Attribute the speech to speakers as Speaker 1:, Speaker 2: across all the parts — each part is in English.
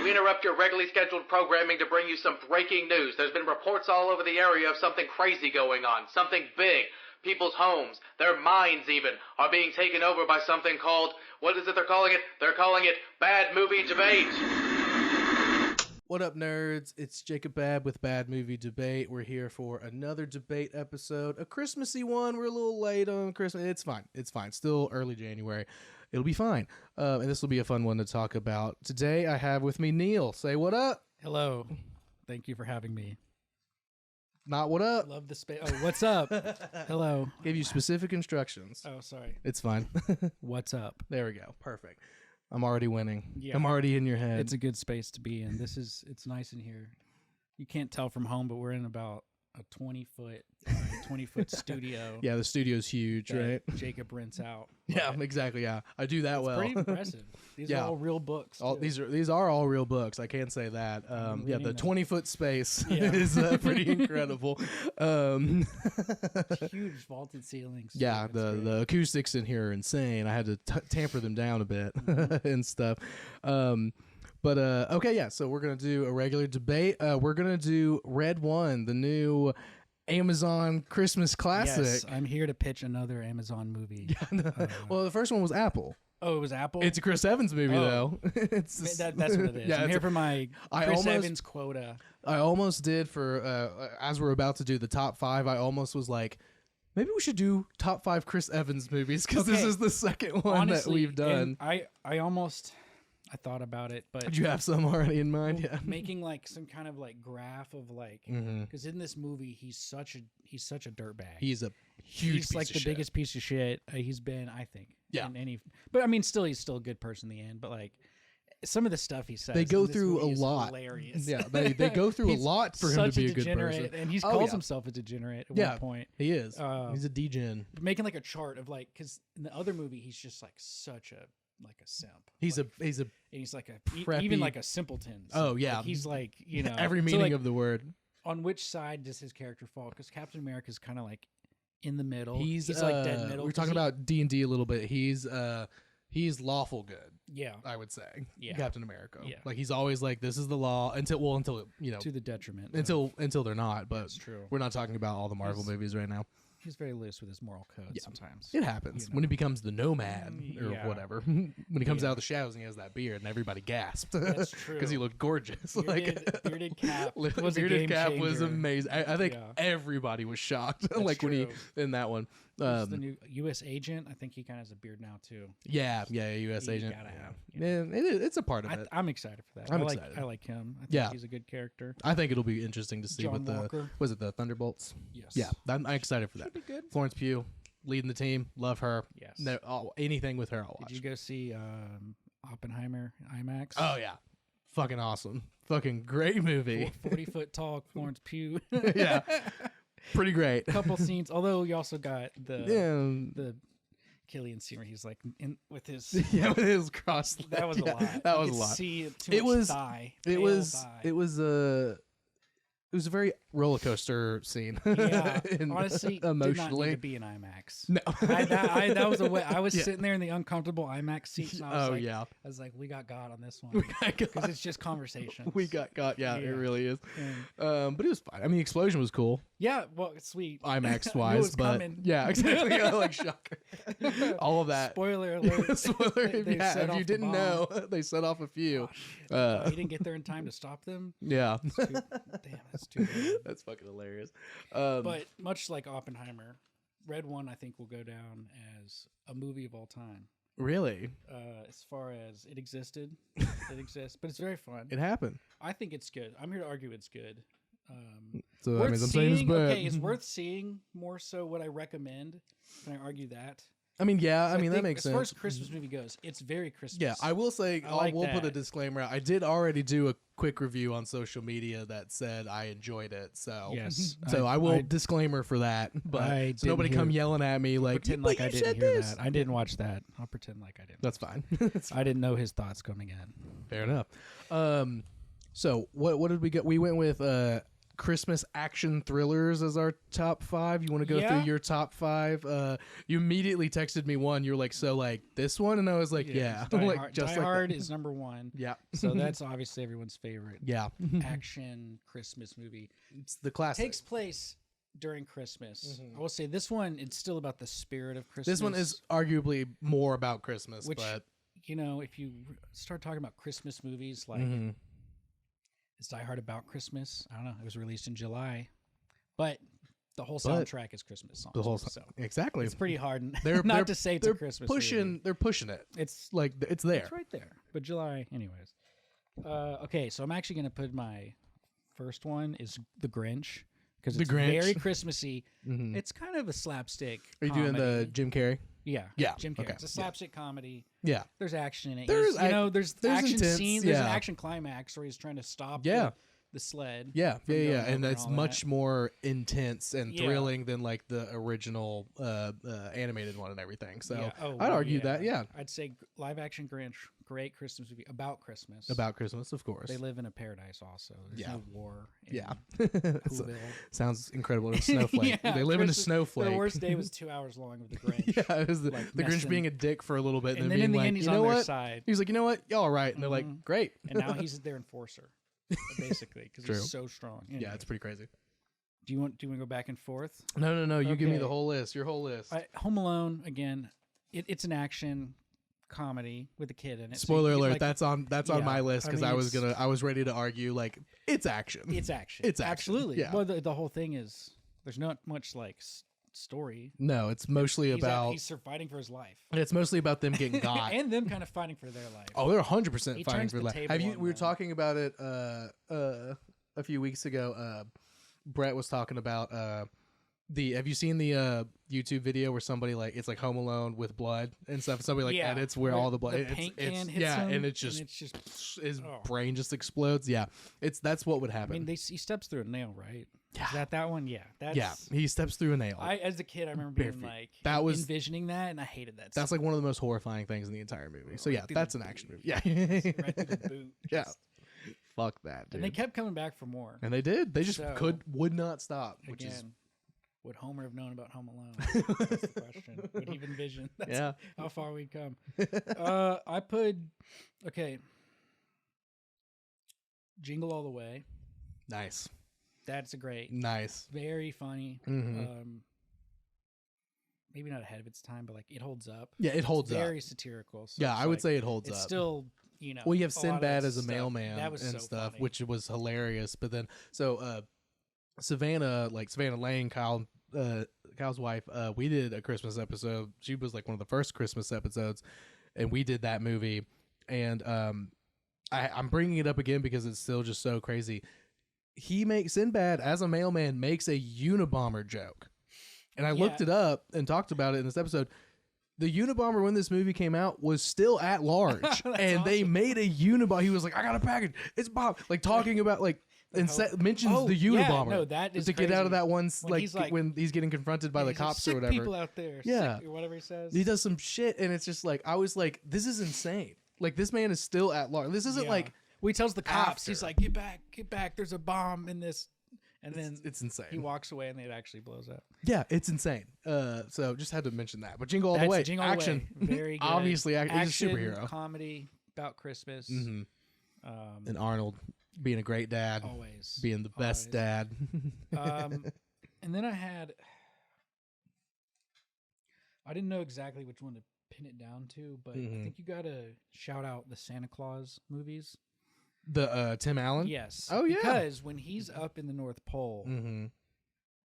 Speaker 1: We interrupt your regularly scheduled programming to bring you some breaking news. There's been reports all over the area of something crazy going on, something big. People's homes, their minds even, are being taken over by something called, what is it they're calling it? They're calling it Bad Movie Debate.
Speaker 2: What up, nerds? It's Jacob Babb with Bad Movie Debate. We're here for another debate episode, a Christmassy one. We're a little late on Christmas. It's fine. It's fine. Still early January. It'll be fine. And this will be a fun one to talk about. Today, I have with me Neal. Say what up.
Speaker 3: Hello. Thank you for having me.
Speaker 2: Not what up.
Speaker 3: Love the space. Oh, what's up? Hello.
Speaker 2: Gave you specific instructions.
Speaker 3: Oh, sorry.
Speaker 2: It's fine.
Speaker 3: What's up?
Speaker 2: There we go. Perfect. I'm already winning.
Speaker 3: Yeah.
Speaker 2: I'm already in your head.
Speaker 3: It's a good space to be in. It's nice in here. You can't tell from home, but we're in about a 20-foot studio.
Speaker 2: Yeah, the studio's huge, right?
Speaker 3: Jacob rents out.
Speaker 2: Yeah, exactly. Yeah, I do that well.
Speaker 3: Pretty impressive. These are all real books.
Speaker 2: These are all real books. I can't say that. Yeah, the 20-foot space
Speaker 3: Yeah.
Speaker 2: is pretty incredible.
Speaker 3: Huge vaulted ceilings.
Speaker 2: Yeah, the acoustics in here are insane. I had to tamper them down a bit and stuff. Okay, yeah, so we're going to do a regular debate. We're going to do Red One, the new Amazon Christmas classic.
Speaker 3: Yes, I'm here to pitch another Amazon movie.
Speaker 2: Well, the first one was Apple.
Speaker 3: Oh, it was Apple?
Speaker 2: It's a Chris Evans movie, though.
Speaker 3: That's what it is.
Speaker 2: Yeah,
Speaker 3: I'm here for my Chris Evans quota.
Speaker 2: I almost did for, as we're about to do the top 5, I almost was like, maybe we should do top 5 Chris Evans movies, because this is the second one
Speaker 3: Honestly,
Speaker 2: that we've done.
Speaker 3: I thought about it, but
Speaker 2: Did you have some already in mind? Yeah.
Speaker 3: Making like some kind of like graph of like, because in this movie he's such a dirtbag.
Speaker 2: He's a huge
Speaker 3: He's
Speaker 2: piece
Speaker 3: like
Speaker 2: of
Speaker 3: the
Speaker 2: shit.
Speaker 3: biggest piece of shit he's been, I think.
Speaker 2: Yeah.
Speaker 3: But I mean, still he's still a good person in the end. But like some of the stuff he says,
Speaker 2: They go
Speaker 3: in this
Speaker 2: through a
Speaker 3: movie is
Speaker 2: lot.
Speaker 3: Hilarious.
Speaker 2: Yeah, they go through a
Speaker 3: He's
Speaker 2: lot for him to be a good
Speaker 3: degenerate,
Speaker 2: person.
Speaker 3: and he calls himself a degenerate at one point.
Speaker 2: He is. He's a degen.
Speaker 3: Making like a chart of like, because in the other movie he's just like such a simp.
Speaker 2: He's
Speaker 3: like,
Speaker 2: a
Speaker 3: he's like a
Speaker 2: preppy,
Speaker 3: even like a simpleton.
Speaker 2: Oh yeah,
Speaker 3: like he's like
Speaker 2: every meaning of the word.
Speaker 3: On which side does his character fall? Because Captain America is kind of like in the middle.
Speaker 2: He's
Speaker 3: like dead middle.
Speaker 2: We're talking about D&D a little bit. He's lawful good.
Speaker 3: Yeah,
Speaker 2: I would say.
Speaker 3: Yeah.
Speaker 2: Captain America.
Speaker 3: Yeah.
Speaker 2: Like he's always like, this is the law until
Speaker 3: to the detriment.
Speaker 2: until they're not. But
Speaker 3: That's true.
Speaker 2: We're not talking about all the Marvel movies right now.
Speaker 3: He's very loose with his moral code sometimes.
Speaker 2: It happens when he becomes the nomad or
Speaker 3: Yeah.
Speaker 2: whatever. When he comes out of the shadows and he has that beard, and everybody gasped.
Speaker 3: That's true.
Speaker 2: Because he looked gorgeous.
Speaker 3: Bearded Cap was a
Speaker 2: Bearded
Speaker 3: game
Speaker 2: Cap was
Speaker 3: changer.
Speaker 2: amazing. I think everybody was shocked. Like when he in that one.
Speaker 3: He's the new U.S. agent. I think he kind of has a beard now too.
Speaker 2: Yeah, U.S. agent.
Speaker 3: Gotta have,
Speaker 2: Man, it's a part of it.
Speaker 3: I'm excited for that.
Speaker 2: I'm excited.
Speaker 3: I like him. I think he's a good character.
Speaker 2: I think it'll be interesting to see
Speaker 3: John
Speaker 2: what
Speaker 3: Walker.
Speaker 2: was it the Thunderbolts?
Speaker 3: Yes.
Speaker 2: Yeah, I'm excited for that.
Speaker 3: Should be good.
Speaker 2: Florence Pugh leading the team. Love her.
Speaker 3: Yes.
Speaker 2: No, anything with her, I'll watch.
Speaker 3: Did you go see Oppenheimer IMAX?
Speaker 2: Oh yeah, fucking awesome. Fucking great movie.
Speaker 3: 40-foot tall Florence Pugh.
Speaker 2: Yeah. Pretty great.
Speaker 3: Couple scenes, although you also got the Killian scene where he's like with his
Speaker 2: with his cross.
Speaker 3: That was a lot.
Speaker 2: That
Speaker 3: You
Speaker 2: was a
Speaker 3: could
Speaker 2: lot.
Speaker 3: See
Speaker 2: It was
Speaker 3: thigh,
Speaker 2: it was a very roller coaster scene.
Speaker 3: Yeah, honestly,
Speaker 2: emotionally,
Speaker 3: did not need to be an IMAX.
Speaker 2: No,
Speaker 3: that was a way. I was sitting there in the uncomfortable IMAX seats, and I was I was like, we got God on this one because it's just conversation.
Speaker 2: We got God. Yeah, it really is. But it was fine. I mean, the explosion was cool.
Speaker 3: Yeah, well, it's sweet.
Speaker 2: IMAX wise, but
Speaker 3: coming.
Speaker 2: Yeah, exactly. Like shocker. All of that.
Speaker 3: Spoiler alert.
Speaker 2: Spoiler. If you didn't know, they set off a few.
Speaker 3: Oh, he didn't get there in time to stop them.
Speaker 2: Yeah.
Speaker 3: Damn, that's too bad.
Speaker 2: That's fucking hilarious.
Speaker 3: But much like Oppenheimer, Red One I think will go down as a movie of all time.
Speaker 2: Really?
Speaker 3: As far as it existed, it exists, but it's very fun.
Speaker 2: It happened.
Speaker 3: I think it's good. I'm here to argue it's good.
Speaker 2: So that means I'm saying it's bad.
Speaker 3: Okay, it's worth seeing. More so, what I recommend. Can I argue that?
Speaker 2: I mean, yeah.
Speaker 3: So
Speaker 2: I mean, that makes sense.
Speaker 3: As far as Christmas movie goes, it's very Christmas.
Speaker 2: Yeah, I will say, we'll put a disclaimer out. I did already do a quick review on social media that said I enjoyed it. So
Speaker 3: yes,
Speaker 2: so I will disclaimer for that. But so nobody come yelling at me like,
Speaker 3: pretend like I didn't hear that. I didn't watch that. I'll pretend like I didn't.
Speaker 2: That's fine.
Speaker 3: I didn't know his thoughts coming in.
Speaker 2: Fair enough. So what did we get? We went with Christmas action thrillers as our top 5. You want to go through your top 5? You immediately texted me one. You were like, so like this one, and I was like, yeah.
Speaker 3: Die
Speaker 2: like
Speaker 3: Hard,
Speaker 2: just
Speaker 3: Die
Speaker 2: like
Speaker 3: Hard
Speaker 2: that.
Speaker 3: is number 1.
Speaker 2: Yeah.
Speaker 3: So that's obviously everyone's favorite
Speaker 2: Yeah.
Speaker 3: action Christmas movie.
Speaker 2: It's the classic.
Speaker 3: Takes place during Christmas. I will say this one, it's still about the spirit of Christmas.
Speaker 2: This one is arguably more about Christmas,
Speaker 3: which,
Speaker 2: but
Speaker 3: you know, if you start talking about Christmas movies, like is Die Hard about Christmas? I don't know. It was released in July, but the whole soundtrack is Christmas songs.
Speaker 2: the whole
Speaker 3: so
Speaker 2: exactly.
Speaker 3: it's pretty hard
Speaker 2: They're
Speaker 3: not to say it's a
Speaker 2: they're
Speaker 3: Christmas
Speaker 2: pushing.
Speaker 3: movie.
Speaker 2: They're pushing it.
Speaker 3: It's
Speaker 2: Like it's there.
Speaker 3: It's right there. But July, anyways. Okay, so I'm actually gonna put my first one is The Grinch because
Speaker 2: The
Speaker 3: it's
Speaker 2: Grinch.
Speaker 3: very Christmassy.
Speaker 2: Mhm.
Speaker 3: It's kind of a slapstick.
Speaker 2: Are you doing the
Speaker 3: comedy.
Speaker 2: Jim Carrey?
Speaker 3: Yeah,
Speaker 2: Yeah,
Speaker 3: Jim Carrey.
Speaker 2: okay,
Speaker 3: It's a slapstick comedy.
Speaker 2: Yeah.
Speaker 3: There's action in it.
Speaker 2: There's
Speaker 3: There's
Speaker 2: there's
Speaker 3: action
Speaker 2: intense,
Speaker 3: scene. There's an
Speaker 2: yeah.
Speaker 3: action climax where he's trying to stop
Speaker 2: Yeah.
Speaker 3: the sled.
Speaker 2: Yeah,
Speaker 3: from
Speaker 2: yeah,
Speaker 3: going
Speaker 2: yeah,
Speaker 3: over
Speaker 2: and it's
Speaker 3: all
Speaker 2: much
Speaker 3: that.
Speaker 2: more intense and
Speaker 3: Yeah.
Speaker 2: thrilling than like the original animated one and everything. So
Speaker 3: Yeah. Oh,
Speaker 2: I'd argue
Speaker 3: yeah.
Speaker 2: that, yeah,
Speaker 3: I'd say live action Grinch, great Christmas movie about Christmas.
Speaker 2: about Christmas, of course.
Speaker 3: They live in a paradise also. There's
Speaker 2: Yeah.
Speaker 3: no war. in
Speaker 2: Yeah, That's-
Speaker 3: Whoville.
Speaker 2: sounds incredible. In a snowflake.
Speaker 3: Yeah,
Speaker 2: They live in a
Speaker 3: Christmas-
Speaker 2: snowflake.
Speaker 3: The worst day was 2 hours long with the Grinch.
Speaker 2: Yeah, it was the
Speaker 3: like,
Speaker 2: Grinch
Speaker 3: messing-
Speaker 2: being a dick for a little bit,
Speaker 3: And
Speaker 2: then
Speaker 3: then in
Speaker 2: being
Speaker 3: the
Speaker 2: like,
Speaker 3: end, he's
Speaker 2: you know
Speaker 3: on their
Speaker 2: what?
Speaker 3: side.
Speaker 2: He's like, you know what? Y'all all right? And they're
Speaker 3: Mhm.
Speaker 2: like, great.
Speaker 3: And now he's their enforcer, basically, because
Speaker 2: True.
Speaker 3: he's so strong.
Speaker 2: Yeah,
Speaker 3: Anyway,
Speaker 2: it's pretty crazy.
Speaker 3: do you want to go back and forth?
Speaker 2: No. You give me
Speaker 3: Okay.
Speaker 2: the whole list. Your whole list.
Speaker 3: Home Alone again. It's an action comedy with a kid in it. So
Speaker 2: Spoiler
Speaker 3: you-
Speaker 2: alert.
Speaker 3: like,
Speaker 2: that's on
Speaker 3: yeah,
Speaker 2: my list
Speaker 3: I
Speaker 2: because
Speaker 3: mean,
Speaker 2: I was ready to argue like it's action.
Speaker 3: it's action.
Speaker 2: It's action,
Speaker 3: Absolutely.
Speaker 2: yeah.
Speaker 3: Well, the whole thing is there's not much like story.
Speaker 2: No, it's mostly about
Speaker 3: He's fighting for his life.
Speaker 2: it's mostly about them getting got.
Speaker 3: and them kind of fighting for their life.
Speaker 2: Oh, they're 100%
Speaker 3: He
Speaker 2: fighting
Speaker 3: turns
Speaker 2: for
Speaker 3: the
Speaker 2: life.
Speaker 3: table
Speaker 2: Have you?
Speaker 3: on
Speaker 2: We were
Speaker 3: them.
Speaker 2: talking about it a few weeks ago. Brett was talking about have you seen the YouTube video where somebody like it's like Home Alone with blood and stuff? Somebody like
Speaker 3: Yeah,
Speaker 2: edits where all the blood.
Speaker 3: the
Speaker 2: it's,
Speaker 3: paint
Speaker 2: it's-
Speaker 3: can hits
Speaker 2: yeah,
Speaker 3: him,
Speaker 2: and it's just his
Speaker 3: oh.
Speaker 2: brain just explodes. Yeah, that's what would
Speaker 3: I
Speaker 2: happen.
Speaker 3: mean, he steps through a nail, right?
Speaker 2: Yeah.
Speaker 3: Is that one? Yeah. That's,
Speaker 2: yeah, he steps through a nail.
Speaker 3: As a kid, I remember
Speaker 2: Bare
Speaker 3: being
Speaker 2: feet.
Speaker 3: like
Speaker 2: That was-
Speaker 3: envisioning that, and I hated that.
Speaker 2: That's like one of the most horrifying things in the entire movie. So yeah,
Speaker 3: through
Speaker 2: that's
Speaker 3: the
Speaker 2: an action
Speaker 3: boot.
Speaker 2: movie. Yeah,
Speaker 3: right through the boot.
Speaker 2: Yeah.
Speaker 3: just-
Speaker 2: Fuck that, dude.
Speaker 3: And they kept coming back for more.
Speaker 2: And they did. They just
Speaker 3: So,
Speaker 2: would not stop, which
Speaker 3: Again,
Speaker 2: is
Speaker 3: would Homer have known about Home Alone? That's the question. Would he have envisioned? That's
Speaker 2: yeah.
Speaker 3: how far we'd come. I put Jingle All the Way.
Speaker 2: Nice.
Speaker 3: That's a great,
Speaker 2: Nice.
Speaker 3: very funny.
Speaker 2: Mhm.
Speaker 3: Maybe not ahead of its time, but like it holds up.
Speaker 2: Yeah, it holds up.
Speaker 3: Very satirical. So
Speaker 2: Yeah,
Speaker 3: it's
Speaker 2: I would
Speaker 3: like,
Speaker 2: say it holds
Speaker 3: it's
Speaker 2: up.
Speaker 3: still, you know.
Speaker 2: Well, you have
Speaker 3: a lot of
Speaker 2: Sinbad
Speaker 3: that
Speaker 2: as a
Speaker 3: stuff.
Speaker 2: mailman
Speaker 3: That was
Speaker 2: and
Speaker 3: so
Speaker 2: stuff,
Speaker 3: funny.
Speaker 2: which was hilarious. But then, so Savannah Lane, Kyle's wife, we did a Christmas episode. She was like one of the first Christmas episodes, and we did that movie. And I'm bringing it up again because it's still just so crazy. Sinbad as a mailman makes a Unabomber joke. And I looked
Speaker 3: Yeah.
Speaker 2: it up and talked about it in this episode. The Unabomber, when this movie came out, was still at large. And they
Speaker 3: awesome.
Speaker 2: made a Unabomber. He was like, I got a package. It's Bob. Like talking about like, and mentions
Speaker 3: Oh,
Speaker 2: the
Speaker 3: yeah,
Speaker 2: Unabomber.
Speaker 3: no, that is
Speaker 2: to get out of
Speaker 3: crazy.
Speaker 2: that one,
Speaker 3: When
Speaker 2: when he's getting confronted by the
Speaker 3: He's like,
Speaker 2: cops
Speaker 3: sick
Speaker 2: or whatever.
Speaker 3: people out there.
Speaker 2: Yeah.
Speaker 3: Sick, or whatever he says.
Speaker 2: He does some shit, and it's just like, I was like, this is insane. Like, this man is still at large. This isn't
Speaker 3: Yeah.
Speaker 2: like,
Speaker 3: Well, he tells the cops, he's
Speaker 2: after.
Speaker 3: like, get back, there's a bomb in this. And then
Speaker 2: it's insane.
Speaker 3: he walks away and it actually blows up.
Speaker 2: Yeah, it's insane. So just had to mention that. But Jingle All the
Speaker 3: That's
Speaker 2: Way,
Speaker 3: Jingle All the
Speaker 2: action,
Speaker 3: Way. Very good.
Speaker 2: obviously, he's a
Speaker 3: Action,
Speaker 2: superhero.
Speaker 3: comedy about Christmas.
Speaker 2: hmm And Arnold being a great dad,
Speaker 3: Always.
Speaker 2: being the best
Speaker 3: Always.
Speaker 2: dad.
Speaker 3: And then I didn't know exactly which one to pin it down to, but I
Speaker 2: Mhm.
Speaker 3: think you got to shout out the Santa Claus movies.
Speaker 2: The Tim Allen.
Speaker 3: Yes.
Speaker 2: Oh, yeah.
Speaker 3: Because when he's up in the North Pole,
Speaker 2: Mm-hmm.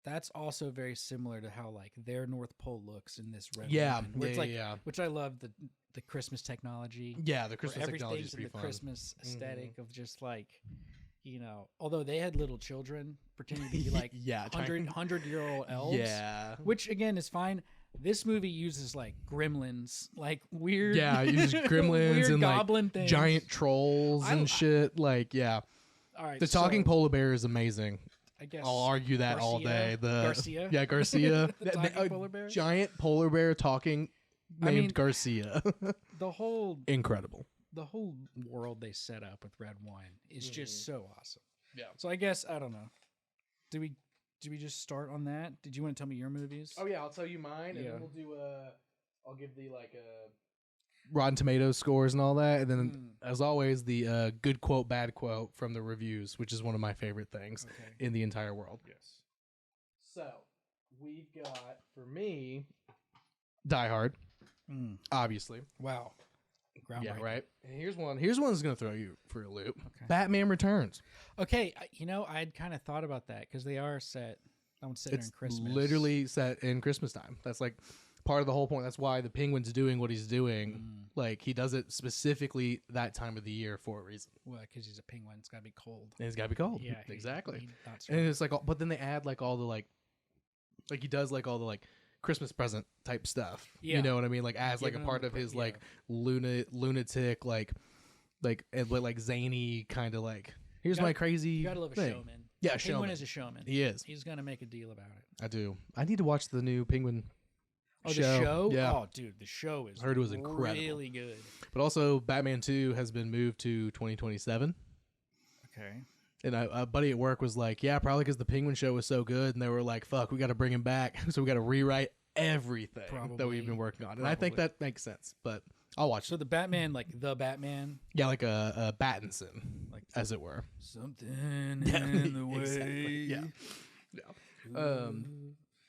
Speaker 3: that's also very similar to how like their North Pole looks in this red
Speaker 2: Yeah,
Speaker 3: line, where it's
Speaker 2: yeah,
Speaker 3: like,
Speaker 2: yeah.
Speaker 3: which I love the Christmas technology.
Speaker 2: Yeah, the
Speaker 3: where
Speaker 2: Christmas technology is
Speaker 3: everything's in
Speaker 2: pretty
Speaker 3: the
Speaker 2: fun.
Speaker 3: Christmas aesthetic of just like, you know, although they had little children pretending to be like
Speaker 2: Yeah,
Speaker 3: 100-year-old elves.
Speaker 2: Yeah.
Speaker 3: Which again is fine. This movie uses like gremlins, like weird,
Speaker 2: Yeah, it uses gremlins
Speaker 3: weird
Speaker 2: and
Speaker 3: goblin
Speaker 2: like
Speaker 3: things.
Speaker 2: giant trolls
Speaker 3: I-
Speaker 2: and shit. Like, yeah.
Speaker 3: All right,
Speaker 2: The talking
Speaker 3: so
Speaker 2: polar bear is amazing.
Speaker 3: I guess
Speaker 2: I'll argue that all
Speaker 3: Garcia?
Speaker 2: day.
Speaker 3: Garcia?
Speaker 2: Yeah, Garcia.
Speaker 3: The talking polar bear?
Speaker 2: Giant polar bear talking named
Speaker 3: mean-
Speaker 2: Garcia.
Speaker 3: the whole
Speaker 2: Incredible.
Speaker 3: world they set up with red wine is just so awesome.
Speaker 2: Yeah.
Speaker 3: So I guess I don't know. Did we just start on that? Did you want to tell me your movies?
Speaker 2: Oh yeah, I'll tell you mine, and
Speaker 3: Yeah.
Speaker 2: then we'll do I'll give the Rotten Tomatoes scores and all that, and then as always the good quote, bad quote from the reviews, which is one of my favorite things in the entire world.
Speaker 4: Yes.
Speaker 2: So we've got for me, Die Hard, obviously.
Speaker 3: Wow.
Speaker 2: Yeah, right. And here's one that's gonna throw you for a loop.
Speaker 3: Okay.
Speaker 2: Batman Returns.
Speaker 3: Okay, I'd kind of thought about that because they are set. I would sit
Speaker 2: It's
Speaker 3: during Christmas.
Speaker 2: literally set in Christmas time. That's like part of the whole point. That's why the Penguin's doing what he's doing. Like he does it specifically that time of the year for a reason.
Speaker 3: Well, because he's a penguin, it's got to be cold.
Speaker 2: And it's got to be cold.
Speaker 3: Yeah,
Speaker 2: exactly.
Speaker 3: That's
Speaker 2: And it's like, but then they add like all the like he does like all the like Christmas present type stuff.
Speaker 3: Yeah.
Speaker 2: You know what I mean? Like as like a
Speaker 3: Giving
Speaker 2: part
Speaker 3: them
Speaker 2: of his
Speaker 3: yeah.
Speaker 2: like lunatic like zany kind of like here's
Speaker 3: gotta-
Speaker 2: my crazy.
Speaker 3: You gotta love a
Speaker 2: thing.
Speaker 3: showman.
Speaker 2: Yeah,
Speaker 3: Penguin
Speaker 2: showman.
Speaker 3: is a showman.
Speaker 2: He is.
Speaker 3: He's gonna make a deal about it.
Speaker 2: I do. I need to watch the new Penguin.
Speaker 3: Oh, the show?
Speaker 2: Yeah.
Speaker 3: Oh, dude, the show is.
Speaker 2: I heard it was incredible.
Speaker 3: Really good.
Speaker 2: But also, Batman 2 has been moved to 2027.
Speaker 3: Okay.
Speaker 2: And a buddy at work was like, yeah, probably because the Penguin show was so good. And they were like, fuck, we got to bring him back. So we got to rewrite everything that we've been working on. And I think that makes sense. But I'll watch
Speaker 3: So
Speaker 2: it.
Speaker 3: the Batman, like the Batman,
Speaker 2: Yeah, like a Battinson,
Speaker 3: like
Speaker 2: as it were.
Speaker 3: something in the way.
Speaker 2: Exactly. Yeah.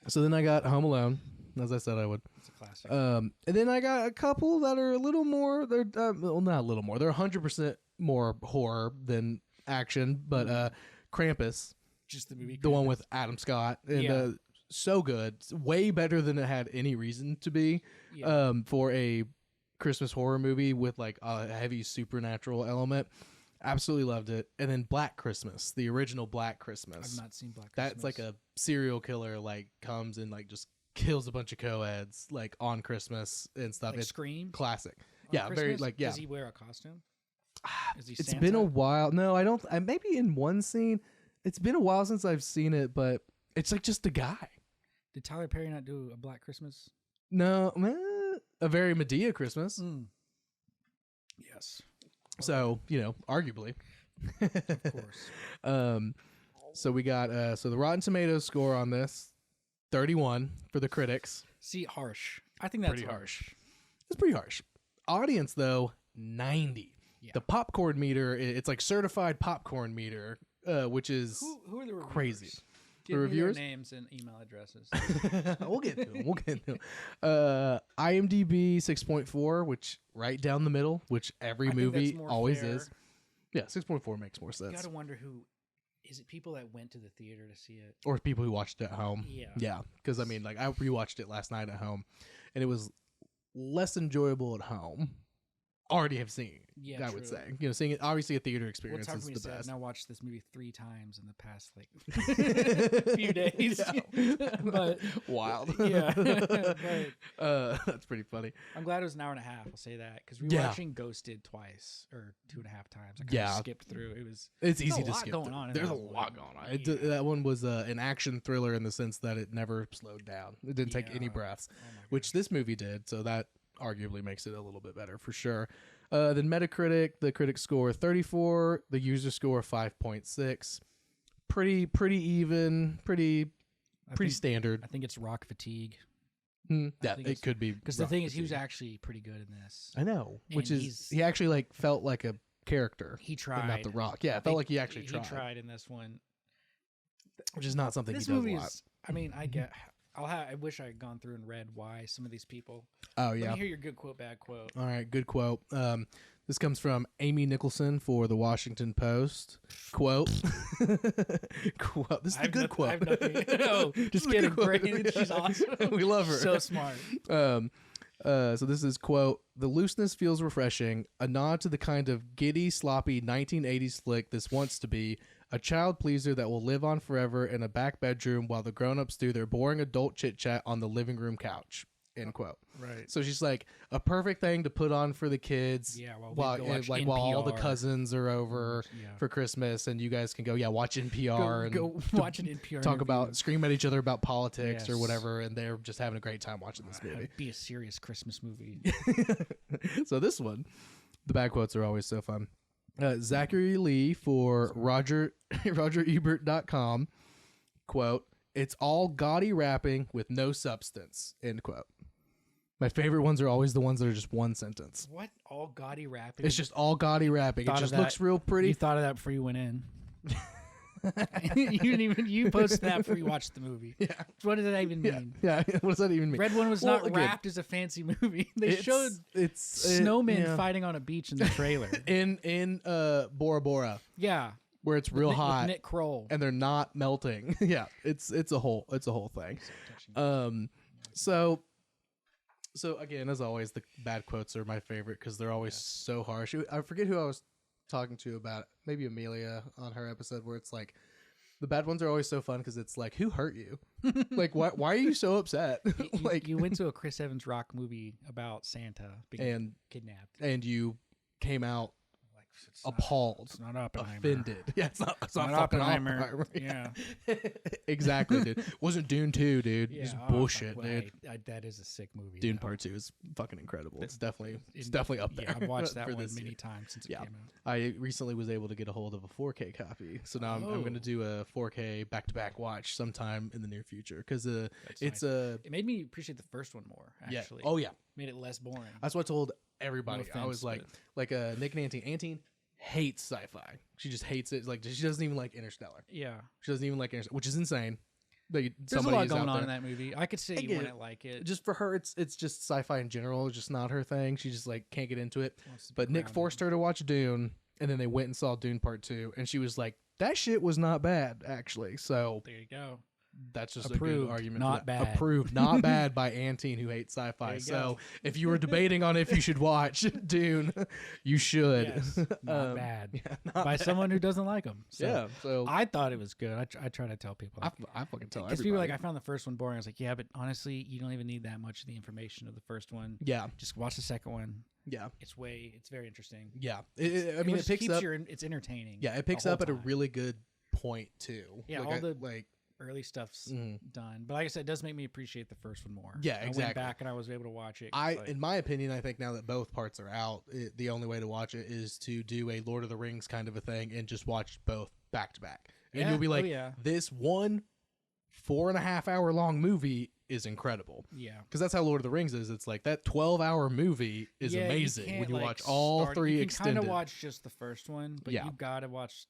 Speaker 2: So then I got Home Alone, as I said I would.
Speaker 3: It's a classic.
Speaker 2: And then I got a couple that are a little more. They're well, not a little more. They're 100% more horror than action. But Krampus,
Speaker 3: Just the movie.
Speaker 2: the one with Adam Scott, and
Speaker 3: Yeah.
Speaker 2: so good, way better than it had any reason to be.
Speaker 3: Yeah.
Speaker 2: For a Christmas horror movie with like a heavy supernatural element. Absolutely loved it. And then Black Christmas, the original Black Christmas.
Speaker 3: I've not seen Black Christmas.
Speaker 2: That's like a serial killer, like comes and like just kills a bunch of co-eds like on Christmas and stuff.
Speaker 3: like
Speaker 2: It's
Speaker 3: Scream.
Speaker 2: classic.
Speaker 3: on
Speaker 2: Yeah, very
Speaker 3: Christmas?
Speaker 2: like yeah.
Speaker 3: Does he wear a costume? Is he
Speaker 2: It's
Speaker 3: Santa?
Speaker 2: been a while. No, I don't. Maybe in one scene. It's been a while since I've seen it, but it's like just a guy.
Speaker 3: Did Tyler Perry not do a Black Christmas?
Speaker 2: No, a very Medea Christmas.
Speaker 3: Yes.
Speaker 2: So arguably.
Speaker 3: Of course.
Speaker 2: So we got so the Rotten Tomatoes score on this 31 for the critics.
Speaker 3: See, harsh. I think that's
Speaker 2: Pretty harsh. It's pretty harsh. Audience though 90.
Speaker 3: Yeah.
Speaker 2: The popcorn meter, it's like certified popcorn meter, which is
Speaker 3: Who are the reviewers?
Speaker 2: crazy.
Speaker 3: Give me
Speaker 2: reviewers?
Speaker 3: their names and email addresses.
Speaker 2: We'll get to them. We'll get to them. IMDb 6.4, which right down the middle, which every
Speaker 3: I think
Speaker 2: movie
Speaker 3: that's more
Speaker 2: always
Speaker 3: fair.
Speaker 2: is. Yeah, 6.4 makes more
Speaker 3: You
Speaker 2: sense.
Speaker 3: gotta wonder who. Is it people that went to the theater to see it?
Speaker 2: Or people who watched it at home.
Speaker 3: Yeah.
Speaker 2: Yeah, because I mean, like I rewatched it last night at home, and it was less enjoyable at home. Already have seen.
Speaker 3: Yeah,
Speaker 2: I would
Speaker 3: true.
Speaker 2: say seeing it obviously a theater
Speaker 3: Well,
Speaker 2: experience
Speaker 3: it's hard
Speaker 2: is
Speaker 3: for me
Speaker 2: the
Speaker 3: to say. I've
Speaker 2: best.
Speaker 3: now watched this movie 3 times in the past like few days. But
Speaker 2: Wild.
Speaker 3: yeah, but
Speaker 2: That's pretty funny.
Speaker 3: I'm glad it was an hour and a half. I'll say that because
Speaker 2: Yeah.
Speaker 3: rewatching Ghosted twice or 2.5 times. I kind
Speaker 2: Yeah.
Speaker 3: of skipped through. It was
Speaker 2: It's
Speaker 3: There's
Speaker 2: easy
Speaker 3: a
Speaker 2: to
Speaker 3: lot
Speaker 2: skip.
Speaker 3: going
Speaker 2: through.
Speaker 3: on in
Speaker 2: There's a
Speaker 3: that
Speaker 2: lot
Speaker 3: one.
Speaker 2: going on.
Speaker 3: Yeah.
Speaker 2: That one was an action thriller in the sense that it never slowed down. It didn't take any
Speaker 3: Yeah.
Speaker 2: breaths,
Speaker 3: oh my
Speaker 2: which this movie did. So that arguably makes it a little bit better for sure. Then Metacritic, the critic score 34, the user score 5.6. Pretty even, pretty standard.
Speaker 3: I think it's rock fatigue
Speaker 2: Yeah,
Speaker 3: think
Speaker 2: it
Speaker 3: it's-
Speaker 2: could be.
Speaker 3: because the
Speaker 2: rock
Speaker 3: thing is he was
Speaker 2: fatigue.
Speaker 3: actually pretty good in this.
Speaker 2: I know, which
Speaker 3: and
Speaker 2: is he actually like felt like a character.
Speaker 3: He
Speaker 2: and
Speaker 3: tried.
Speaker 2: not the Rock. Yeah, it felt like he actually tried,
Speaker 3: He tried in this one.
Speaker 2: which is not something
Speaker 3: This
Speaker 2: he does
Speaker 3: movie
Speaker 2: a lot.
Speaker 3: is. I mean, I get. I wish I had gone through and read why some of these people.
Speaker 2: Oh
Speaker 3: Let
Speaker 2: yeah.
Speaker 3: me hear your good quote, bad quote.
Speaker 2: All right, good quote. This comes from Amy Nicholson for the Washington Post. Quote. Quote. This is
Speaker 3: I
Speaker 2: a
Speaker 3: have
Speaker 2: good
Speaker 3: nothing-
Speaker 2: quote.
Speaker 3: I have nothing. No,
Speaker 2: This
Speaker 3: just
Speaker 2: is a
Speaker 3: kidding.
Speaker 2: good quote.
Speaker 3: Great. She's awesome.
Speaker 2: We love her.
Speaker 3: So smart.
Speaker 2: So this is quote, "The looseness feels refreshing, a nod to the kind of giddy, sloppy 1980s flick this wants to be, a child pleaser that will live on forever in a back bedroom while the grown-ups do their boring adult chit-chat on the living room couch." End quote.
Speaker 3: Right.
Speaker 2: So she's like a perfect thing to put on for the kids.
Speaker 3: Yeah.
Speaker 2: While all the
Speaker 3: NPR.
Speaker 2: cousins are over
Speaker 3: Yeah.
Speaker 2: for Christmas, and you guys can go watch NPR and
Speaker 3: Go watch an NPR.
Speaker 2: talk
Speaker 3: interview.
Speaker 2: about scream at each other about politics or
Speaker 3: Yes.
Speaker 2: whatever, and they're just having a great time watching this movie.
Speaker 3: Be a serious Christmas movie.
Speaker 2: So this one, the bad quotes are always so fun. Zachary Lee for RogerEbert.com. quote, "It's all gaudy rapping with no substance," end quote. My favorite ones are always the ones that are just one sentence.
Speaker 3: What? All gaudy rapping?
Speaker 2: It's just all gaudy rapping. It just looks real pretty.
Speaker 3: You thought of that before you went in. You didn't even. You posted that before you watched the movie.
Speaker 2: Yeah.
Speaker 3: What does that even mean?
Speaker 2: Yeah. What does that even mean?
Speaker 3: Red One was not wrapped as a fancy movie. They showed snowmen fighting on a beach in the trailer.
Speaker 2: in Bora Bora.
Speaker 3: Yeah.
Speaker 2: Where it's real hot.
Speaker 3: With Nick Kroll.
Speaker 2: And they're not melting. Yeah. It's a whole thing. So again, as always, the bad quotes are my favorite because they're always so harsh. I forget who I was talking to about it. Maybe Amelia on her episode where it's like the bad ones are always so fun because it's like, who hurt you? Like, why are you so upset? Like
Speaker 3: you went to a Chris Evans rock movie about Santa being kidnapped,
Speaker 2: and you came out
Speaker 3: like
Speaker 2: appalled.
Speaker 3: It's not Oppenheimer.
Speaker 2: Offended. Yeah, it's not fucking
Speaker 3: Oppenheimer.
Speaker 2: Yeah. Exactly, dude. Wasn't Dune 2, dude.
Speaker 3: Yeah,
Speaker 2: It's bullshit, dude.
Speaker 3: That is a sick movie.
Speaker 2: Dune Part 2 is fucking incredible. It's definitely up there.
Speaker 3: Yeah, I've watched that
Speaker 2: for
Speaker 3: one
Speaker 2: this
Speaker 3: many
Speaker 2: year.
Speaker 3: times since it came out.
Speaker 2: I recently was able to get a hold of a 4K copy, so now I'm going to do a 4K back-to-back watch sometime in the near future because it's
Speaker 3: nice. It made me appreciate the first one more. Actually,
Speaker 2: yeah. Oh yeah,
Speaker 3: made it less boring.
Speaker 2: that's what I told everybody.
Speaker 3: No offense,
Speaker 2: I was like Nick and Antine hates sci-fi. She just hates it. Like she doesn't even like Interstellar.
Speaker 3: Yeah,
Speaker 2: she doesn't even like Interstellar, which is insane.
Speaker 3: There's a lot going on in that movie. I could see you wouldn't like it.
Speaker 2: Just for her, it's just sci-fi in general. It's just not her thing. She just like can't get into it. But Nick forced her to watch Dune, and then they went and saw Dune Part 2, and she was like, "That shit was not bad, actually." So
Speaker 3: there you go.
Speaker 2: That's just
Speaker 3: approved,
Speaker 2: a good argument.
Speaker 3: Not bad.
Speaker 2: Approved, not bad by Antine, who hates sci-fi. So if you were debating on if you should watch Dune, you should.
Speaker 3: Yes, not bad.
Speaker 2: Yeah, not
Speaker 3: by
Speaker 2: bad.
Speaker 3: someone who doesn't like them. So
Speaker 2: yeah. So
Speaker 3: I thought it was good. I try to tell people.
Speaker 2: I fucking tell everybody.
Speaker 3: Because people are like, I found the first one boring. I was like, yeah, but honestly, you don't even need that much of the information of the first one.
Speaker 2: Yeah.
Speaker 3: Just watch the second one.
Speaker 2: Yeah.
Speaker 3: It's very interesting.
Speaker 2: Yeah. It picks up.
Speaker 3: It's entertaining.
Speaker 2: Yeah, it picks up at a really good point too.
Speaker 3: Yeah, early stuff's done, but like I said, it does make me appreciate the first one more.
Speaker 2: Yeah, exactly.
Speaker 3: I went back and I was able to watch it.
Speaker 2: In my opinion, I think now that both parts are out, the only way to watch it is to do a Lord of the Rings kind of a thing and just watch both back to back, and you'll be like, this 4.5 hour long movie is incredible.
Speaker 3: Yeah,
Speaker 2: because that's how Lord of the Rings is. It's like that 12-hour movie is amazing when you watch all three extended.
Speaker 3: You can kind of watch just the first one, but you gotta watch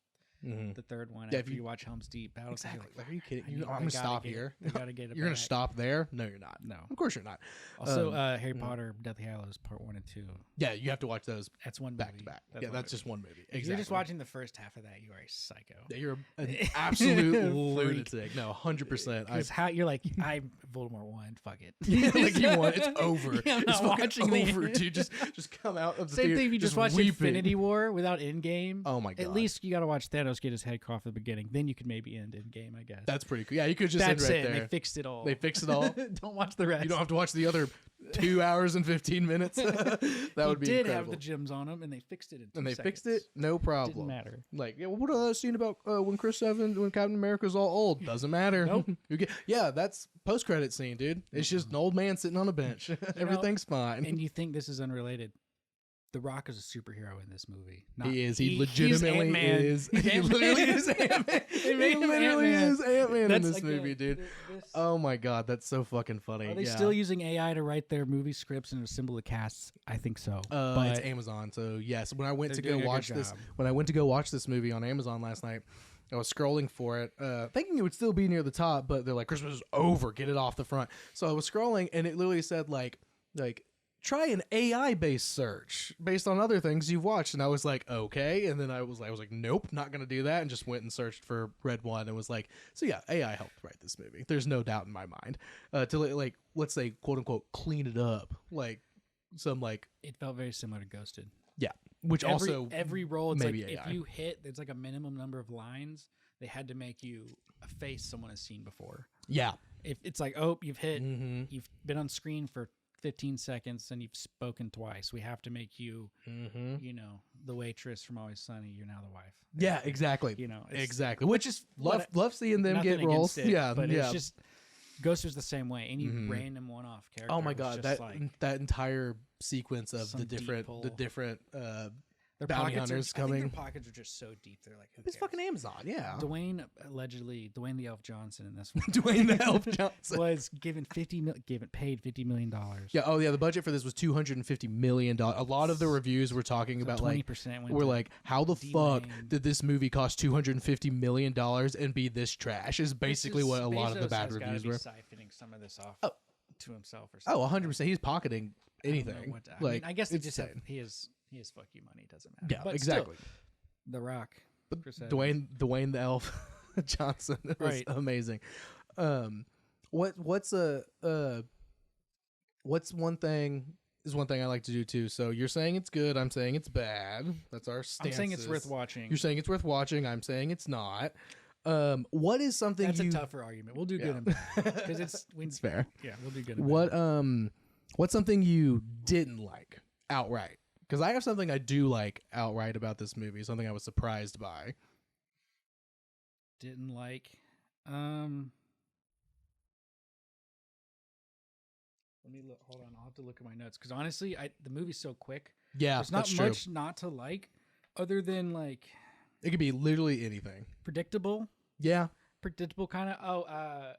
Speaker 3: the third one after you watch Helm's Deep.
Speaker 2: Exactly. Are you kidding? I'm gonna stop here.
Speaker 3: You gotta get it.
Speaker 2: You're gonna stop there? No, you're not.
Speaker 3: No,
Speaker 2: of course you're not.
Speaker 3: Also, Harry Potter, Deathly Hallows Part 1 and 2.
Speaker 2: Yeah, you have to watch those.
Speaker 3: That's one
Speaker 2: back to back. Yeah, that's just one movie.
Speaker 3: If you're just watching the first half of that, you are a psycho.
Speaker 2: Yeah, you're an absolute lunatic. No, 100%.
Speaker 3: You're like, I'm Voldemort 1. Fuck it.
Speaker 2: Yeah, like you want it's over.
Speaker 3: Yeah, I'm
Speaker 2: it's
Speaker 3: not watching
Speaker 2: over, dude. Just come out of the
Speaker 3: same
Speaker 2: theater,
Speaker 3: thing. If you just watch
Speaker 2: weeping.
Speaker 3: Infinity War without Endgame.
Speaker 2: Oh my god!
Speaker 3: At least you got to watch Thanos get his head cut off at the beginning. Then you could maybe end Endgame, I guess.
Speaker 2: That's pretty cool. Yeah, you could just end right there.
Speaker 3: They fixed it all.
Speaker 2: They fixed it all.
Speaker 3: Don't watch the rest.
Speaker 2: You don't have to watch the other 2 hours and 15 minutes. That would be
Speaker 3: did
Speaker 2: incredible.
Speaker 3: have the gems on them, and they fixed it in 2
Speaker 2: And they
Speaker 3: seconds.
Speaker 2: fixed it, no problem.
Speaker 3: Didn't matter.
Speaker 2: Like, yeah, well, what scene about when Captain America's all old? Doesn't matter.
Speaker 3: Nope.
Speaker 2: Yeah, that's post-credit scene, dude. It's just an old man sitting on a bench. Everything's fine.
Speaker 3: And you think this is unrelated? The Rock is a superhero in this movie.
Speaker 2: He is. He legitimately is. He literally is Ant-Man. He literally is Ant-Man in this movie, dude. Oh my god, that's so fucking funny.
Speaker 3: Are they still using AI to write their movie scripts and assemble the casts? I think so.
Speaker 2: But it's Amazon, so yes. When I went to go watch this movie on Amazon last night, I was scrolling for it, thinking it would still be near the top, but they're like, Christmas is over, get it off the front. So I was scrolling, and it literally said like try an AI-based search based on other things you've watched. And I was like, okay. And then I was like, nope, not going to do that. And just went and searched for Red One and was like, so yeah, AI helped write this movie. There's no doubt in my mind. To like, let's say, quote unquote, clean it up. Like some like.
Speaker 3: It felt very similar to Ghosted.
Speaker 2: Yeah. Which
Speaker 3: every role, it's
Speaker 2: maybe
Speaker 3: like
Speaker 2: AI.
Speaker 3: if you hit, there's like a minimum number of lines. They had to make you a face someone has seen before.
Speaker 2: Yeah.
Speaker 3: If it's like, oh, you've hit, you've been on screen for 15 seconds and you've spoken twice. We have to make you, you know, the waitress from Always Sunny. You're now the wife.
Speaker 2: Yeah, exactly.
Speaker 3: You know,
Speaker 2: exactly. Which is love seeing them get roles. Yeah,
Speaker 3: but it's just Ghost was the same way. Any random one-off character.
Speaker 2: Oh my god, that entire sequence of the different
Speaker 3: Their
Speaker 2: bounty
Speaker 3: pockets
Speaker 2: hunters
Speaker 3: I think
Speaker 2: coming.
Speaker 3: their pockets are just so deep. They're like, who
Speaker 2: It's
Speaker 3: cares?
Speaker 2: fucking Amazon, yeah.
Speaker 3: Dwayne the Elf Johnson in this one.
Speaker 2: Dwayne the Elf Johnson
Speaker 3: was paid $50 million.
Speaker 2: Yeah. Oh, yeah. The budget for this was $250 million. A lot of the reviews were talking about
Speaker 3: 20%
Speaker 2: we're like, how the fuck did this movie cost $250 million and be this trash? Is basically what a lot of the bad reviews were.
Speaker 3: Siphoning some of this off to himself or
Speaker 2: Oh,
Speaker 3: something.
Speaker 2: 100%. He's pocketing anything.
Speaker 3: I guess
Speaker 2: it's
Speaker 3: just
Speaker 2: insane.
Speaker 3: he is fuck you money. It doesn't matter.
Speaker 2: Yeah,
Speaker 3: But
Speaker 2: exactly.
Speaker 3: Still, The Rock.
Speaker 2: But
Speaker 3: Chris Evans.
Speaker 2: Dwayne the Elf Johnson was
Speaker 3: Right.
Speaker 2: amazing. What's one thing is one thing I like to do too. So you're saying it's good. I'm saying it's bad. That's our stance.
Speaker 3: I'm saying it's worth watching.
Speaker 2: You're saying it's worth watching. I'm saying it's not. What is something
Speaker 3: That's
Speaker 2: you?
Speaker 3: a tougher argument. We'll do good and bad because it's
Speaker 2: fair.
Speaker 3: Yeah, we'll do good. And bad.
Speaker 2: What's something you didn't like outright? Because I have something I do like outright about this movie. Something I was surprised by.
Speaker 3: Didn't like. Let me look. Hold on. I'll have to look at my notes because honestly, the movie's so quick.
Speaker 2: Yeah,
Speaker 3: there's not
Speaker 2: that's true.
Speaker 3: much not to like, other than like
Speaker 2: It could be literally anything.
Speaker 3: predictable.
Speaker 2: Yeah.
Speaker 3: Predictable kind of.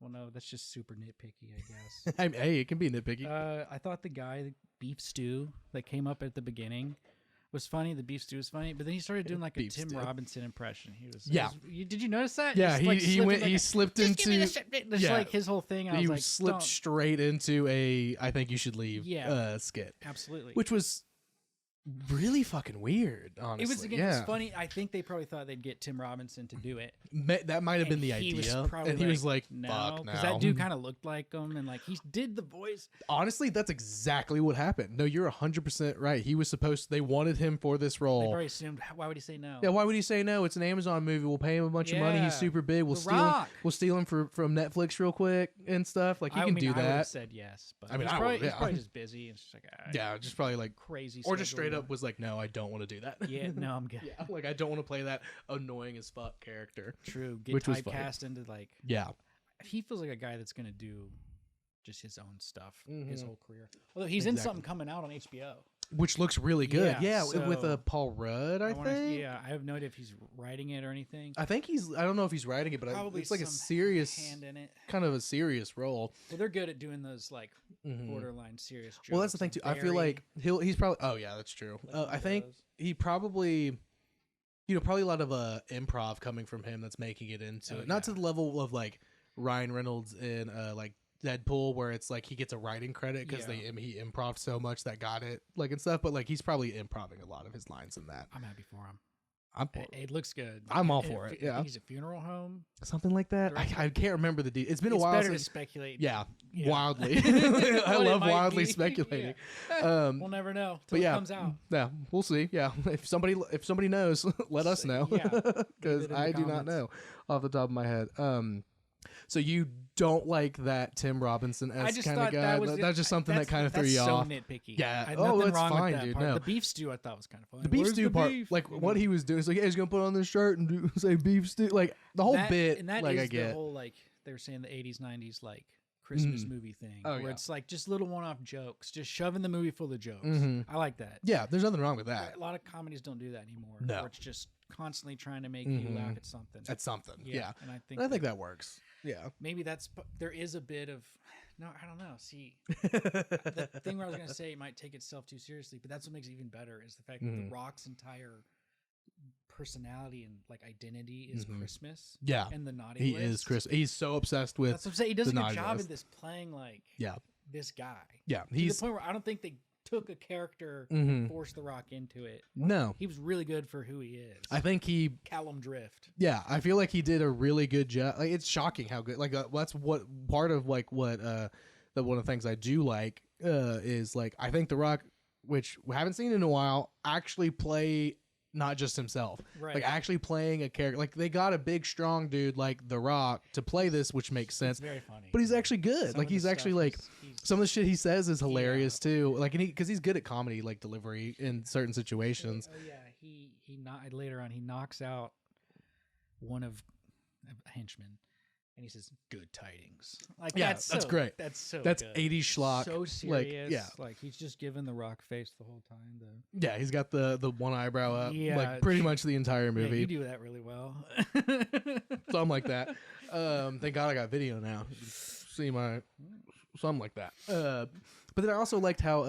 Speaker 3: Well, no, that's just super nitpicky, I guess.
Speaker 2: Hey, it can be nitpicky.
Speaker 3: I thought the guy, the beef stew that came up at the beginning, was funny. The beef stew was funny, but then he started doing like a
Speaker 2: Beef
Speaker 3: Tim
Speaker 2: stew.
Speaker 3: Robinson impression.
Speaker 2: Did
Speaker 3: you notice that?
Speaker 2: Yeah,
Speaker 3: Just,
Speaker 2: he slipped
Speaker 3: Just give me
Speaker 2: into
Speaker 3: the shit. Just like his whole thing. And I
Speaker 2: he
Speaker 3: was like,
Speaker 2: slipped
Speaker 3: don't.
Speaker 2: straight into a I think you should leave
Speaker 3: Yeah.
Speaker 2: skit,
Speaker 3: Absolutely.
Speaker 2: which was really fucking weird. Honestly,
Speaker 3: It was again. It's funny. I think they probably thought they'd get Tim Robinson to do it.
Speaker 2: That might have been the
Speaker 3: he was
Speaker 2: idea,
Speaker 3: probably
Speaker 2: and he was like, "Fuck
Speaker 3: because
Speaker 2: now."
Speaker 3: that dude kind of looked like him, and like he did the voice.
Speaker 2: Honestly, that's exactly what happened. No, you're 100% right. He was supposed. They wanted him for this
Speaker 3: They
Speaker 2: role.
Speaker 3: probably assumed, why would he say no?
Speaker 2: Yeah, why would he say no? It's an Amazon movie. We'll pay him a bunch of money.
Speaker 3: Yeah.
Speaker 2: He's super big. We'll
Speaker 3: The
Speaker 2: steal him.
Speaker 3: Rock.
Speaker 2: We'll steal him from Netflix real quick and stuff. Like he
Speaker 3: I
Speaker 2: can
Speaker 3: mean,
Speaker 2: do
Speaker 3: I would have
Speaker 2: that.
Speaker 3: said yes, but
Speaker 2: I mean,
Speaker 3: he's
Speaker 2: I
Speaker 3: probably,
Speaker 2: would, yeah.
Speaker 3: he's probably just busy. And it's just like
Speaker 2: Yeah, just probably like,
Speaker 3: crazy.
Speaker 2: or just
Speaker 3: schedule.
Speaker 2: straight up was like, no, I don't want to do that.
Speaker 3: Yeah, no, I'm good.
Speaker 2: Yeah, like I don't want to play that annoying as fuck character.
Speaker 3: True. Get
Speaker 2: Which was funny.
Speaker 3: typecast into like.
Speaker 2: Yeah,
Speaker 3: He feels like a guy that's gonna do just his own stuff his
Speaker 2: Mhm.
Speaker 3: whole career. Although he's in
Speaker 2: Exactly.
Speaker 3: something coming out on HBO.
Speaker 2: which looks really good.
Speaker 3: Yeah,
Speaker 2: Yeah, with
Speaker 3: so-
Speaker 2: Paul Rudd, I think.
Speaker 3: Yeah, I have no idea if he's writing it or anything.
Speaker 2: I think he's. I don't know if he's writing it, but
Speaker 3: Probably
Speaker 2: it's like a
Speaker 3: some
Speaker 2: serious,
Speaker 3: hand in it.
Speaker 2: kind of a serious role.
Speaker 3: Well, they're good at doing those like
Speaker 2: Mhm.
Speaker 3: borderline serious jokes.
Speaker 2: Well, that's the thing too. I feel like he's probably. Oh yeah, that's true. I think he probably. Probably a lot of improv coming from him that's making it into it. Not to the level of like Ryan Reynolds in like Deadpool, where it's like he gets a writing credit because he improv so much that got it like and stuff. But like he's probably improving a lot of his lines in that.
Speaker 3: I'm happy for him.
Speaker 2: I'm
Speaker 3: It looks good.
Speaker 2: I'm all for it.
Speaker 3: I
Speaker 2: Yeah,
Speaker 3: think he's a funeral home.
Speaker 2: something like that.
Speaker 3: Director.
Speaker 2: I can't remember the details. It's been a
Speaker 3: It's
Speaker 2: while
Speaker 3: better
Speaker 2: since.
Speaker 3: to speculate.
Speaker 2: Yeah,
Speaker 3: Yeah.
Speaker 2: wildly. I
Speaker 3: What it
Speaker 2: love
Speaker 3: might
Speaker 2: wildly
Speaker 3: be.
Speaker 2: speculating.
Speaker 3: Yeah. We'll never know
Speaker 2: But
Speaker 3: till
Speaker 2: yeah,
Speaker 3: it comes out.
Speaker 2: yeah, we'll see. Yeah, if somebody knows, let us know.
Speaker 3: Yeah.
Speaker 2: Because
Speaker 3: Leave it in
Speaker 2: I
Speaker 3: the
Speaker 2: do not
Speaker 3: comments.
Speaker 2: know off the top of my head. So you don't like that Tim Robinson
Speaker 3: I
Speaker 2: esque
Speaker 3: just
Speaker 2: kind of
Speaker 3: thought
Speaker 2: guy?
Speaker 3: that was
Speaker 2: That's just something that kind of threw
Speaker 3: that's
Speaker 2: you
Speaker 3: so
Speaker 2: off.
Speaker 3: nitpicky.
Speaker 2: Yeah.
Speaker 3: I had
Speaker 2: Oh,
Speaker 3: nothing
Speaker 2: that's
Speaker 3: wrong
Speaker 2: fine,
Speaker 3: with that
Speaker 2: dude.
Speaker 3: part.
Speaker 2: No.
Speaker 3: The beef stew I thought was kind of funny.
Speaker 2: The beef
Speaker 3: Where's
Speaker 2: stew
Speaker 3: the
Speaker 2: part,
Speaker 3: beef?
Speaker 2: like
Speaker 3: You
Speaker 2: what
Speaker 3: know?
Speaker 2: he was doing, is like, yeah, he's gonna put on this shirt and say beef stew, like the whole bit.
Speaker 3: And that
Speaker 2: like
Speaker 3: is
Speaker 2: I get.
Speaker 3: the whole like they were saying the 80s 90s like Christmas
Speaker 2: Mhm.
Speaker 3: movie thing
Speaker 2: Oh,
Speaker 3: where
Speaker 2: yeah.
Speaker 3: it's like just little one-off jokes, just shoving the movie full of jokes.
Speaker 2: Mhm.
Speaker 3: I like that.
Speaker 2: Yeah, there's nothing wrong with that.
Speaker 3: A lot of comedies don't do that anymore.
Speaker 2: No.
Speaker 3: Where it's just constantly trying to make you
Speaker 2: Mhm.
Speaker 3: laugh at something.
Speaker 2: That's something. Yeah,
Speaker 3: And I think
Speaker 2: I think that works. Yeah.
Speaker 3: maybe there is a bit of no, I don't know. See, the thing where I was gonna say it might take itself too seriously, but that's what makes it even better is the fact that
Speaker 2: Mhm.
Speaker 3: The Rock's entire personality and like identity is
Speaker 2: Mhm.
Speaker 3: Christmas.
Speaker 2: Yeah.
Speaker 3: And the naughty
Speaker 2: He
Speaker 3: list.
Speaker 2: is Chris. He's so obsessed with.
Speaker 3: That's what I'm saying. He does
Speaker 2: the
Speaker 3: a good
Speaker 2: naughty
Speaker 3: job
Speaker 2: list.
Speaker 3: at this playing like
Speaker 2: Yeah.
Speaker 3: this guy.
Speaker 2: Yeah.
Speaker 3: To the
Speaker 2: He's
Speaker 3: point where I don't think they took a character
Speaker 2: Mhm.
Speaker 3: and forced The Rock into it.
Speaker 2: no.
Speaker 3: He was really good for who he is.
Speaker 2: I think he.
Speaker 3: Callum Drift.
Speaker 2: Yeah, I feel like he did a really good job. Like, it's shocking how good. Like that's what part of like what that one of the things I do like is like I think The Rock, which we haven't seen in a while, actually play not just himself,
Speaker 3: Right.
Speaker 2: like actually playing a character. Like they got a big strong dude like The Rock to play this, which makes sense.
Speaker 3: It's very funny.
Speaker 2: But he's actually good.
Speaker 3: Some
Speaker 2: Like
Speaker 3: of the
Speaker 2: he's actually
Speaker 3: stuff
Speaker 2: like
Speaker 3: he's
Speaker 2: some of the shit he says is hilarious too. Like and because he's good at comedy like delivery in certain situations.
Speaker 3: Oh yeah, later on he knocks out one of a henchman, and he says, "Good tidings." Like
Speaker 2: that's
Speaker 3: so,
Speaker 2: great.
Speaker 3: That's
Speaker 2: That's
Speaker 3: good.
Speaker 2: 80s schlock.
Speaker 3: So serious.
Speaker 2: Yeah.
Speaker 3: Like he's just giving the rock face the whole time.
Speaker 2: Yeah, he's got the one eyebrow up,
Speaker 3: Yeah,
Speaker 2: like pretty much the entire
Speaker 3: Yeah,
Speaker 2: movie.
Speaker 3: you do that really well.
Speaker 2: Something like that. Thank God I got video now. You can see my something like that. But then I also liked how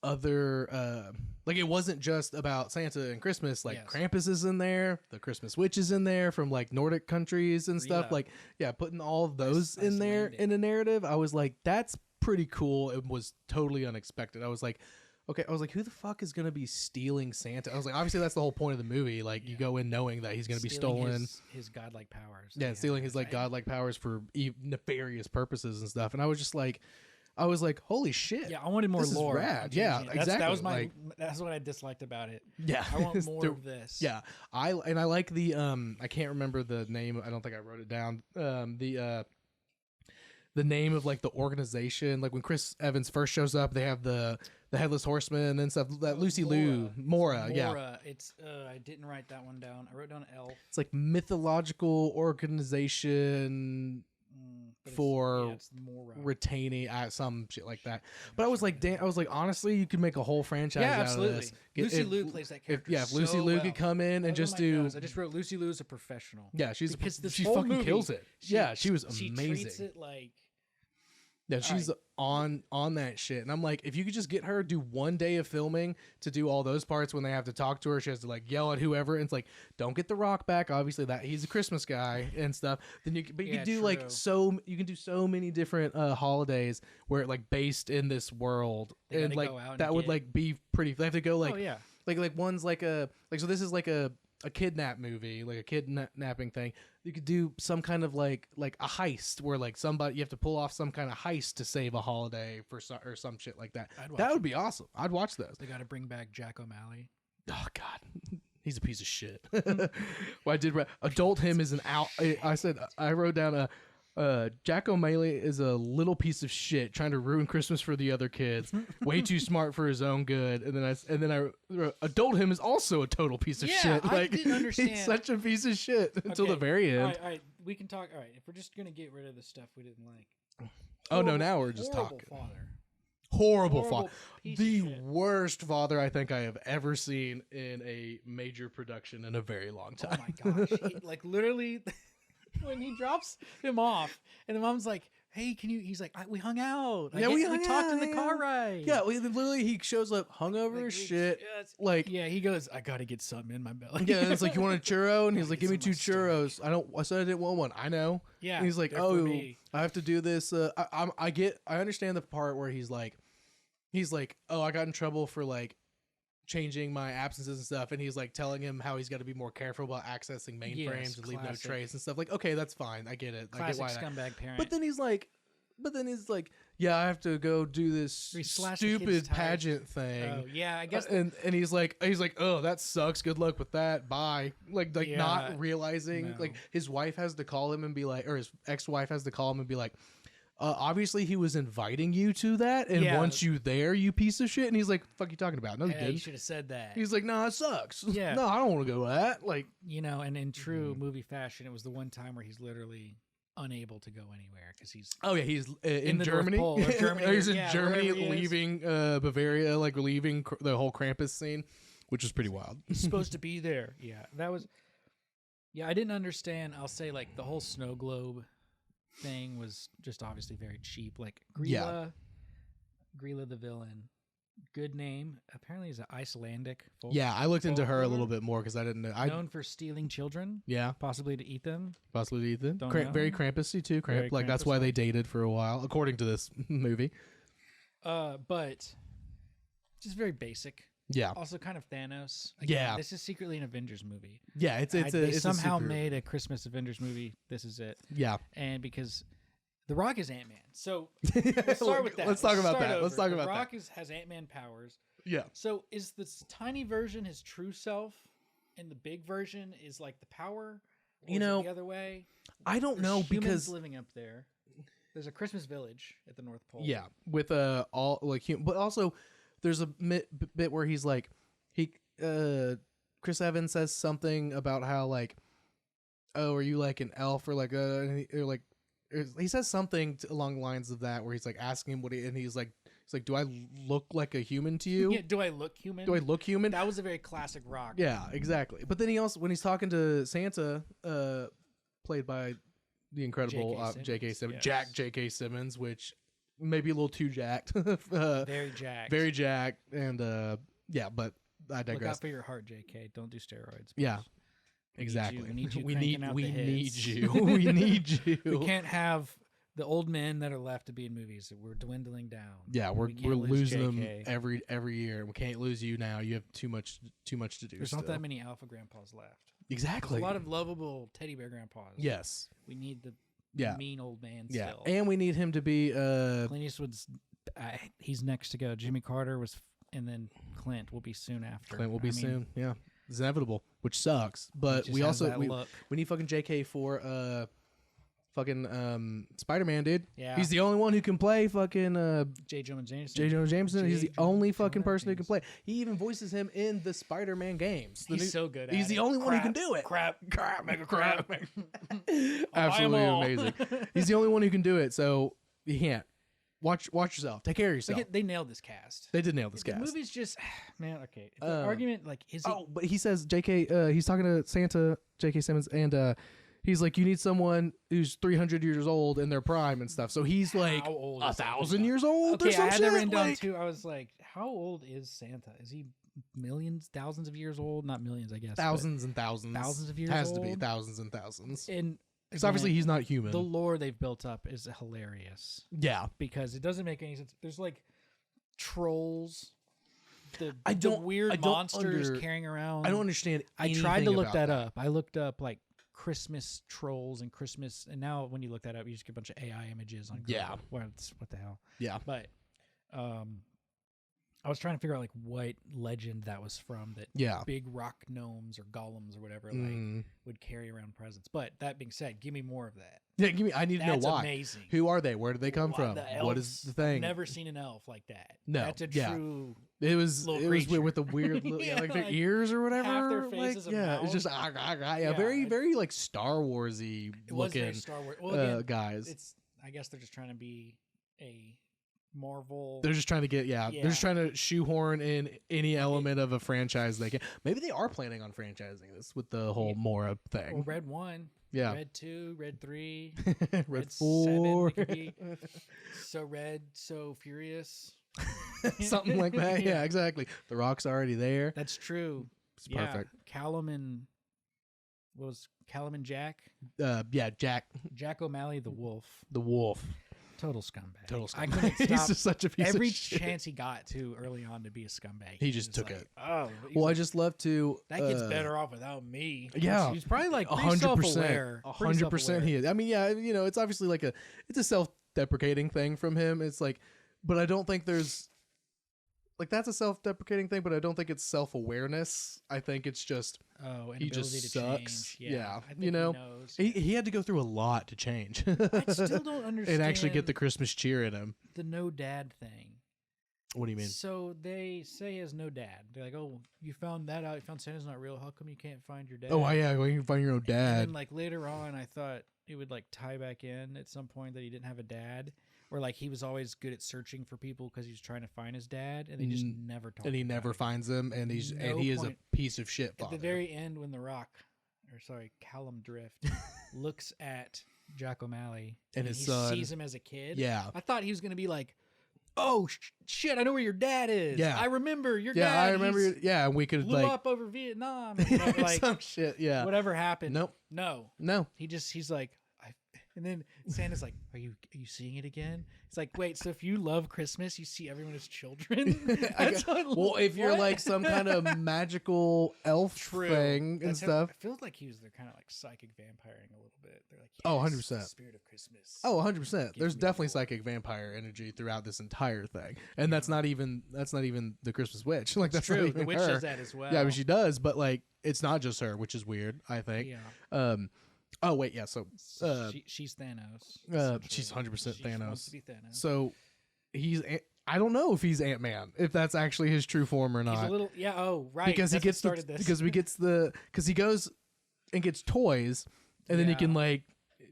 Speaker 2: other like it wasn't just about Santa and Christmas. Like
Speaker 3: Yes.
Speaker 2: Krampus is in there, the Christmas witch is in there from like Nordic countries and stuff.
Speaker 3: Grilla.
Speaker 2: Like putting all of those in there
Speaker 3: Icelandic.
Speaker 2: in a narrative. I was like, that's pretty cool. It was totally unexpected. I was like, okay, who the fuck is gonna be stealing Santa? I was like, obviously that's the whole point of the movie. Like you go in knowing that he's gonna be
Speaker 3: Stealing
Speaker 2: stolen.
Speaker 3: his godlike powers.
Speaker 2: Yeah, stealing his like godlike powers for nefarious purposes and stuff. And I was like, holy shit.
Speaker 3: Yeah, I wanted more
Speaker 2: This is
Speaker 3: lore.
Speaker 2: rad.
Speaker 3: I'm
Speaker 2: Yeah,
Speaker 3: changing it.
Speaker 2: exactly.
Speaker 3: That was my.
Speaker 2: Like-
Speaker 3: That's what I disliked about it.
Speaker 2: Yeah,
Speaker 3: I want
Speaker 2: it's
Speaker 3: more
Speaker 2: the-
Speaker 3: of this.
Speaker 2: Yeah, I like the I can't remember the name. I don't think I wrote it down. The name of like the organization, like when Chris Evans first shows up, they have the headless horseman and stuff. That Lucy Liu, Mora, yeah.
Speaker 3: It's I didn't write that one down. I wrote down elf.
Speaker 2: It's like mythological organization
Speaker 3: But
Speaker 2: for
Speaker 3: it's Mora.
Speaker 2: retaining some shit like that. But I was like, damn, honestly, you could make a whole franchise
Speaker 3: Yeah,
Speaker 2: out
Speaker 3: absolutely.
Speaker 2: of this.
Speaker 3: Lucy Liu plays that character.
Speaker 2: If Lucy
Speaker 3: so
Speaker 2: Liu
Speaker 3: well.
Speaker 2: could come in and
Speaker 3: Oh
Speaker 2: just
Speaker 3: my
Speaker 2: do,
Speaker 3: gosh, I just wrote Lucy Liu is a professional.
Speaker 2: yeah, she
Speaker 3: This
Speaker 2: fucking
Speaker 3: whole movie,
Speaker 2: kills it. She was
Speaker 3: She
Speaker 2: amazing.
Speaker 3: treats it like
Speaker 2: Yeah, she's on that shit. And I'm like, if you could just get her do one day of filming to do all those parts when they have to talk to her, she has to like yell at whoever, and it's like, don't get the Rock back. Obviously, that he's a Christmas guy and stuff. Then you can do like you can do so many different holidays where like based in this world,
Speaker 3: They
Speaker 2: and
Speaker 3: gotta
Speaker 2: like
Speaker 3: go out and
Speaker 2: that would
Speaker 3: get-
Speaker 2: like be pretty. They have to go like
Speaker 3: oh yeah.
Speaker 2: like one's like a like so this is like a kidnap movie, like a kidnapping thing. You could do some kind of like a heist where like somebody you have to pull off some kind of heist to save a holiday for or some shit like that. That would be awesome. I'd watch those.
Speaker 3: They got to bring back Jack O'Malley.
Speaker 2: Oh God, he's a piece of shit. Well, I did adult him is an out. I wrote down Jack O'Malley is a little piece of shit trying to ruin Christmas for the other kids. Way too smart for his own good. And then I wrote, adult him is also a total piece of shit.
Speaker 3: I
Speaker 2: Like
Speaker 3: didn't understand.
Speaker 2: he's such a piece of shit until the
Speaker 3: Okay,
Speaker 2: very end.
Speaker 3: All right, we can talk. All right, if we're just gonna get rid of the stuff we didn't like.
Speaker 2: Oh no, now we're just
Speaker 3: horrible
Speaker 2: talking.
Speaker 3: Father.
Speaker 2: Horrible
Speaker 3: Horrible
Speaker 2: father.
Speaker 3: piece of
Speaker 2: The
Speaker 3: shit.
Speaker 2: worst father I think I have ever seen in a major production in a very long
Speaker 3: Oh
Speaker 2: time.
Speaker 3: my gosh! Like literally, when he drops him off, and the mom's like, "Hey, can you?" He's like, "We hung out.
Speaker 2: Yeah, we hung
Speaker 3: talked
Speaker 2: out,
Speaker 3: in the
Speaker 2: yeah.
Speaker 3: car ride."
Speaker 2: Yeah, literally he shows up hungover
Speaker 3: Like,
Speaker 2: as shit.
Speaker 3: yeah, it's-
Speaker 2: Like
Speaker 3: yeah, he goes, "I gotta get something in my belly."
Speaker 2: yeah, and it's like, you want a churro? And he's like, give me
Speaker 3: It's
Speaker 2: 2
Speaker 3: in my
Speaker 2: churros. I said I didn't want one. I know.
Speaker 3: Yeah,
Speaker 2: And he's like,
Speaker 3: they're for
Speaker 2: oh,
Speaker 3: me.
Speaker 2: I have to do this. I understand the part where he's like, oh, I got in trouble for like changing my absences and stuff. And he's like telling him how he's got to be more careful about accessing mainframes
Speaker 3: Yes,
Speaker 2: and leave no
Speaker 3: classic.
Speaker 2: trace and stuff. Like, okay, that's fine. I get it.
Speaker 3: Classic
Speaker 2: I get why that.
Speaker 3: scumbag parent.
Speaker 2: But then he's like, yeah, I have to go do this
Speaker 3: He slashed the kid's
Speaker 2: stupid
Speaker 3: tires.
Speaker 2: pageant thing.
Speaker 3: Oh yeah, I guess.
Speaker 2: And he's like, oh, that sucks. Good luck with that. Bye. Like
Speaker 3: Yeah,
Speaker 2: not realizing,
Speaker 3: no.
Speaker 2: like his wife has to call him and be like, or his ex-wife has to call him and be like, obviously he was inviting you to that and
Speaker 3: Yeah.
Speaker 2: wants you there, you piece of shit. And he's like, fuck you talking about? No, he
Speaker 3: Yeah, you
Speaker 2: didn't.
Speaker 3: should have said that.
Speaker 2: He's like, nah, it sucks.
Speaker 3: Yeah.
Speaker 2: No, I don't want to go to that. Like,
Speaker 3: You know, and in true
Speaker 2: Mm-hmm.
Speaker 3: movie fashion, it was the one time where he's literally unable to go anywhere because he's
Speaker 2: oh yeah, he's in
Speaker 3: the North
Speaker 2: Germany.
Speaker 3: Pole, or Germany,
Speaker 2: he's in
Speaker 3: yeah,
Speaker 2: Germany,
Speaker 3: wherever he is.
Speaker 2: leaving Bavaria, like leaving the whole Krampus scene, which is pretty wild.
Speaker 3: he's supposed to be there. Yeah, that was. Yeah, I didn't understand. I'll say like the whole snow globe thing was just obviously very cheap. Like Grilla, Grilla the villain, good name. Apparently, he's an Icelandic. Folk,
Speaker 2: Yeah, I looked into her a little
Speaker 3: folklore,
Speaker 2: bit more because I didn't know.
Speaker 3: known for stealing children,
Speaker 2: Yeah,
Speaker 3: possibly to eat them.
Speaker 2: possibly Ethan.
Speaker 3: Don't know.
Speaker 2: Very Krampusy too.
Speaker 3: Very
Speaker 2: Like that's why
Speaker 3: Krampus-like.
Speaker 2: they dated for a while, according to this movie.
Speaker 3: But just very basic.
Speaker 2: Yeah,
Speaker 3: Also, kind of Thanos.
Speaker 2: Yeah.
Speaker 3: This is secretly an Avengers movie.
Speaker 2: yeah. It's
Speaker 3: They
Speaker 2: a
Speaker 3: somehow
Speaker 2: super-
Speaker 3: made a Christmas Avengers movie. This is it.
Speaker 2: Yeah,
Speaker 3: And because The Rock is Ant-Man. So let's start with that.
Speaker 2: Let's talk about
Speaker 3: start
Speaker 2: that. Let's
Speaker 3: over.
Speaker 2: talk
Speaker 3: The
Speaker 2: about
Speaker 3: Rock
Speaker 2: that.
Speaker 3: has Ant-Man powers.
Speaker 2: Yeah,
Speaker 3: So is this tiny version his true self, and the big version is like the power? Or
Speaker 2: You
Speaker 3: is it
Speaker 2: know,
Speaker 3: the other way.
Speaker 2: I don't
Speaker 3: There's
Speaker 2: know
Speaker 3: humans
Speaker 2: because
Speaker 3: living up there. There's a Christmas village at the North Pole.
Speaker 2: yeah, with all like, but also there's a bit where he's like, Chris Evans says something about how like oh, are you like an elf or like he says something along the lines of that where he's like asking him and he's like do I look like a human to you?
Speaker 3: Yeah, do I look human?
Speaker 2: Do I look human?
Speaker 3: That was a very classic Rock.
Speaker 2: Yeah, exactly. But then he also, when he's talking to Santa, played by the incredible J.K. Simmons,
Speaker 3: yes.
Speaker 2: Jack J.K. Simmons, which maybe a little too jacked.
Speaker 3: Very jacked.
Speaker 2: Very jacked. And yeah, but I digress.
Speaker 3: Look out for your heart, J.K. Don't do steroids.
Speaker 2: Yeah.
Speaker 3: Please.
Speaker 2: Exactly.
Speaker 3: We need you.
Speaker 2: We
Speaker 3: cranking out the
Speaker 2: need
Speaker 3: hits.
Speaker 2: you. We need you.
Speaker 3: We can't have the old men that are left to be in movies. We're dwindling down.
Speaker 2: Yeah, we're
Speaker 3: can't lose
Speaker 2: losing
Speaker 3: JK.
Speaker 2: them every year. We can't lose you now. You have too much to do.
Speaker 3: There's
Speaker 2: still.
Speaker 3: not that many alpha grandpas left.
Speaker 2: Exactly.
Speaker 3: There's a lot of lovable teddy bear grandpas.
Speaker 2: Yes.
Speaker 3: We need the
Speaker 2: Yeah.
Speaker 3: mean old man
Speaker 2: Yeah,
Speaker 3: still.
Speaker 2: and we need him to be
Speaker 3: Clint Eastwood's he's next to go. Jimmy Carter was, and then Clint will be soon after.
Speaker 2: Clint will be
Speaker 3: I mean,
Speaker 2: soon. Yeah, it's inevitable, which sucks. But
Speaker 3: just
Speaker 2: we
Speaker 3: has
Speaker 2: also
Speaker 3: that look.
Speaker 2: we need fucking JK for fucking Spider-Man, dude.
Speaker 3: Yeah.
Speaker 2: He's the only one who can play fucking
Speaker 3: J. Jonah Jameson.
Speaker 2: J. Jonah Jameson. He's the
Speaker 3: Jonah
Speaker 2: only fucking
Speaker 3: Jameson.
Speaker 2: person who can play. He even voices him in the Spider-Man games.
Speaker 3: He's so good at
Speaker 2: He's
Speaker 3: it.
Speaker 2: the only one who can
Speaker 3: Crap,
Speaker 2: do it.
Speaker 3: Crap.
Speaker 2: Mega crap.
Speaker 3: I'll buy 'em
Speaker 2: Absolutely
Speaker 3: all.
Speaker 2: amazing. He's the only one who can do it. So you can't watch yourself. Take care of yourself.
Speaker 3: They nailed this cast.
Speaker 2: They did nail this
Speaker 3: The
Speaker 2: cast.
Speaker 3: movie's just, man, okay. The argument, like, is it?
Speaker 2: Oh, but he says JK. He's talking to Santa, J.K. Simmons, and he's like, you need someone who's 300 years old in their prime and stuff. So he's like
Speaker 3: How old is
Speaker 2: 1,000
Speaker 3: Santa?
Speaker 2: years old.
Speaker 3: Okay,
Speaker 2: or some
Speaker 3: I had
Speaker 2: shit.
Speaker 3: that written down
Speaker 2: like,
Speaker 3: too. I was like, how old is Santa? Is he millions, thousands of years old? Not millions, I guess. but
Speaker 2: thousands and thousands.
Speaker 3: Thousands of years
Speaker 2: has to be
Speaker 3: old?
Speaker 2: thousands and thousands.
Speaker 3: And
Speaker 2: Because obviously
Speaker 3: again,
Speaker 2: he's not human.
Speaker 3: the lore they've built up is hilarious
Speaker 2: Yeah,
Speaker 3: because it doesn't make any sense. There's like trolls, the
Speaker 2: don't-
Speaker 3: weird
Speaker 2: I don't
Speaker 3: monsters carrying around.
Speaker 2: I don't understand.
Speaker 3: I tried to look
Speaker 2: about
Speaker 3: that up. I looked up like Christmas trolls and Christmas, and now when you look that up, you just get a bunch of AI images on Google.
Speaker 2: Yeah.
Speaker 3: What the hell?
Speaker 2: Yeah,
Speaker 3: But I was trying to figure out like what legend that was from that
Speaker 2: yeah.
Speaker 3: big rock gnomes or golems or whatever like
Speaker 2: Mm.
Speaker 3: would carry around presents. But that being said, give me more of that.
Speaker 2: Yeah, give me. I need to
Speaker 3: That's
Speaker 2: know why.
Speaker 3: amazing.
Speaker 2: Who are they? Where did they come
Speaker 3: Why
Speaker 2: from?
Speaker 3: the
Speaker 2: What
Speaker 3: elves?
Speaker 2: is the thing?
Speaker 3: I've never seen an elf like that.
Speaker 2: No,
Speaker 3: That's a
Speaker 2: yeah.
Speaker 3: true.
Speaker 2: It was
Speaker 3: little
Speaker 2: with
Speaker 3: creature.
Speaker 2: the weird little,
Speaker 3: Yeah,
Speaker 2: like their
Speaker 3: like,
Speaker 2: ears or whatever.
Speaker 3: half their
Speaker 2: like,
Speaker 3: face is a
Speaker 2: yeah, it's just
Speaker 3: mouth.
Speaker 2: yeah,
Speaker 3: Yeah,
Speaker 2: very
Speaker 3: it-
Speaker 2: very like Star Warsy
Speaker 3: It was very
Speaker 2: looking
Speaker 3: Star Wars. Well, again,
Speaker 2: guys.
Speaker 3: it's. I guess they're just trying to be a Marvel.
Speaker 2: They're just trying to get they're just
Speaker 3: Yeah.
Speaker 2: trying to shoehorn in any element of a franchise they can. Maybe they are planning on franchising this with the whole Mora thing.
Speaker 3: Well, Red 1,
Speaker 2: Yeah,
Speaker 3: Red 2, Red 3,
Speaker 2: Red
Speaker 3: Red
Speaker 2: 4,
Speaker 3: 7. It could be so red, so furious.
Speaker 2: something like that. Yeah, exactly. The Rock's already there.
Speaker 3: That's true.
Speaker 2: It's perfect.
Speaker 3: Callum and Jack?
Speaker 2: Yeah,
Speaker 3: Jack O'Malley, the wolf.
Speaker 2: the Wolf.
Speaker 3: Total scumbag.
Speaker 2: Total
Speaker 3: I
Speaker 2: scumbag.
Speaker 3: couldn't
Speaker 2: He's
Speaker 3: stop
Speaker 2: just such a piece
Speaker 3: every
Speaker 2: of shit.
Speaker 3: chance he got to early on to be a scumbag.
Speaker 2: He
Speaker 3: was
Speaker 2: just took
Speaker 3: like,
Speaker 2: it.
Speaker 3: Oh, he's
Speaker 2: Well, I
Speaker 3: like,
Speaker 2: just love to.
Speaker 3: that kid's better off without me.
Speaker 2: Yeah.
Speaker 3: He's probably like pretty
Speaker 2: 100%.
Speaker 3: self-aware. Pretty
Speaker 2: 100%
Speaker 3: self-aware.
Speaker 2: he is. I mean, yeah, it's obviously like it's a self-deprecating thing from him. It's like, but I don't think there's like that's a self-deprecating thing, but I don't think it's self-awareness. I think it's just
Speaker 3: Oh, and
Speaker 2: he
Speaker 3: ability
Speaker 2: just
Speaker 3: to
Speaker 2: sucks.
Speaker 3: change. Yeah, I think
Speaker 2: you know,
Speaker 3: he knows.
Speaker 2: he had to go through a lot to change
Speaker 3: I still don't understand.
Speaker 2: and actually get the Christmas cheer in him.
Speaker 3: the no dad thing.
Speaker 2: What do you mean?
Speaker 3: So they say he has no dad. They're like, oh, you found that out. You found Santa's not real. How come you can't find your dad?
Speaker 2: Oh, yeah, well, you can find your own
Speaker 3: And
Speaker 2: dad.
Speaker 3: then, like later on, I thought it would like tie back in at some point that he didn't have a dad, or like he was always good at searching for people because he was trying to find his dad, and they just never talked.
Speaker 2: And he
Speaker 3: about
Speaker 2: never
Speaker 3: it.
Speaker 2: finds him, and he is a
Speaker 3: point.
Speaker 2: piece of shit
Speaker 3: At
Speaker 2: father.
Speaker 3: the very end, when Callum Drift looks at Jack O'Malley
Speaker 2: And
Speaker 3: he
Speaker 2: his son.
Speaker 3: sees him as a kid.
Speaker 2: Yeah.
Speaker 3: I thought he was gonna be like, "Oh shit, I know where your dad is.
Speaker 2: Yeah.
Speaker 3: I remember your
Speaker 2: Yeah,
Speaker 3: dad.
Speaker 2: I remember.
Speaker 3: he's
Speaker 2: Yeah, and we could
Speaker 3: blew
Speaker 2: like
Speaker 3: up over Vietnam. And, you know, like
Speaker 2: some shit. Yeah.
Speaker 3: whatever happened.
Speaker 2: Nope.
Speaker 3: No.
Speaker 2: No.
Speaker 3: He's like, and then Santa's like, are you seeing it again? It's like, wait, so if you love Christmas, you see everyone as children? That's
Speaker 2: Well, if you're
Speaker 3: what?
Speaker 2: like some kind of magical elf thing and
Speaker 3: That's how-
Speaker 2: stuff.
Speaker 3: I feel like they're kind of like psychic vampiring a little bit. They're like,
Speaker 2: Oh,
Speaker 3: yes,
Speaker 2: 100%.
Speaker 3: the spirit of Christmas.
Speaker 2: Oh, 100%. There's
Speaker 3: me
Speaker 2: definitely
Speaker 3: more.
Speaker 2: psychic vampire energy throughout this entire thing. And that's not even the Christmas witch. Like that's not
Speaker 3: true.
Speaker 2: even
Speaker 3: The witch
Speaker 2: her.
Speaker 3: does that as well.
Speaker 2: Yeah, I mean she does, but like it's not just her, which is weird, I think.
Speaker 3: Yeah.
Speaker 2: Oh wait, yeah, so
Speaker 3: She's Thanos.
Speaker 2: she's 100%
Speaker 3: She
Speaker 2: Thanos.
Speaker 3: wants to be Thanos.
Speaker 2: So I don't know if he's Ant-Man, if that's actually his true form or not.
Speaker 3: He's a little, oh right,
Speaker 2: because
Speaker 3: that's
Speaker 2: he gets
Speaker 3: what started this.
Speaker 2: because he goes and gets toys and then he
Speaker 3: Yeah.
Speaker 2: can like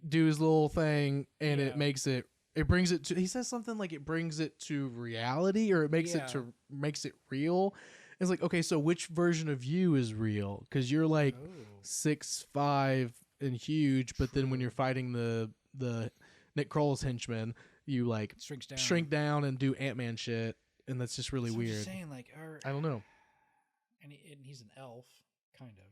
Speaker 2: do his little thing, and
Speaker 3: Yeah.
Speaker 2: it brings it to. He says something like it brings it to reality, or it makes
Speaker 3: Yeah.
Speaker 2: makes it real. It's like, okay, so which version of you is real? Because you're like
Speaker 3: Oh.
Speaker 2: 6'5" and huge, but then when
Speaker 3: True.
Speaker 2: you're fighting the Nick Kroll's henchmen, you like
Speaker 3: Shrink down
Speaker 2: and do Ant-Man shit, and that's just really
Speaker 3: So I'm
Speaker 2: weird.
Speaker 3: just saying, like,
Speaker 2: I don't know.
Speaker 3: and he's an elf, kind of.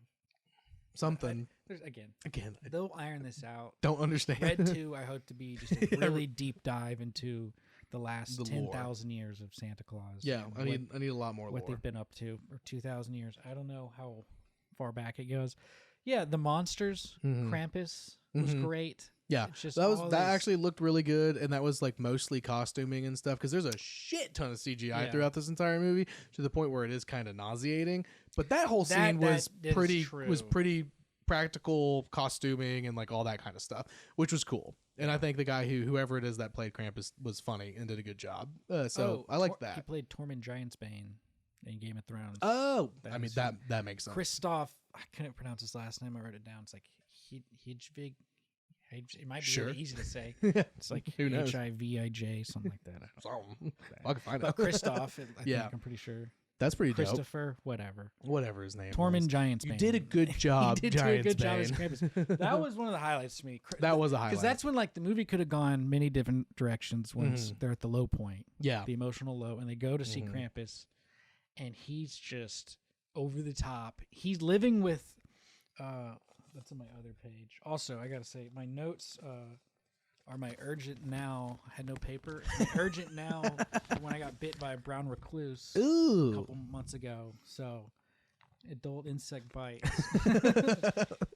Speaker 2: Something.
Speaker 3: Again,
Speaker 2: Again, I
Speaker 3: they'll iron this out.
Speaker 2: don't understand.
Speaker 3: Red 2, I hope to be just a
Speaker 2: Yeah.
Speaker 3: really deep dive into the last
Speaker 2: The lore.
Speaker 3: 10,000 years of Santa Claus.
Speaker 2: Yeah,
Speaker 3: and
Speaker 2: I need a lot more
Speaker 3: what
Speaker 2: lore.
Speaker 3: they've been up to, or 2,000 years. I don't know how far back it goes. Yeah, the monsters,
Speaker 2: Mhm.
Speaker 3: Krampus was
Speaker 2: Mhm.
Speaker 3: great.
Speaker 2: Yeah,
Speaker 3: It's just
Speaker 2: that
Speaker 3: all these-
Speaker 2: actually looked really good, and that was like mostly costuming and stuff because there's a shit ton of CGI
Speaker 3: Yeah.
Speaker 2: throughout this entire movie to the point where it is kind of nauseating. But that whole
Speaker 3: That-
Speaker 2: scene was
Speaker 3: that is
Speaker 2: pretty practical costuming and like all that kind of stuff, which was cool. And I think the guy whoever it is that played Krampus was funny and did a good job. So I like
Speaker 3: He
Speaker 2: that.
Speaker 3: played Tormund Giantsbane in Game of Thrones.
Speaker 2: Oh,
Speaker 3: That
Speaker 2: I mean
Speaker 3: is-
Speaker 2: that makes sense.
Speaker 3: Christoph, I couldn't pronounce his last name. I wrote it down. It's like Hijvig. It might be
Speaker 2: Sure.
Speaker 3: really easy to say.
Speaker 2: Yeah.
Speaker 3: It's like
Speaker 2: Who knows?
Speaker 3: Hivij, something like that. I don't know.
Speaker 2: I can find
Speaker 3: But
Speaker 2: out.
Speaker 3: Christoph, I
Speaker 2: Yeah.
Speaker 3: think I'm pretty sure.
Speaker 2: That's pretty dope.
Speaker 3: Christopher, whatever.
Speaker 2: Whatever his name.
Speaker 3: Tormund
Speaker 2: was.
Speaker 3: Giantsbane.
Speaker 2: You did a good job.
Speaker 3: He did do a good job as
Speaker 2: Giantsbane.
Speaker 3: Krampus. That was one of the highlights to me.
Speaker 2: That was a highlight.
Speaker 3: Because that's when like the movie could have gone many different directions once they're at the low point,
Speaker 2: yeah.
Speaker 3: the emotional low, and they go to see
Speaker 2: Mhm.
Speaker 3: Krampus, and he's just over the top. He's living with. That's on my other page. Also, I gotta say, my notes are my urgent now. I had no paper. My urgent now when I got bit by a brown recluse a
Speaker 2: Ooh.
Speaker 3: couple months ago. So, adult insect bite.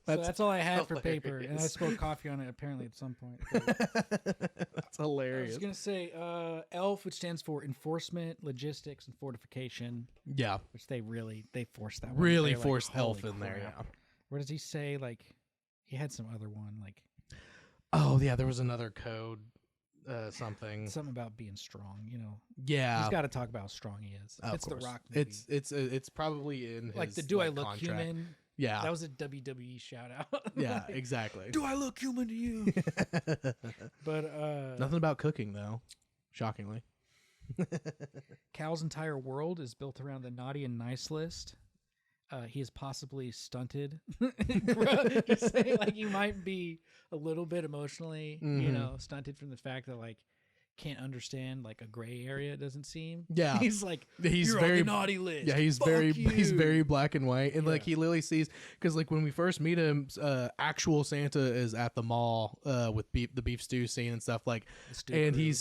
Speaker 3: So
Speaker 2: That's
Speaker 3: that's all I had for paper, and I
Speaker 2: hilarious.
Speaker 3: spilled coffee on it apparently at some point.
Speaker 2: That's
Speaker 3: I
Speaker 2: hilarious.
Speaker 3: was gonna say ELF, which stands for Enforcement, Logistics, and Fortification,
Speaker 2: Yeah.
Speaker 3: which they forced that one.
Speaker 2: Really
Speaker 3: They're like,
Speaker 2: forced elf
Speaker 3: "Holy
Speaker 2: in there.
Speaker 3: crap."
Speaker 2: Yeah.
Speaker 3: What does he say? Like he had some other one, like
Speaker 2: Oh yeah, there was another code, something.
Speaker 3: something about being strong. You know,
Speaker 2: Yeah.
Speaker 3: he's got to talk about how strong he is.
Speaker 2: Of
Speaker 3: It's
Speaker 2: course.
Speaker 3: the Rock movie.
Speaker 2: It's probably in his
Speaker 3: like the "Do I look
Speaker 2: contract.
Speaker 3: human?"
Speaker 2: Yeah.
Speaker 3: That was a WWE shout out.
Speaker 2: Yeah.
Speaker 3: Like,
Speaker 2: Exactly.
Speaker 3: Do I look human to you? But
Speaker 2: Nothing about cooking though, shockingly.
Speaker 3: Cal's entire world is built around the naughty and nice list. He is possibly stunted. Just saying, like he might be a little bit emotionally, you
Speaker 2: Mhm.
Speaker 3: know, stunted from the fact that like can't understand like a gray area. It doesn't seem.
Speaker 2: Yeah.
Speaker 3: He's like
Speaker 2: He's
Speaker 3: you're
Speaker 2: very
Speaker 3: on the naughty list.
Speaker 2: Yeah, he's
Speaker 3: Fuck
Speaker 2: he's
Speaker 3: you."
Speaker 2: very black and white, and like
Speaker 3: Yeah.
Speaker 2: he literally sees because like when we first meet him, actual Santa is at the mall with the beef stew scene and stuff like,
Speaker 3: The stew
Speaker 2: and
Speaker 3: crew.
Speaker 2: he's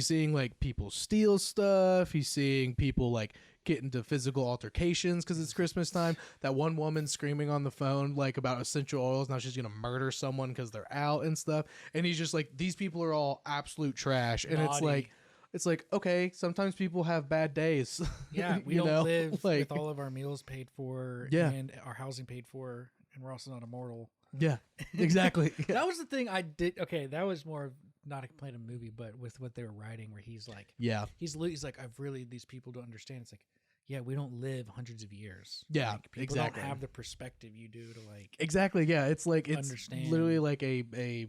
Speaker 2: seeing like people steal stuff. He's seeing people like get into physical altercations because it's Christmas time. That one woman screaming on the phone like about essential oils. Now she's gonna murder someone because they're out and stuff. And he's just like, these people are all absolute trash. And
Speaker 3: Naughty.
Speaker 2: it's like okay, sometimes people have bad days.
Speaker 3: Yeah, we
Speaker 2: you
Speaker 3: don't
Speaker 2: know?
Speaker 3: live
Speaker 2: like,
Speaker 3: with all of our meals paid for
Speaker 2: Yeah.
Speaker 3: and our housing paid for, and we're also not immortal.
Speaker 2: yeah, exactly.
Speaker 3: That was the thing I did. Okay, that was more of not a complaint of the movie, but with what they were writing, where he's like,
Speaker 2: Yeah,
Speaker 3: he's like, I've really these people don't understand. It's like, yeah, we don't live hundreds of years.
Speaker 2: Yeah,
Speaker 3: Like, people
Speaker 2: exactly.
Speaker 3: don't have the perspective you do to like.
Speaker 2: exactly. Yeah, it's like it's
Speaker 3: Understand.
Speaker 2: literally like a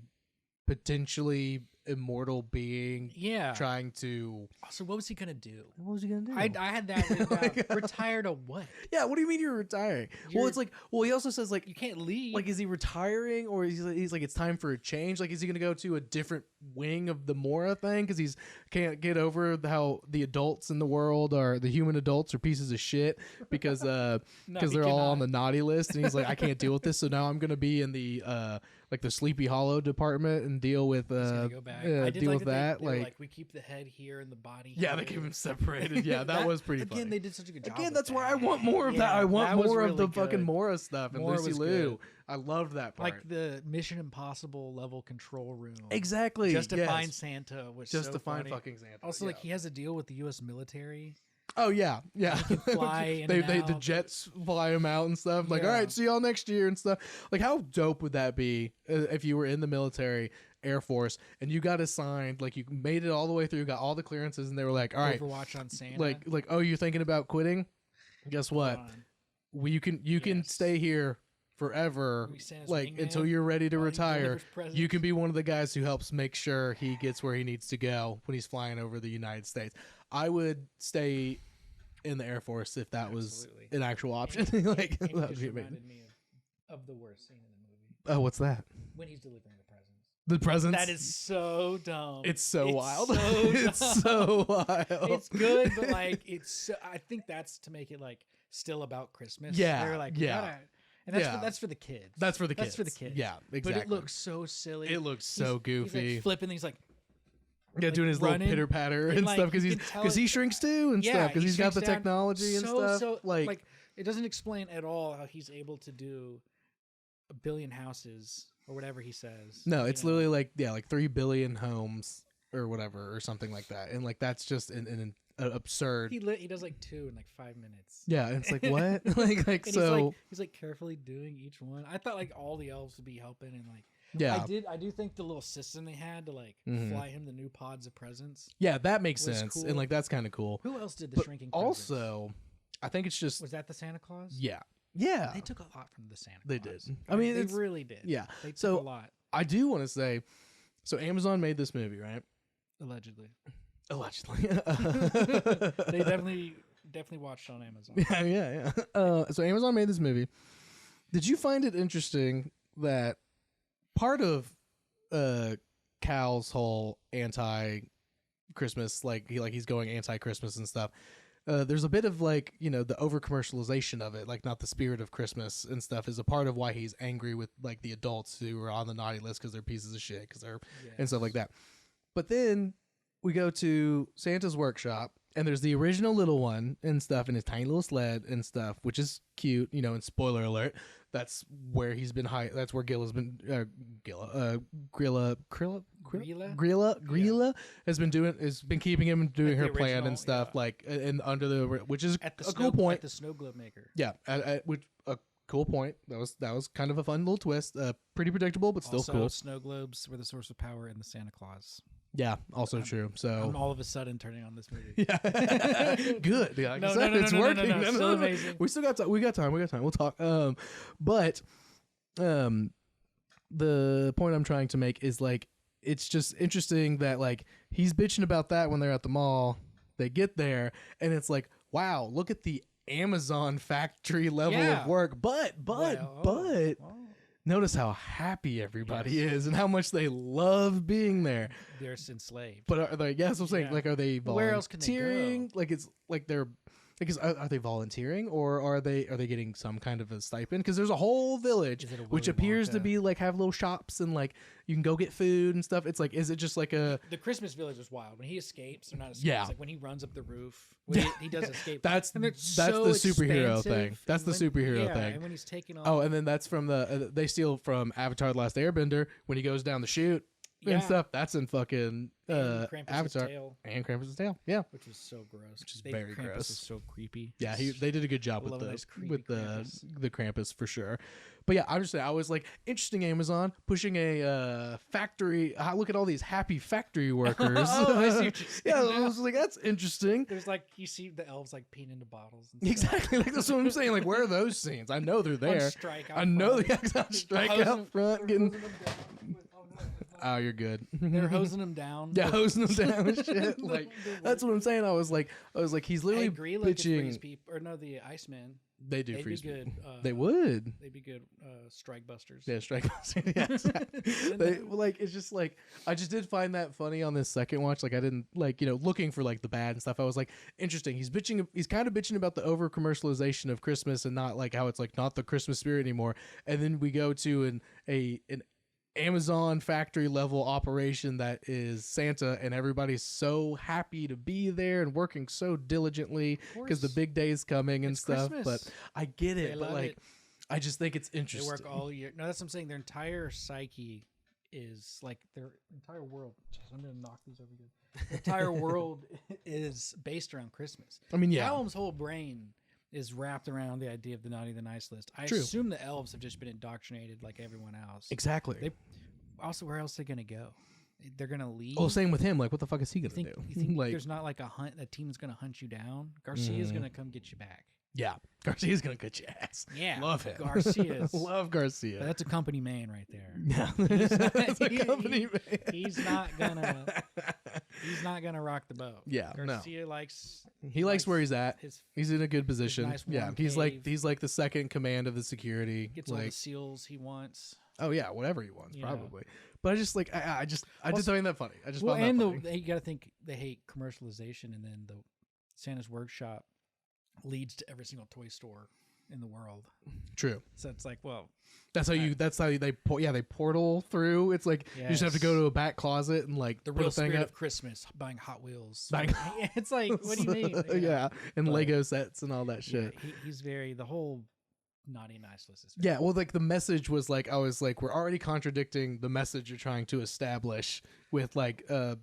Speaker 2: potentially immortal being
Speaker 3: Yeah.
Speaker 2: trying to.
Speaker 3: So what was he gonna do?
Speaker 2: What was he gonna do?
Speaker 3: I had that written down.
Speaker 2: Like-
Speaker 3: Retired to what?
Speaker 2: Yeah, what do you mean you're retiring? Well,
Speaker 3: You're-
Speaker 2: it's like, well, he also says like,
Speaker 3: You can't leave.
Speaker 2: like, is he retiring or he's like, it's time for a change? Like, is he gonna go to a different wing of the Mora thing because he's can't get over how the adults in the world are the human adults are pieces of shit because
Speaker 3: No, he
Speaker 2: they're all on
Speaker 3: cannot.
Speaker 2: the naughty list, and he's like, I can't deal with this, so now I'm gonna be in the like the Sleepy Hollow department and deal with
Speaker 3: He's gonna go back.
Speaker 2: yeah,
Speaker 3: I did
Speaker 2: deal
Speaker 3: like
Speaker 2: with
Speaker 3: that.
Speaker 2: that.
Speaker 3: They were
Speaker 2: Like,
Speaker 3: we keep the head here and the body.
Speaker 2: yeah, they
Speaker 3: here.
Speaker 2: keep him separated. Yeah, that was pretty
Speaker 3: Again,
Speaker 2: funny.
Speaker 3: they did such a good job.
Speaker 2: Again,
Speaker 3: with
Speaker 2: that's where I
Speaker 3: that.
Speaker 2: want more of that.
Speaker 3: Yeah,
Speaker 2: I want
Speaker 3: that was
Speaker 2: more of the
Speaker 3: really
Speaker 2: fucking
Speaker 3: good.
Speaker 2: Mora stuff and
Speaker 3: Mora
Speaker 2: Lucy
Speaker 3: was
Speaker 2: Liu.
Speaker 3: good.
Speaker 2: I loved that part.
Speaker 3: Like the Mission Impossible level control room.
Speaker 2: Exactly.
Speaker 3: Just to
Speaker 2: yes.
Speaker 3: find Santa was
Speaker 2: Just
Speaker 3: so
Speaker 2: to find
Speaker 3: funny.
Speaker 2: fucking Santa.
Speaker 3: Also,
Speaker 2: yeah.
Speaker 3: like he has a deal with the U.S. military.
Speaker 2: Oh yeah, yeah.
Speaker 3: fly in
Speaker 2: they
Speaker 3: and
Speaker 2: the
Speaker 3: out.
Speaker 2: jets fly him out and stuff. Like, all
Speaker 3: Yeah.
Speaker 2: right, see y'all next year and stuff. Like, how dope would that be if you were in the military, Air Force, and you got assigned? Like, you made it all the way through, got all the clearances, and they were like, all right,
Speaker 3: Overwatch on Santa.
Speaker 2: like, oh, you're thinking about quitting? Guess what?
Speaker 3: Hold on.
Speaker 2: You can
Speaker 3: Yes.
Speaker 2: stay here forever,
Speaker 3: Be Santa's
Speaker 2: like
Speaker 3: wingman
Speaker 2: until you're ready to
Speaker 3: while he
Speaker 2: retire.
Speaker 3: delivers presents.
Speaker 2: You can be one of the guys who helps make sure he gets where he needs to go when he's flying over the United States. I would stay in the Air Force if that was an actual option. Like
Speaker 3: And
Speaker 2: that
Speaker 3: it
Speaker 2: would
Speaker 3: just
Speaker 2: be amazing.
Speaker 3: reminded me of the worst scene in the movie.
Speaker 2: Oh, what's that?
Speaker 3: When he's delivering the presents.
Speaker 2: The presents.
Speaker 3: That is so dumb.
Speaker 2: It's so wild.
Speaker 3: So
Speaker 2: It's
Speaker 3: dumb.
Speaker 2: so wild.
Speaker 3: It's good, but like it's. So, I think that's to make it like still about Christmas.
Speaker 2: Yeah,
Speaker 3: They're like,
Speaker 2: yeah.
Speaker 3: and that's
Speaker 2: Yeah.
Speaker 3: that's for the kids.
Speaker 2: That's for the kids.
Speaker 3: That's for the kids.
Speaker 2: Yeah, exactly.
Speaker 3: But it looks so silly.
Speaker 2: It looks so
Speaker 3: He's
Speaker 2: goofy.
Speaker 3: like flipping. He's like,
Speaker 2: Yeah, doing his
Speaker 3: running,
Speaker 2: little pitter patter and
Speaker 3: like,
Speaker 2: stuff because
Speaker 3: you
Speaker 2: he's
Speaker 3: can tell
Speaker 2: because he
Speaker 3: it-
Speaker 2: shrinks too and stuff because
Speaker 3: he
Speaker 2: he's got the
Speaker 3: shrinks down
Speaker 2: technology and stuff.
Speaker 3: So
Speaker 2: like
Speaker 3: it doesn't explain at all how he's able to do a billion houses or whatever he says.
Speaker 2: no,
Speaker 3: you
Speaker 2: it's
Speaker 3: know?
Speaker 2: literally like 3 billion homes or whatever or something like that, and like that's just an absurd.
Speaker 3: He does like 2 in like 5 minutes.
Speaker 2: Yeah, and it's like what like
Speaker 3: And
Speaker 2: so.
Speaker 3: he's like carefully doing each one. I thought like all the elves would be helping and like
Speaker 2: Yeah,
Speaker 3: I do think the little system they had to like
Speaker 2: Mhm.
Speaker 3: fly him the new pods of presents.
Speaker 2: yeah, that makes
Speaker 3: was
Speaker 2: sense,
Speaker 3: cool.
Speaker 2: and like that's kind of cool.
Speaker 3: Who else did the
Speaker 2: But
Speaker 3: shrinking presents?
Speaker 2: also, I think it's just
Speaker 3: Was that the Santa Claus?
Speaker 2: yeah.
Speaker 3: They took a lot from the Santa Claus.
Speaker 2: They did. I mean,
Speaker 3: they
Speaker 2: it's-
Speaker 3: really did.
Speaker 2: yeah.
Speaker 3: They took
Speaker 2: So-
Speaker 3: a lot,
Speaker 2: I do want to say, so Amazon made this movie, right?
Speaker 3: allegedly.
Speaker 2: Allegedly.
Speaker 3: They definitely watched on Amazon.
Speaker 2: yeah. So Amazon made this movie. Did you find it interesting that part of Cal's whole anti-Christmas, he's going anti-Christmas and stuff? There's a bit of like, the over commercialization of it, like not the spirit of Christmas and stuff, is a part of why he's angry with like the adults who are on the naughty list because they're pieces of shit, and stuff like that. But then we go to Santa's workshop, and there's the original little one and stuff in his tiny little sled and stuff, which is cute, and spoiler alert, that's where he's been that's where Gilla's been Grilla has been keeping him doing
Speaker 3: At the
Speaker 2: her plan
Speaker 3: original,
Speaker 2: and stuff,
Speaker 3: yeah.
Speaker 2: like, and under the, which is
Speaker 3: At the
Speaker 2: a
Speaker 3: snow,
Speaker 2: cool point.
Speaker 3: At the snow globe maker.
Speaker 2: Yeah, which a cool point. That was kind of a fun little twist. Pretty predictable, but still
Speaker 3: Also,
Speaker 2: cool.
Speaker 3: snow globes were the source of power in the Santa Claus.
Speaker 2: Yeah, also true. So
Speaker 3: I'm all of a sudden turning on this movie.
Speaker 2: yeah, good. Yeah, like
Speaker 3: No,
Speaker 2: I said,
Speaker 3: no,
Speaker 2: it's
Speaker 3: no, no,
Speaker 2: working.
Speaker 3: no, no, still amazing.
Speaker 2: We still got time. We got time. We'll talk. But the point I'm trying to make is like it's just interesting that like he's bitching about that when they're at the mall. They get there and it's like, wow, look at the Amazon factory level
Speaker 3: Yeah.
Speaker 2: of work. But
Speaker 3: Oh.
Speaker 2: notice how happy everybody is and how much they love being there.
Speaker 3: They're enslaved.
Speaker 2: But are they? Yeah, that's what I'm saying.
Speaker 3: Yeah.
Speaker 2: Like, are they volunteering?
Speaker 3: Where else can they go?
Speaker 2: Like, it's like they're. Like, are they volunteering or are they getting some kind of a stipend? Because there's a whole village
Speaker 3: Is it a
Speaker 2: which
Speaker 3: Willy
Speaker 2: appears to
Speaker 3: Wonka?
Speaker 2: be like have little shops and like you can go get food and stuff. It's like, is it just like a?
Speaker 3: The Christmas village is wild. When he escapes, or not escapes,
Speaker 2: Yeah.
Speaker 3: like when he runs up the roof, when he does escape.
Speaker 2: That's
Speaker 3: and they're
Speaker 2: the
Speaker 3: so
Speaker 2: superhero
Speaker 3: expensive.
Speaker 2: thing. That's the
Speaker 3: When-
Speaker 2: superhero
Speaker 3: yeah,
Speaker 2: thing.
Speaker 3: And when he's taking off,
Speaker 2: Oh, and then that's from the they steal from Avatar: The Last Airbender when he goes down the chute
Speaker 3: Yeah.
Speaker 2: and stuff. That's in fucking
Speaker 3: and Krampus's
Speaker 2: Avatar
Speaker 3: tail,
Speaker 2: and Krampus's tail. Yeah.
Speaker 3: which was so gross.
Speaker 2: Which is
Speaker 3: They-
Speaker 2: very
Speaker 3: Krampus
Speaker 2: gross.
Speaker 3: is so creepy.
Speaker 2: Yeah, they did a good job with
Speaker 3: Love a
Speaker 2: the
Speaker 3: nice creepy
Speaker 2: with
Speaker 3: Krampus.
Speaker 2: the Krampus for sure. But yeah, I was saying I was like interesting Amazon pushing a factory. Look at all these happy factory workers.
Speaker 3: Oh, I see what you're
Speaker 2: Yeah,
Speaker 3: saying
Speaker 2: I
Speaker 3: now.
Speaker 2: was like that's interesting.
Speaker 3: There's like you see the elves like peeing into bottles. And stuff.
Speaker 2: Exactly, like that's what I'm saying. Like where are those scenes? I know they're
Speaker 3: On
Speaker 2: there.
Speaker 3: strike
Speaker 2: I know
Speaker 3: out
Speaker 2: the
Speaker 3: front.
Speaker 2: on strike
Speaker 3: Hosing-
Speaker 2: out front getting.
Speaker 3: hosing them down with- oh, no,
Speaker 2: Oh, you're good.
Speaker 3: they're hosing them down.
Speaker 2: Yeah, hosing them down and shit. Like
Speaker 3: They're
Speaker 2: that's what I'm saying. I was like, he's literally
Speaker 3: Hey, Grilla could freeze
Speaker 2: bitching.
Speaker 3: people, or no, the Iceman.
Speaker 2: They do
Speaker 3: They'd
Speaker 2: freeze.
Speaker 3: be good.
Speaker 2: people. They would.
Speaker 3: They'd be good strike busters.
Speaker 2: Yeah, strike. Yeah, exactly. They like it's just like I just did find that funny on this second watch. Like I didn't like looking for like the bad and stuff. I was like interesting. He's bitching. He's kind of bitching about the over commercialization of Christmas and not like how it's like not the Christmas spirit anymore. And then we go to an Amazon factory level operation that is Santa, and everybody's so happy to be there and working so diligently because the
Speaker 3: course.
Speaker 2: big day's coming and
Speaker 3: It's
Speaker 2: stuff.
Speaker 3: Christmas.
Speaker 2: But I get
Speaker 3: They
Speaker 2: it. But
Speaker 3: love
Speaker 2: like,
Speaker 3: it.
Speaker 2: I just think it's
Speaker 3: They
Speaker 2: interesting.
Speaker 3: work all year. No, that's what I'm saying. Their entire psyche is like their entire world. Jeez, I'm gonna knock these over again. Their entire world is based around Christmas.
Speaker 2: I mean, yeah.
Speaker 3: Callum's whole brain is wrapped around the idea of the naughty, the nice list. I
Speaker 2: True.
Speaker 3: assume the elves have just been indoctrinated like everyone else.
Speaker 2: Exactly.
Speaker 3: They also, where else are they gonna go? they're gonna leave.
Speaker 2: Oh, same with him. Like, what the fuck is he
Speaker 3: you
Speaker 2: gonna
Speaker 3: think,
Speaker 2: do?
Speaker 3: you think
Speaker 2: Like,
Speaker 3: there's not like a team that's gonna hunt you down? Garcia's gonna come get you back.
Speaker 2: yeah, Garcia's gonna cut your ass.
Speaker 3: Yeah,
Speaker 2: Love him.
Speaker 3: Garcia's.
Speaker 2: Love Garcia.
Speaker 3: That's a company man right there.
Speaker 2: Yeah, that's a company man.
Speaker 3: He's not gonna rock the boat.
Speaker 2: Yeah, no.
Speaker 3: Garcia likes.
Speaker 2: He likes where he's at.
Speaker 3: His
Speaker 2: He's in a good position.
Speaker 3: nice
Speaker 2: Yeah,
Speaker 3: warm
Speaker 2: he's
Speaker 3: cave.
Speaker 2: like the second in command of the security.
Speaker 3: gets all the
Speaker 2: Like,
Speaker 3: seals he wants.
Speaker 2: oh yeah, whatever he wants,
Speaker 3: Yeah.
Speaker 2: probably. But I just like I just find that funny. I just
Speaker 3: Well,
Speaker 2: found
Speaker 3: and
Speaker 2: that funny.
Speaker 3: you got to think they hate commercialization, and then the Santa's Workshop leads to every single toy store in the world.
Speaker 2: True.
Speaker 3: So it's like, well,
Speaker 2: That's how they portal through. It's like you just have to go to a back closet and like
Speaker 3: the
Speaker 2: put
Speaker 3: real
Speaker 2: a thing
Speaker 3: spirit
Speaker 2: up.
Speaker 3: of Christmas, buying Hot Wheels.
Speaker 2: Buying-
Speaker 3: It's like, what do you mean?
Speaker 2: Yeah, and
Speaker 3: But-
Speaker 2: Lego sets and all that shit.
Speaker 3: Yeah, he's very the whole naughty nice list is
Speaker 2: Yeah, well, like the message was like I was like we're already contradicting the message you're trying to establish with like the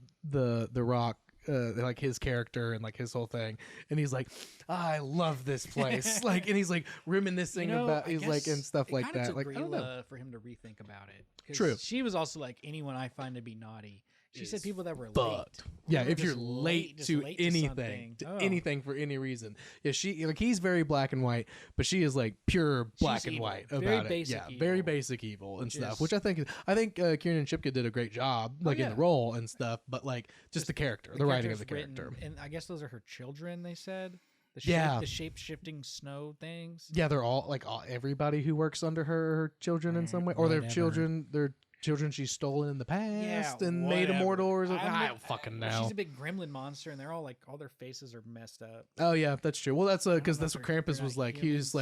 Speaker 2: Rock. Like his character and like his whole thing, and he's like, I love this place, like, and he's like reminiscing about, he's like, and stuff like that. Like, I don't know.
Speaker 3: For him to rethink about it. 'Cause
Speaker 2: True.
Speaker 3: She was also like, anyone I find to be naughty. She said people that were late.
Speaker 2: Fucked. Yeah,
Speaker 3: People
Speaker 2: if you're
Speaker 3: just
Speaker 2: late
Speaker 3: just
Speaker 2: to
Speaker 3: late
Speaker 2: anything,
Speaker 3: something. Oh.
Speaker 2: anything for any reason. Yeah, she like he's very black and white, but she is like pure black and
Speaker 3: evil.
Speaker 2: white
Speaker 3: Very
Speaker 2: about it.
Speaker 3: basic
Speaker 2: Yeah,
Speaker 3: evil.
Speaker 2: very basic evil and
Speaker 3: Which
Speaker 2: stuff.
Speaker 3: is-
Speaker 2: Which I think Kieran Shipka did a great job, like in
Speaker 3: yeah.
Speaker 2: the role and stuff. But like just the character, the writing of the
Speaker 3: character's
Speaker 2: character.
Speaker 3: written- and I guess those are her children. They said
Speaker 2: Yeah.
Speaker 3: the shape shifting snow things.
Speaker 2: Yeah, they're all like everybody who works under her, are her children in some way, or their
Speaker 3: Whatever.
Speaker 2: children. They're children she's stolen in the past and made
Speaker 3: whatever.
Speaker 2: immortal. Or something.
Speaker 3: I'm
Speaker 2: I
Speaker 3: the-
Speaker 2: don't fucking
Speaker 3: well,
Speaker 2: know.
Speaker 3: She's a big gremlin monster, and they're all like all their faces are messed up.
Speaker 2: Oh yeah, that's true. Well, that's because
Speaker 3: know
Speaker 2: that's
Speaker 3: if
Speaker 2: what
Speaker 3: they're
Speaker 2: Krampus was
Speaker 3: not
Speaker 2: like.
Speaker 3: humans.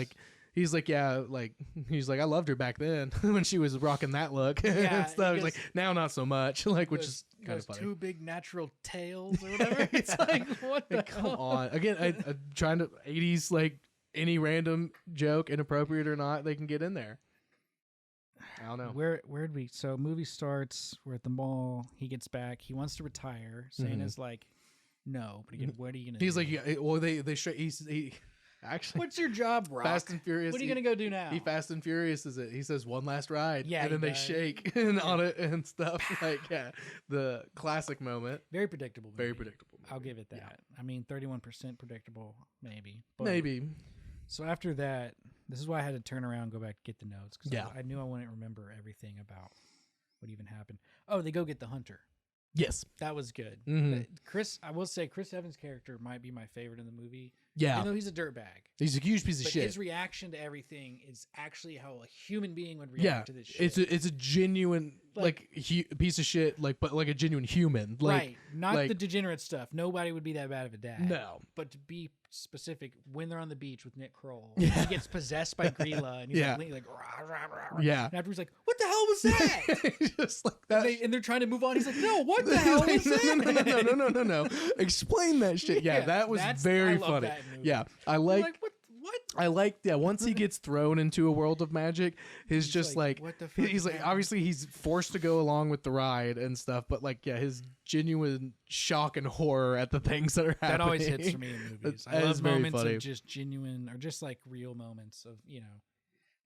Speaker 2: He's like yeah, like he's like I loved her back then when she was rocking that look
Speaker 3: Yeah,
Speaker 2: and stuff. He's
Speaker 3: he
Speaker 2: like now not so much, like which
Speaker 3: Those-
Speaker 2: is kind of
Speaker 3: those
Speaker 2: funny.
Speaker 3: two big natural tails or whatever. It's like what the
Speaker 2: Like, come
Speaker 3: hell?
Speaker 2: on, again, I trying to 80s like any random joke, inappropriate or not, they can get in there. I don't know.
Speaker 3: Where'd we? So movie starts. We're at the mall. He gets back. He wants to retire. Santa's like, no. But again, what are you gonna?
Speaker 2: He's
Speaker 3: do?
Speaker 2: like, yeah, well, they straight. He actually
Speaker 3: What's your job, Rock?
Speaker 2: Fast and Furious.
Speaker 3: What are you
Speaker 2: he-
Speaker 3: gonna go do now?
Speaker 2: He Fast and Furious is it? He says one last ride,
Speaker 3: Yeah,
Speaker 2: and then
Speaker 3: he
Speaker 2: they
Speaker 3: does.
Speaker 2: shake and on it and stuff. Like yeah, the classic moment.
Speaker 3: Very predictable. Movie.
Speaker 2: Very predictable.
Speaker 3: I'll give it that.
Speaker 2: Yeah.
Speaker 3: I mean, 31% predictable, maybe. But,
Speaker 2: Maybe.
Speaker 3: So after that, this is why I had to turn around and go back and get the notes because
Speaker 2: Yeah.
Speaker 3: I knew I wouldn't remember everything about what even happened. Oh, they go get the hunter.
Speaker 2: Yes.
Speaker 3: That was good.
Speaker 2: Mhm.
Speaker 3: I will say, Chris Evans' character might be my favorite in the movie.
Speaker 2: Yeah.
Speaker 3: Even though he's a dirtbag.
Speaker 2: He's a huge piece of
Speaker 3: But
Speaker 2: shit.
Speaker 3: his reaction to everything is actually how a human being would react to this shit.
Speaker 2: It's a genuine piece of shit, like but like a genuine human, like
Speaker 3: right. Not
Speaker 2: like-
Speaker 3: the degenerate stuff. Nobody would be that bad of a dad.
Speaker 2: no.
Speaker 3: But to be specific, when they're on the beach with Nick Kroll,
Speaker 2: Yeah.
Speaker 3: he gets possessed by Grilla, and he's
Speaker 2: Yeah.
Speaker 3: like rah, rah, rah, rah.
Speaker 2: Yeah.
Speaker 3: And after he's like, "What the hell was that?"
Speaker 2: Just like that.
Speaker 3: and they're trying to move on. He's like, "No, what the hell was that?"
Speaker 2: No. Explain that shit. Yeah,
Speaker 3: Yeah,
Speaker 2: that was
Speaker 3: I
Speaker 2: very
Speaker 3: love
Speaker 2: funny.
Speaker 3: that movie.
Speaker 2: Yeah, I
Speaker 3: I'm
Speaker 2: like.
Speaker 3: like, what?
Speaker 2: I like, yeah. Once he gets thrown into a world of magic, he's just
Speaker 3: like,
Speaker 2: like,
Speaker 3: what the fuck
Speaker 2: he's
Speaker 3: is
Speaker 2: like,
Speaker 3: happening?
Speaker 2: obviously he's forced to go along with the ride and stuff, but like, yeah, his genuine shock and horror at the things that are happening.
Speaker 3: That always hits for me in movies.
Speaker 2: That
Speaker 3: I
Speaker 2: is
Speaker 3: love
Speaker 2: very
Speaker 3: moments
Speaker 2: funny.
Speaker 3: of just genuine or just like real moments of when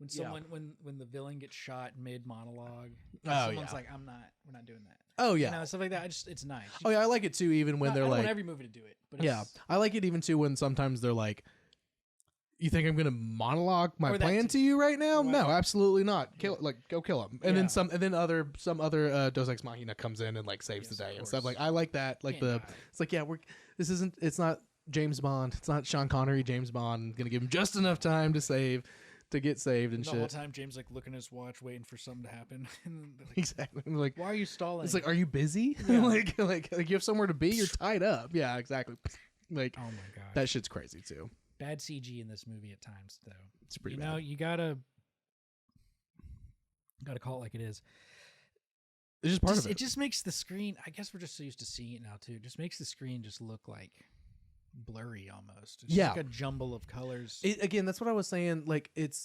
Speaker 2: Yeah.
Speaker 3: someone when the villain gets shot mid monologue.
Speaker 2: Oh,
Speaker 3: Someone's
Speaker 2: yeah.
Speaker 3: like, we're not doing that.
Speaker 2: Oh yeah.
Speaker 3: Stuff like that. It's nice.
Speaker 2: Oh yeah, I like it too. Even when
Speaker 3: I
Speaker 2: they're
Speaker 3: don't
Speaker 2: like,
Speaker 3: want every movie to do it, but
Speaker 2: yeah,
Speaker 3: it's,
Speaker 2: I like it even too when sometimes they're like, "You think I'm gonna monologue my
Speaker 3: Or that
Speaker 2: plan
Speaker 3: too.
Speaker 2: to you right now?
Speaker 3: Why-
Speaker 2: No, absolutely not. Kill, go kill him." And
Speaker 3: Yeah.
Speaker 2: then some other Deus Ex Machina comes in and like saves
Speaker 3: Yes,
Speaker 2: the day
Speaker 3: of
Speaker 2: and stuff.
Speaker 3: course.
Speaker 2: Like I like that. Like
Speaker 3: Can't die.
Speaker 2: it's like yeah, it's not James Bond. It's not Sean Connery. James Bond gonna give him just enough time to get saved and
Speaker 3: the whole
Speaker 2: shit.
Speaker 3: time James like looking at his watch, waiting for something to happen. And they're like,
Speaker 2: Exactly. Like
Speaker 3: why are you stalling?
Speaker 2: it's like, are you busy?
Speaker 3: Yeah.
Speaker 2: like you have somewhere to be. You're tied up. Yeah, exactly. Like
Speaker 3: oh my god,
Speaker 2: that shit's crazy too.
Speaker 3: bad CG in this movie at times though.
Speaker 2: It's pretty
Speaker 3: You
Speaker 2: bad.
Speaker 3: know, you gotta call it like it is.
Speaker 2: It's just part of
Speaker 3: It
Speaker 2: it.
Speaker 3: just makes the screen. I guess we're just so used to seeing it now too. It just makes the screen just look like blurry almost. It's
Speaker 2: Yeah.
Speaker 3: just like a jumble of colors.
Speaker 2: Again, that's what I was saying. Like it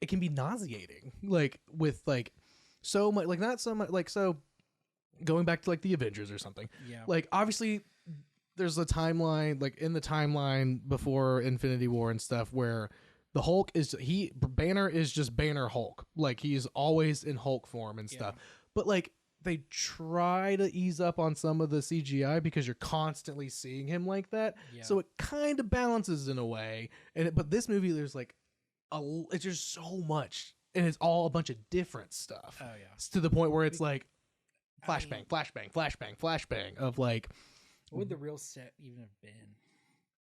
Speaker 2: can be nauseating. Like with like so much, like not so much, like so. Going back to like the Avengers or something.
Speaker 3: yeah,
Speaker 2: Like obviously, there's a timeline, like in the timeline before Infinity War and stuff, where the Hulk Banner is just Banner Hulk. Like he's always in Hulk form and stuff. But like they try to ease up on some of the CGI because you're constantly seeing him like that.
Speaker 3: Yeah.
Speaker 2: So it kind of balances in a way. But this movie, there's like it's just so much, and it's all a bunch of different stuff.
Speaker 3: Oh yeah.
Speaker 2: It's to the point where it's like flashbang, flashbang, flashbang, flashbang of like.
Speaker 3: What would the real set even have been?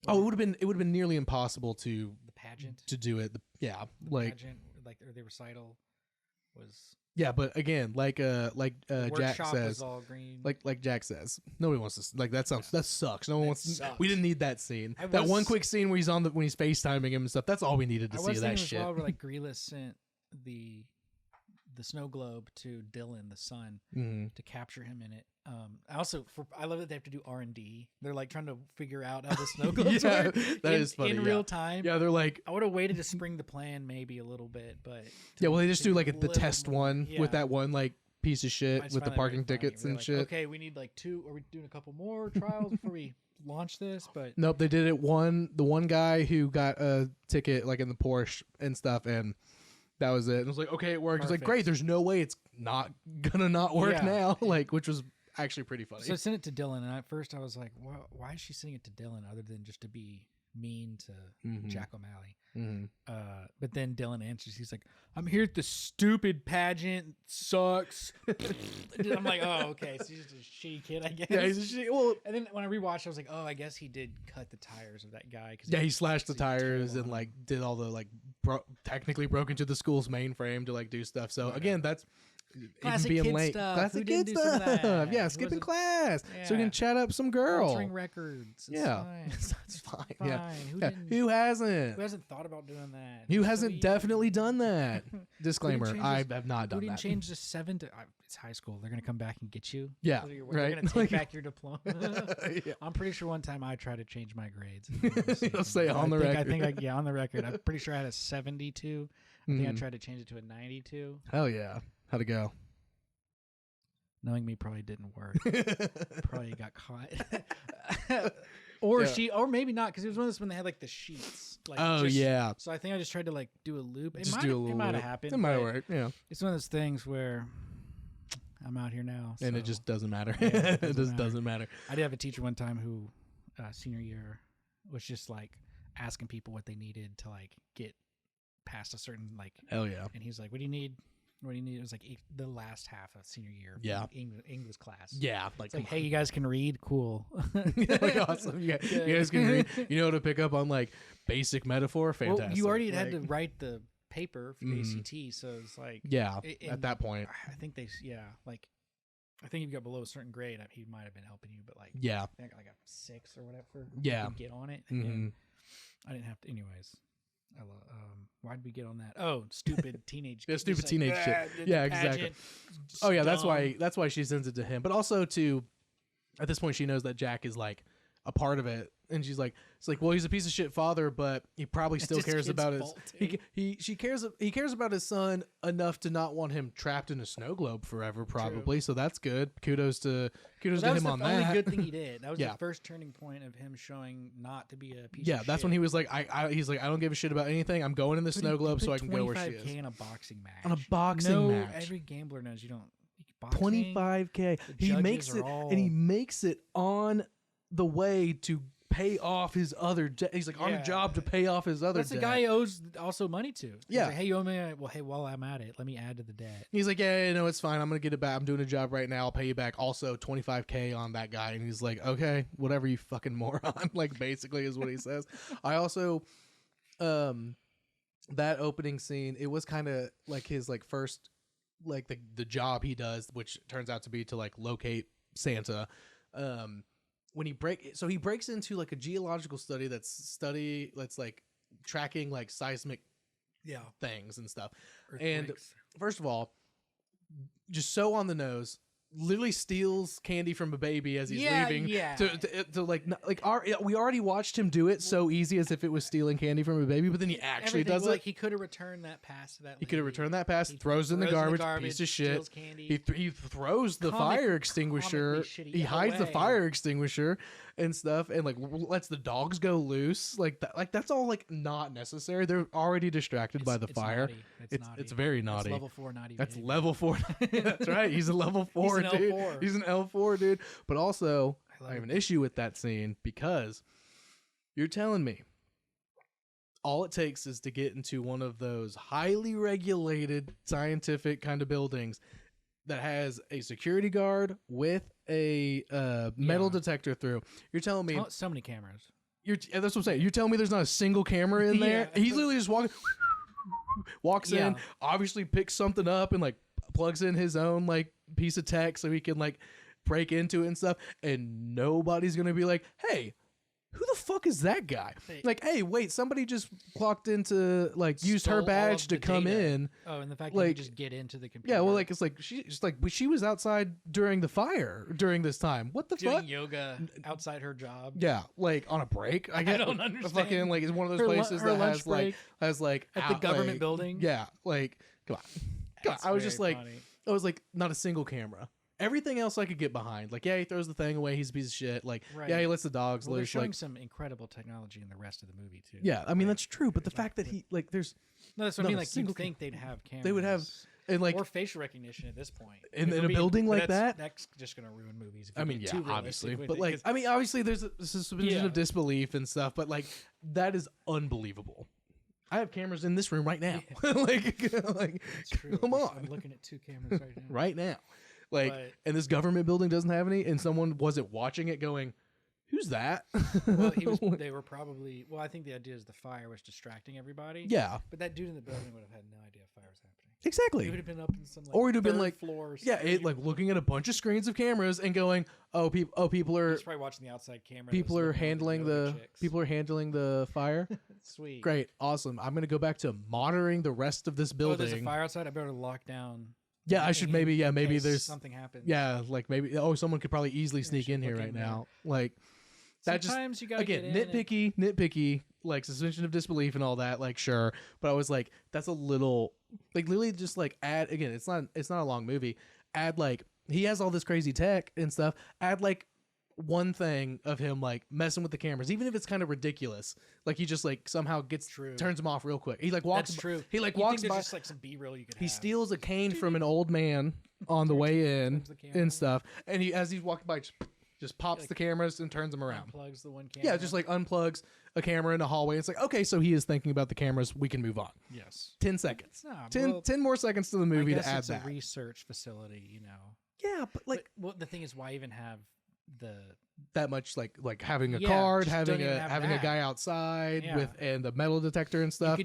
Speaker 2: Oh, it would have been nearly impossible to
Speaker 3: The pageant.
Speaker 2: to do it.
Speaker 3: The pageant, or the recital was.
Speaker 2: Yeah, but again, like Jack
Speaker 3: Workshop
Speaker 2: says,
Speaker 3: was all green.
Speaker 2: like Jack says, nobody wants to that sounds that sucks. No one wants.
Speaker 3: Sucks.
Speaker 2: We didn't need that scene. That one quick scene where he's when he's FaceTiming him and stuff. That's all we needed to see of that shit.
Speaker 3: Where like Grilla sent the snow globe to Dylan, the son, to capture him in it. I love that they have to do R&D. They're like trying to figure out how the snow globes work
Speaker 2: is funny,
Speaker 3: in real time.
Speaker 2: Yeah, they're like,
Speaker 3: I would have waited to spring the plan maybe a little bit, but
Speaker 2: yeah, well, they just do like the test one with that one like piece of shit with the parking tickets and shit.
Speaker 3: Okay, we need like 2. Are we doing a couple more trials before we launch this? But
Speaker 2: nope, they did it the one guy who got a ticket like in the Porsche and stuff, and that was it. And it was like, okay, it worked. It's like, great. There's no way it's not gonna not work now. Like, which was actually pretty funny.
Speaker 3: So I sent it to Dylan, and at first I was like, why is she sending it to Dylan other than just to be mean to Jack O'Malley? But then Dylan answers. He's like, I'm here at the stupid pageant. Sucks. I'm like, oh, okay. So he's just a shitty kid, I guess.
Speaker 2: Yeah, he's a shitty. Well,
Speaker 3: and then when I rewatched, I was like, oh, I guess he did cut the tires of that guy.
Speaker 2: He slashed the tires and like did all the like technically broke into the school's mainframe to like do stuff. So again, that's
Speaker 3: classic
Speaker 2: even being
Speaker 3: kid
Speaker 2: late.
Speaker 3: stuff.
Speaker 2: Classic
Speaker 3: Who
Speaker 2: kid
Speaker 3: didn't do some of
Speaker 2: stuff.
Speaker 3: that?
Speaker 2: Yeah,
Speaker 3: Who
Speaker 2: skipping
Speaker 3: wasn't-
Speaker 2: class so we
Speaker 3: Yeah.
Speaker 2: can chat up some girl.
Speaker 3: Altering records. It's fine.
Speaker 2: It's fine. Yeah.
Speaker 3: Fine.
Speaker 2: Who hasn't?
Speaker 3: Who hasn't thought about doing that?
Speaker 2: Who hasn't definitely done that?
Speaker 3: Who
Speaker 2: Disclaimer:
Speaker 3: didn't
Speaker 2: I
Speaker 3: change
Speaker 2: have not
Speaker 3: Who
Speaker 2: done
Speaker 3: didn't
Speaker 2: that.
Speaker 3: change the 7 to? It's high school. They're gonna come back and get you.
Speaker 2: Yeah,
Speaker 3: So they're
Speaker 2: right.
Speaker 3: gonna take
Speaker 2: Like-
Speaker 3: back your diploma.
Speaker 2: Yeah.
Speaker 3: I'm pretty sure one time I tried to change my grades.
Speaker 2: You'll say on the record.
Speaker 3: I think on the record. I'm pretty sure I had a 72. I think I tried to change it to a 92.
Speaker 2: Hell yeah! How'd it go?
Speaker 3: Knowing me probably didn't work. Probably got caught. Or maybe not, because it was one of those when they had like the sheets. Like,
Speaker 2: yeah.
Speaker 3: So I think I just tried to like do a loop. It
Speaker 2: It
Speaker 3: might have happened.
Speaker 2: It might have
Speaker 3: but
Speaker 2: worked. Yeah.
Speaker 3: It's one of those things where I'm out here now,
Speaker 2: And it
Speaker 3: so
Speaker 2: just doesn't matter.
Speaker 3: Yeah, it
Speaker 2: it just
Speaker 3: matter.
Speaker 2: doesn't matter.
Speaker 3: I did have a teacher one time who, senior year, was just like asking people what they needed to like get past a certain like.
Speaker 2: Hell yeah.
Speaker 3: And he's like, "What do you need? What do you need?" It was like the last half of senior year.
Speaker 2: Yeah.
Speaker 3: English class.
Speaker 2: Yeah.
Speaker 3: It's like, hey, you guys can read? Cool.
Speaker 2: like awesome. You guys can read. You know how to pick up on like basic metaphor. Fantastic.
Speaker 3: Well, you already had
Speaker 2: Like,
Speaker 3: to write the paper for the ACT, so it's like
Speaker 2: Yeah.
Speaker 3: and
Speaker 2: At that point.
Speaker 3: I think like I think if you got below a certain grade, he might have been helping you, but like
Speaker 2: Yeah.
Speaker 3: I think I got like a 6 or whatever.
Speaker 2: Yeah.
Speaker 3: You could get on it.
Speaker 2: Mhm.
Speaker 3: And I didn't have to. Anyways, why did we get on that? Oh, stupid teenage.
Speaker 2: Yeah,
Speaker 3: kid.
Speaker 2: stupid
Speaker 3: Just
Speaker 2: teenage
Speaker 3: like,
Speaker 2: shit.
Speaker 3: the
Speaker 2: Yeah, exactly.
Speaker 3: pageant,
Speaker 2: Oh yeah,
Speaker 3: dumb.
Speaker 2: that's why she sends it to him. But also to at this point she knows that Jack is like a part of it, and she's like, it's like, well, he's a piece of shit father, but he probably still
Speaker 3: his
Speaker 2: cares
Speaker 3: kid's
Speaker 2: about his
Speaker 3: fault, too.
Speaker 2: he cares about his son enough to not want him trapped in a snow globe forever, probably. So that's good. Kudos to
Speaker 3: That
Speaker 2: him
Speaker 3: was
Speaker 2: on
Speaker 3: the only
Speaker 2: that.
Speaker 3: good thing he did. That was
Speaker 2: Yeah.
Speaker 3: the first turning point of him showing not to be a piece.
Speaker 2: Yeah,
Speaker 3: of
Speaker 2: that's
Speaker 3: shit.
Speaker 2: when he was like, he's like, I don't give a shit about anything. I'm going in the snow globe so I can go where she is.
Speaker 3: 25K in a boxing match.
Speaker 2: On a boxing match.
Speaker 3: Every gambler knows you don't. Boxing,
Speaker 2: 25K.
Speaker 3: the
Speaker 2: He
Speaker 3: judges
Speaker 2: makes
Speaker 3: are
Speaker 2: it,
Speaker 3: all-
Speaker 2: and he makes it on the way to pay off his other debt. He's like on a
Speaker 3: Yeah.
Speaker 2: job to pay off his other
Speaker 3: That's the
Speaker 2: debt.
Speaker 3: guy he owes also money to. He's
Speaker 2: Yeah.
Speaker 3: like, hey, you owe me. Well, hey, while I'm at it, let me add to the debt.
Speaker 2: He's like, yeah, no, it's fine. I'm gonna get it back. I'm doing a job right now. I'll pay you back. Also, 25K on that guy. And he's like, okay, whatever, you fucking moron. Like, basically, is what he says. I also, that opening scene, it was kind of like his like first, like the job he does, which turns out to be to like locate Santa. When he breaks into like a geological study that's like tracking like seismic things and stuff. And first of all, just so on the nose, literally steals candy from a baby as he's leaving.
Speaker 3: Yeah.
Speaker 2: To like we already watched him do it so easy as if it was stealing candy from a baby, but then he actually does it.
Speaker 3: Like he could have returned that pass to that.
Speaker 2: He could have
Speaker 3: lady.
Speaker 2: returned that pass,
Speaker 3: He
Speaker 2: throws it in the garbage, piece of shit.
Speaker 3: steals candy.
Speaker 2: He throws the fire extinguisher.
Speaker 3: comically shitty
Speaker 2: He hides the
Speaker 3: away.
Speaker 2: fire extinguisher and stuff, and like lets the dogs go loose. Like that. Like that's all like not necessary. They're already distracted by the fire.
Speaker 3: Naughty. It's naughty.
Speaker 2: It's very
Speaker 3: That's
Speaker 2: naughty.
Speaker 3: level 4 naughty.
Speaker 2: That's
Speaker 3: behavior.
Speaker 2: level 4. That's right. He's a level 4
Speaker 3: an
Speaker 2: dude.
Speaker 3: L4.
Speaker 2: He's an L4, dude. But also,
Speaker 3: love
Speaker 2: I have an
Speaker 3: it.
Speaker 2: issue with that scene because you're telling me all it takes is to get into one of those highly regulated scientific kind of buildings that has a security guard with a metal detector through. You're telling me
Speaker 3: So many cameras.
Speaker 2: that's what I'm saying. You're telling me there's not a single camera in there?
Speaker 3: Yeah.
Speaker 2: He's literally just walks
Speaker 3: Yeah.
Speaker 2: in, obviously picks something up and like plugs in his own like piece of tech so he can like break into it and stuff, and nobody's gonna be like, hey, who the fuck is that guy? Like, hey, wait, somebody just clocked into like used her
Speaker 3: Stole all
Speaker 2: badge
Speaker 3: of
Speaker 2: to
Speaker 3: the
Speaker 2: come
Speaker 3: data.
Speaker 2: in.
Speaker 3: Oh, and the fact that
Speaker 2: Like-
Speaker 3: you just get into the computer.
Speaker 2: Yeah, well, like it's like she was outside during the fire during this time. What the
Speaker 3: doing
Speaker 2: fuck?
Speaker 3: yoga outside her job.
Speaker 2: Yeah, like on a break. I guess
Speaker 3: don't understand.
Speaker 2: Fucking like it's one of those
Speaker 3: Her
Speaker 2: places
Speaker 3: her
Speaker 2: that
Speaker 3: lunch
Speaker 2: has like
Speaker 3: at the
Speaker 2: out,
Speaker 3: government
Speaker 2: like-
Speaker 3: building.
Speaker 2: Yeah, like come on.
Speaker 3: That's
Speaker 2: I was
Speaker 3: very
Speaker 2: just like,
Speaker 3: funny.
Speaker 2: I was like, not a single camera. Everything else I could get behind. Like, yeah, he throws the thing away. He's a piece of shit. Like,
Speaker 3: Right.
Speaker 2: yeah, he lets the dogs
Speaker 3: Well, they're
Speaker 2: loose.
Speaker 3: showing
Speaker 2: Like,
Speaker 3: some incredible technology in the rest of the movie too.
Speaker 2: yeah, I mean
Speaker 3: Like,
Speaker 2: that's true. But the
Speaker 3: there's not-
Speaker 2: fact that he like, there's
Speaker 3: no, that's what
Speaker 2: not
Speaker 3: I mean.
Speaker 2: a
Speaker 3: Like
Speaker 2: single
Speaker 3: you'd think they'd have cameras.
Speaker 2: they would have, and like,
Speaker 3: or facial recognition at this point.
Speaker 2: In
Speaker 3: If
Speaker 2: a
Speaker 3: we're being-
Speaker 2: building
Speaker 3: but
Speaker 2: like
Speaker 3: that's just gonna ruin movies. If
Speaker 2: I
Speaker 3: you
Speaker 2: mean,
Speaker 3: get
Speaker 2: yeah,
Speaker 3: too realistic
Speaker 2: obviously,
Speaker 3: with
Speaker 2: but
Speaker 3: it,
Speaker 2: like,
Speaker 3: 'cause-
Speaker 2: I mean, obviously, there's a suspension
Speaker 3: Yeah.
Speaker 2: of disbelief and stuff. But like, that is unbelievable. I have cameras in this room right now. like,
Speaker 3: it's true.
Speaker 2: come
Speaker 3: I'm
Speaker 2: on.
Speaker 3: looking at 2 cameras right now.
Speaker 2: right now. Like,
Speaker 3: But-
Speaker 2: and this government building doesn't have any, and someone wasn't watching it going, who's that?
Speaker 3: Well, they were probably. Well, I think the idea is the fire was distracting everybody.
Speaker 2: yeah,
Speaker 3: But that dude in the building would have had no idea fire was happening.
Speaker 2: exactly.
Speaker 3: He would have been up in some like
Speaker 2: Or he'd have been
Speaker 3: third
Speaker 2: like-
Speaker 3: floor.
Speaker 2: Yeah,
Speaker 3: screen.
Speaker 2: like looking at a bunch of screens of cameras and going, people are
Speaker 3: He's probably watching the outside camera. that
Speaker 2: people
Speaker 3: was
Speaker 2: are
Speaker 3: looking over
Speaker 2: handling
Speaker 3: yoga
Speaker 2: the
Speaker 3: chicks.
Speaker 2: people are handling the fire.
Speaker 3: Sweet.
Speaker 2: Great, awesome. I'm gonna go back to monitoring the rest of this
Speaker 3: Oh,
Speaker 2: building.
Speaker 3: there's a fire outside. I better lock down.
Speaker 2: Yeah, I should maybe.
Speaker 3: in
Speaker 2: Maybe
Speaker 3: case
Speaker 2: there's.
Speaker 3: something happens.
Speaker 2: Yeah, like maybe. Oh, someone could probably easily sneak
Speaker 3: should
Speaker 2: in here
Speaker 3: look
Speaker 2: right
Speaker 3: in there.
Speaker 2: now. Like that.
Speaker 3: Sometimes
Speaker 2: Just
Speaker 3: you gotta
Speaker 2: again,
Speaker 3: get in and-
Speaker 2: nitpicky. Like suspension of disbelief and all that. Like sure, but I was like, that's a little. Like literally, just like add again. It's not a long movie. Add like he has all this crazy tech and stuff. Add like one thing of him like messing with the cameras, even if it's kind of ridiculous. Like he just like somehow gets
Speaker 3: True.
Speaker 2: turns them off real quick. He like walks.
Speaker 3: That's true.
Speaker 2: He like
Speaker 3: You
Speaker 2: walks
Speaker 3: think
Speaker 2: by.
Speaker 3: there's just like some B-roll you could
Speaker 2: He
Speaker 3: have.
Speaker 2: steals a cane from an old man on the way in
Speaker 3: turns the camera.
Speaker 2: and stuff, and he as he's walking by just pops the cameras and turns them around.
Speaker 3: Unplugs the one camera.
Speaker 2: Yeah, just like unplugs a camera in a hallway. It's like, okay, so he is thinking about the cameras. We can move on.
Speaker 3: yes.
Speaker 2: 10 seconds.
Speaker 3: No,
Speaker 2: 10,
Speaker 3: well,
Speaker 2: 10 more seconds to the
Speaker 3: I
Speaker 2: movie to
Speaker 3: guess
Speaker 2: add
Speaker 3: it's
Speaker 2: that.
Speaker 3: a research facility, you know.
Speaker 2: Yeah, but like
Speaker 3: Well, the thing is, why even have the
Speaker 2: that much like having a
Speaker 3: Yeah,
Speaker 2: card,
Speaker 3: just
Speaker 2: having
Speaker 3: don't even
Speaker 2: a
Speaker 3: have
Speaker 2: having a
Speaker 3: that.
Speaker 2: guy outside
Speaker 3: Yeah.
Speaker 2: with and the metal detector and
Speaker 3: you
Speaker 2: stuff.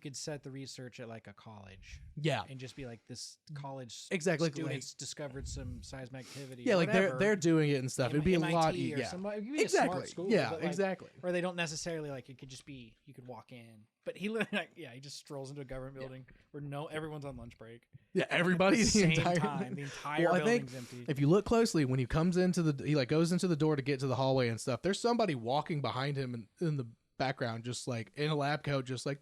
Speaker 3: could set the research at like a college
Speaker 2: Yeah.
Speaker 3: and just be like this college
Speaker 2: Exactly, like-
Speaker 3: students discovered some seismic activity.
Speaker 2: Yeah, like
Speaker 3: whatever.
Speaker 2: they're doing it and stuff. It'd be a
Speaker 3: MIT
Speaker 2: lot
Speaker 3: or
Speaker 2: yeah.
Speaker 3: somebody- it could be a
Speaker 2: Exactly.
Speaker 3: smart school,
Speaker 2: Yeah,
Speaker 3: but, like,
Speaker 2: exactly.
Speaker 3: Or they don't necessarily like it could just be you could walk in, but he literally like, he just strolls into a government building where everyone's on lunch break.
Speaker 2: Yeah, everybody
Speaker 3: At the same
Speaker 2: entire
Speaker 3: time, the entire
Speaker 2: Well, I think
Speaker 3: building's empty.
Speaker 2: if you look closely, when he comes into he like goes into the door to get to the hallway and stuff, there's somebody walking behind him in the background, just like in a lab coat, just like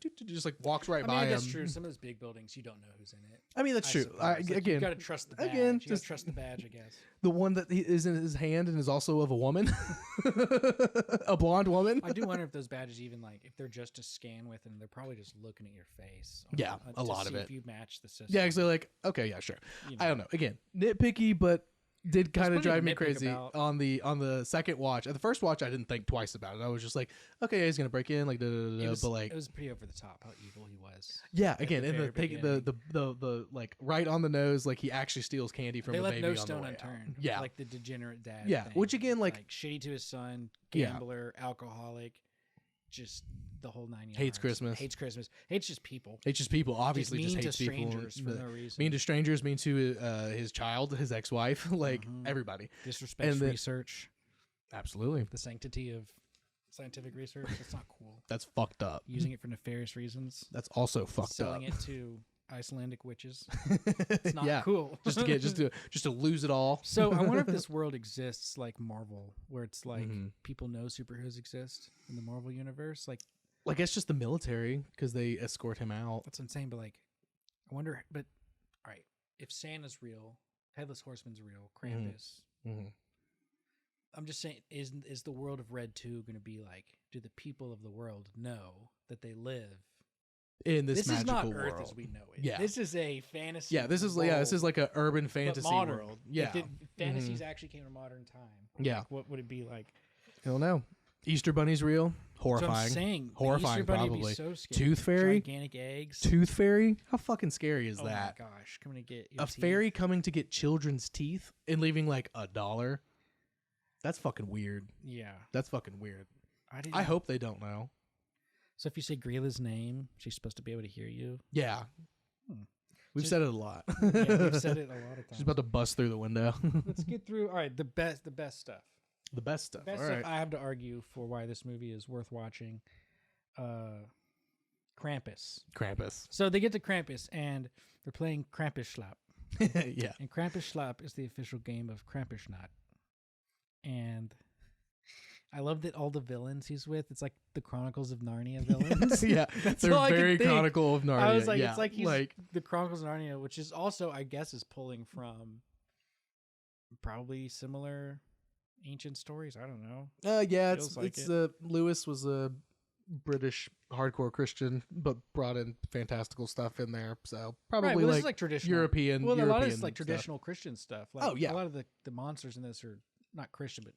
Speaker 2: walks right
Speaker 3: I
Speaker 2: by
Speaker 3: mean, I
Speaker 2: him.
Speaker 3: guess true. Some of those big buildings, you don't know who's in it.
Speaker 2: I mean, that's
Speaker 3: I
Speaker 2: true.
Speaker 3: suppose. Like, you
Speaker 2: Again,
Speaker 3: gotta trust the badge.
Speaker 2: again,
Speaker 3: You gotta
Speaker 2: just-
Speaker 3: trust the badge, I guess.
Speaker 2: the one that is in his hand and is also of a woman, a blonde woman.
Speaker 3: I do wonder if those badges even like if they're just to scan with, and they're probably just looking at your face.
Speaker 2: Yeah, a
Speaker 3: to
Speaker 2: lot of
Speaker 3: see
Speaker 2: it.
Speaker 3: If you match the system.
Speaker 2: Yeah, actually, like okay, yeah, sure.
Speaker 3: You
Speaker 2: I don't know. Again, nitpicky, but did kind of
Speaker 3: plenty to
Speaker 2: drive me
Speaker 3: nitpick
Speaker 2: crazy
Speaker 3: about.
Speaker 2: on the second watch. At the first watch, I didn't think twice about it. I was just like, okay, yeah, he's gonna break in, like, but like,
Speaker 3: it was pretty over the top how evil he was.
Speaker 2: yeah, again,
Speaker 3: the
Speaker 2: and
Speaker 3: very
Speaker 2: the like right on the nose, like he actually steals candy from
Speaker 3: They
Speaker 2: a
Speaker 3: left
Speaker 2: baby
Speaker 3: no
Speaker 2: on the
Speaker 3: stone
Speaker 2: way out.
Speaker 3: unturned.
Speaker 2: Yeah,
Speaker 3: Like the degenerate dad.
Speaker 2: Yeah,
Speaker 3: thing.
Speaker 2: which again, like-
Speaker 3: shitty to his son,
Speaker 2: Yeah.
Speaker 3: gambler, alcoholic, just the whole 9 yards.
Speaker 2: Hates Christmas.
Speaker 3: Hates Christmas. Hates just people.
Speaker 2: it's just people. Obviously,
Speaker 3: mean
Speaker 2: just
Speaker 3: to
Speaker 2: hates people.
Speaker 3: strangers for no reason.
Speaker 2: Mean to strangers. Mean to his child, his ex-wife, like everybody.
Speaker 3: Disrespects
Speaker 2: and the-
Speaker 3: research,
Speaker 2: Absolutely,
Speaker 3: the sanctity of scientific research. That's not cool.
Speaker 2: that's fucked up.
Speaker 3: Using it for nefarious reasons.
Speaker 2: That's also fucked
Speaker 3: Selling
Speaker 2: up.
Speaker 3: it to Icelandic witches. It's not
Speaker 2: yeah,
Speaker 3: cool.
Speaker 2: just to get just to lose it all.
Speaker 3: So I wonder if this world exists like Marvel, where it's like
Speaker 2: Mhm.
Speaker 3: people know superheroes exist in the Marvel universe. Like
Speaker 2: Like it's just the military because they escort him out.
Speaker 3: that's what I'm saying. But like, I wonder. But all right, if Santa's real, Headless Horseman's real, Krampus.
Speaker 2: Mm-hmm.
Speaker 3: I'm just saying, is the world of Red 2 going to be like? Do the people of the world know that they live
Speaker 2: in this
Speaker 3: This is
Speaker 2: magical
Speaker 3: not
Speaker 2: world.
Speaker 3: Earth as we know it.
Speaker 2: Yeah.
Speaker 3: This is a fantasy.
Speaker 2: Yeah, this is
Speaker 3: world,
Speaker 2: like a urban
Speaker 3: but
Speaker 2: fantasy
Speaker 3: modern.
Speaker 2: world. Yeah.
Speaker 3: If fantasies actually came to modern time.
Speaker 2: Yeah.
Speaker 3: Like, what would it be like?
Speaker 2: I don't know. Easter Bunny's real. Horrifying.
Speaker 3: So I'm saying,
Speaker 2: Horrifying,
Speaker 3: the Easter Bunny
Speaker 2: probably.
Speaker 3: Would be so scary.
Speaker 2: Tooth Fairy?
Speaker 3: Gigantic eggs.
Speaker 2: Tooth Fairy? How fucking scary is
Speaker 3: oh
Speaker 2: that?
Speaker 3: my gosh, coming to get your
Speaker 2: A
Speaker 3: teeth.
Speaker 2: fairy coming to get children's teeth and leaving like $1? That's fucking weird.
Speaker 3: Yeah,
Speaker 2: That's fucking weird.
Speaker 3: didn't
Speaker 2: I hope they don't know.
Speaker 3: So if you say Grila's name, she's supposed to be able to hear you.
Speaker 2: Yeah. We've
Speaker 3: So-
Speaker 2: said it a lot.
Speaker 3: Yeah, we've said it a lot of times.
Speaker 2: She's about to bust through the window.
Speaker 3: Let's get through. All right, the best stuff.
Speaker 2: The best stuff.
Speaker 3: Best
Speaker 2: All
Speaker 3: stuff
Speaker 2: right.
Speaker 3: I have to argue for why this movie is worth watching. Krampus.
Speaker 2: Krampus.
Speaker 3: So they get to Krampus and they're playing Krampus Schlap.
Speaker 2: Yeah.
Speaker 3: And Krampus Schlap is the official game of Krampusnacht. And I love that all the villains he's with, it's like the Chronicles of Narnia villains.
Speaker 2: Yeah.
Speaker 3: That's
Speaker 2: They're
Speaker 3: all I could
Speaker 2: very
Speaker 3: think.
Speaker 2: Chronicle of Narnia.
Speaker 3: I was like,
Speaker 2: yeah.
Speaker 3: it's like he's the Chronicles of Narnia, which is also, I guess, is pulling from probably similar ancient stories. I don't know.
Speaker 2: Yeah,
Speaker 3: Feels like
Speaker 2: it's Lewis was a British hardcore Christian, but brought in fantastical stuff in there. So probably
Speaker 3: Right, well, this
Speaker 2: like,
Speaker 3: is like traditional
Speaker 2: European.
Speaker 3: Well, a lot of
Speaker 2: European
Speaker 3: it's like
Speaker 2: stuff.
Speaker 3: traditional Christian stuff. Like,
Speaker 2: Oh, yeah.
Speaker 3: a lot of the monsters in this are not Christian, but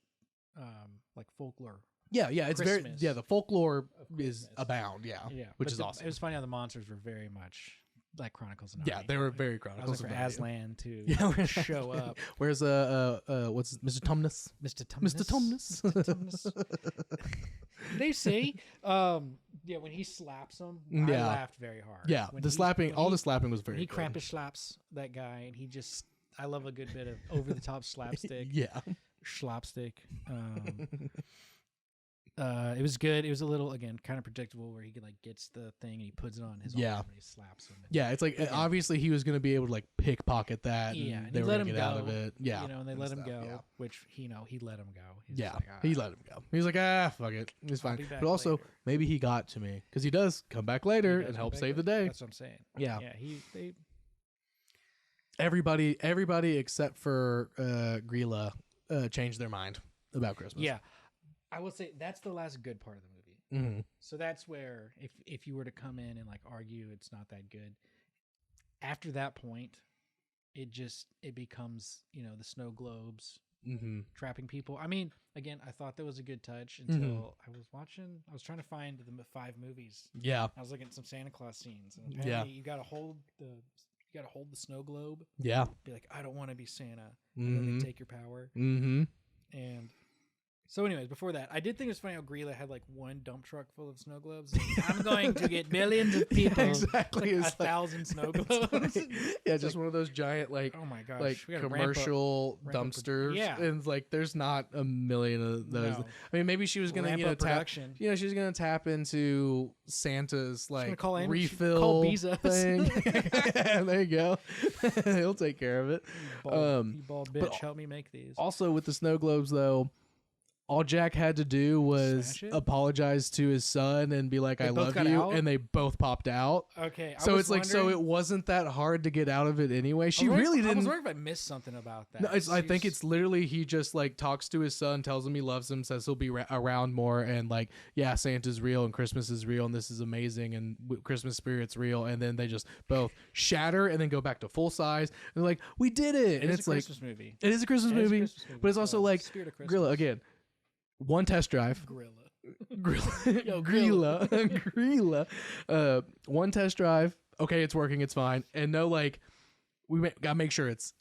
Speaker 3: like folklore.
Speaker 2: Yeah, it's
Speaker 3: Christmas.
Speaker 2: very the folklore
Speaker 3: Of
Speaker 2: is
Speaker 3: Christmas.
Speaker 2: abound. Yeah,
Speaker 3: Yeah,
Speaker 2: which
Speaker 3: but
Speaker 2: is awesome.
Speaker 3: It was funny how the monsters were very much like Chronicles of Narnia.
Speaker 2: Yeah, they were very
Speaker 3: I was
Speaker 2: Chronicles
Speaker 3: like
Speaker 2: of
Speaker 3: for
Speaker 2: Narnia.
Speaker 3: Aslan to
Speaker 2: Yeah,
Speaker 3: show up.
Speaker 2: Where's what's it, Mr. Tumnus?
Speaker 3: Mr. Tumnus.
Speaker 2: Mr. Tumnus.
Speaker 3: Mr. Tumnus. They say, yeah, when he slaps him, I
Speaker 2: Yeah.
Speaker 3: laughed very hard.
Speaker 2: Yeah,
Speaker 3: When
Speaker 2: the
Speaker 3: he-
Speaker 2: slapping,
Speaker 3: when
Speaker 2: all
Speaker 3: he-
Speaker 2: the slapping was
Speaker 3: when
Speaker 2: very
Speaker 3: he
Speaker 2: good.
Speaker 3: Krampus slaps that guy, and he just, I love a good bit of over the top slapstick.
Speaker 2: Yeah,
Speaker 3: Slapstick. It was good. It was a little, again, kind of predictable, where he like gets the thing and he puts it on his
Speaker 2: Yeah.
Speaker 3: arm and he slaps him.
Speaker 2: yeah. It's like
Speaker 3: Yeah.
Speaker 2: obviously he was going to be able to like pickpocket that.
Speaker 3: Yeah,
Speaker 2: and
Speaker 3: and
Speaker 2: they
Speaker 3: he
Speaker 2: were
Speaker 3: let
Speaker 2: gonna
Speaker 3: him
Speaker 2: get out of
Speaker 3: go,
Speaker 2: it. Yeah,
Speaker 3: you know, and they
Speaker 2: and
Speaker 3: let him
Speaker 2: stuff,
Speaker 3: go,
Speaker 2: yeah.
Speaker 3: which he let him go. He's
Speaker 2: Yeah,
Speaker 3: just like,
Speaker 2: he let him go. He was like, fuck it, it's
Speaker 3: I'll
Speaker 2: fine.
Speaker 3: be back
Speaker 2: But also,
Speaker 3: later.
Speaker 2: maybe he got to me because he does come back later
Speaker 3: He does
Speaker 2: and
Speaker 3: come
Speaker 2: help
Speaker 3: back
Speaker 2: save the
Speaker 3: later.
Speaker 2: day.
Speaker 3: That's what I'm saying.
Speaker 2: Yeah.
Speaker 3: They
Speaker 2: Everybody except for Grilla changed their mind about Christmas.
Speaker 3: Yeah, I will say that's the last good part of the movie.
Speaker 2: hmm
Speaker 3: So that's where if you were to come in and like argue it's not that good, after that point, it becomes, you know, the snow globes
Speaker 2: hmm
Speaker 3: trapping people. I mean, again, I thought that was a good touch
Speaker 2: Mm-hmm.
Speaker 3: until I was trying to find the 5 movies.
Speaker 2: Yeah,
Speaker 3: I was looking at some Santa Claus scenes, and
Speaker 2: Yeah.
Speaker 3: apparently you gotta hold the snow globe.
Speaker 2: yeah.
Speaker 3: Be like, I don't want to be Santa, and
Speaker 2: hmm
Speaker 3: then they take your power.
Speaker 2: hmm
Speaker 3: And so, anyways, before that, I did think it was funny how Grilla had like one dump truck full of snow globes. Like, I'm going to get millions of people.
Speaker 2: Exactly.
Speaker 3: Like
Speaker 2: It's
Speaker 3: 1,000 snow globes.
Speaker 2: yeah, just one of those giant like
Speaker 3: Oh my gosh!
Speaker 2: like
Speaker 3: we gotta ramp up.
Speaker 2: commercial
Speaker 3: ramp up
Speaker 2: dumpsters.
Speaker 3: yeah.
Speaker 2: And like there's not a million of those.
Speaker 3: No.
Speaker 2: I mean, maybe she was gonna
Speaker 3: Ramp up
Speaker 2: tap.
Speaker 3: production.
Speaker 2: You know, she's gonna tap into Santa's
Speaker 3: gonna
Speaker 2: like
Speaker 3: call in-
Speaker 2: refill
Speaker 3: call Bezos.
Speaker 2: thing. Yeah, there you go. He'll take care of it.
Speaker 3: You bald bitch,
Speaker 2: but
Speaker 3: help me make these.
Speaker 2: Also, with the snow globes, though, all Jack had to do was
Speaker 3: Smash it?
Speaker 2: apologize to his son and be like,
Speaker 3: They
Speaker 2: "I
Speaker 3: both
Speaker 2: love
Speaker 3: got
Speaker 2: you,"
Speaker 3: out?
Speaker 2: and they both popped out.
Speaker 3: Okay, I
Speaker 2: So
Speaker 3: was
Speaker 2: it's like, so
Speaker 3: wondering-
Speaker 2: it wasn't that hard to get out of it anyway. She
Speaker 3: I was
Speaker 2: really
Speaker 3: wondering- I was
Speaker 2: didn't.
Speaker 3: wondering if I missed something about that.
Speaker 2: No, I think
Speaker 3: She's-
Speaker 2: it's literally he just like talks to his son, tells him he loves him, says he'll be around more, and like, yeah, Santa's real and Christmas is real and this is amazing and Christmas spirit's real, and then they just both shatter and then go back to full size. And they're like, we did it, and
Speaker 3: It is
Speaker 2: it's
Speaker 3: a
Speaker 2: like
Speaker 3: Christmas movie.
Speaker 2: it is a Christmas
Speaker 3: It is a
Speaker 2: movie,
Speaker 3: Christmas movie,
Speaker 2: but it's also
Speaker 3: so
Speaker 2: like
Speaker 3: Spirit of Christmas.
Speaker 2: Grilla again. One test drive.
Speaker 3: Grilla. Yo,
Speaker 2: Grilla. Grilla. One test drive. Okay, it's working. It's fine. And no, like, gotta make sure it's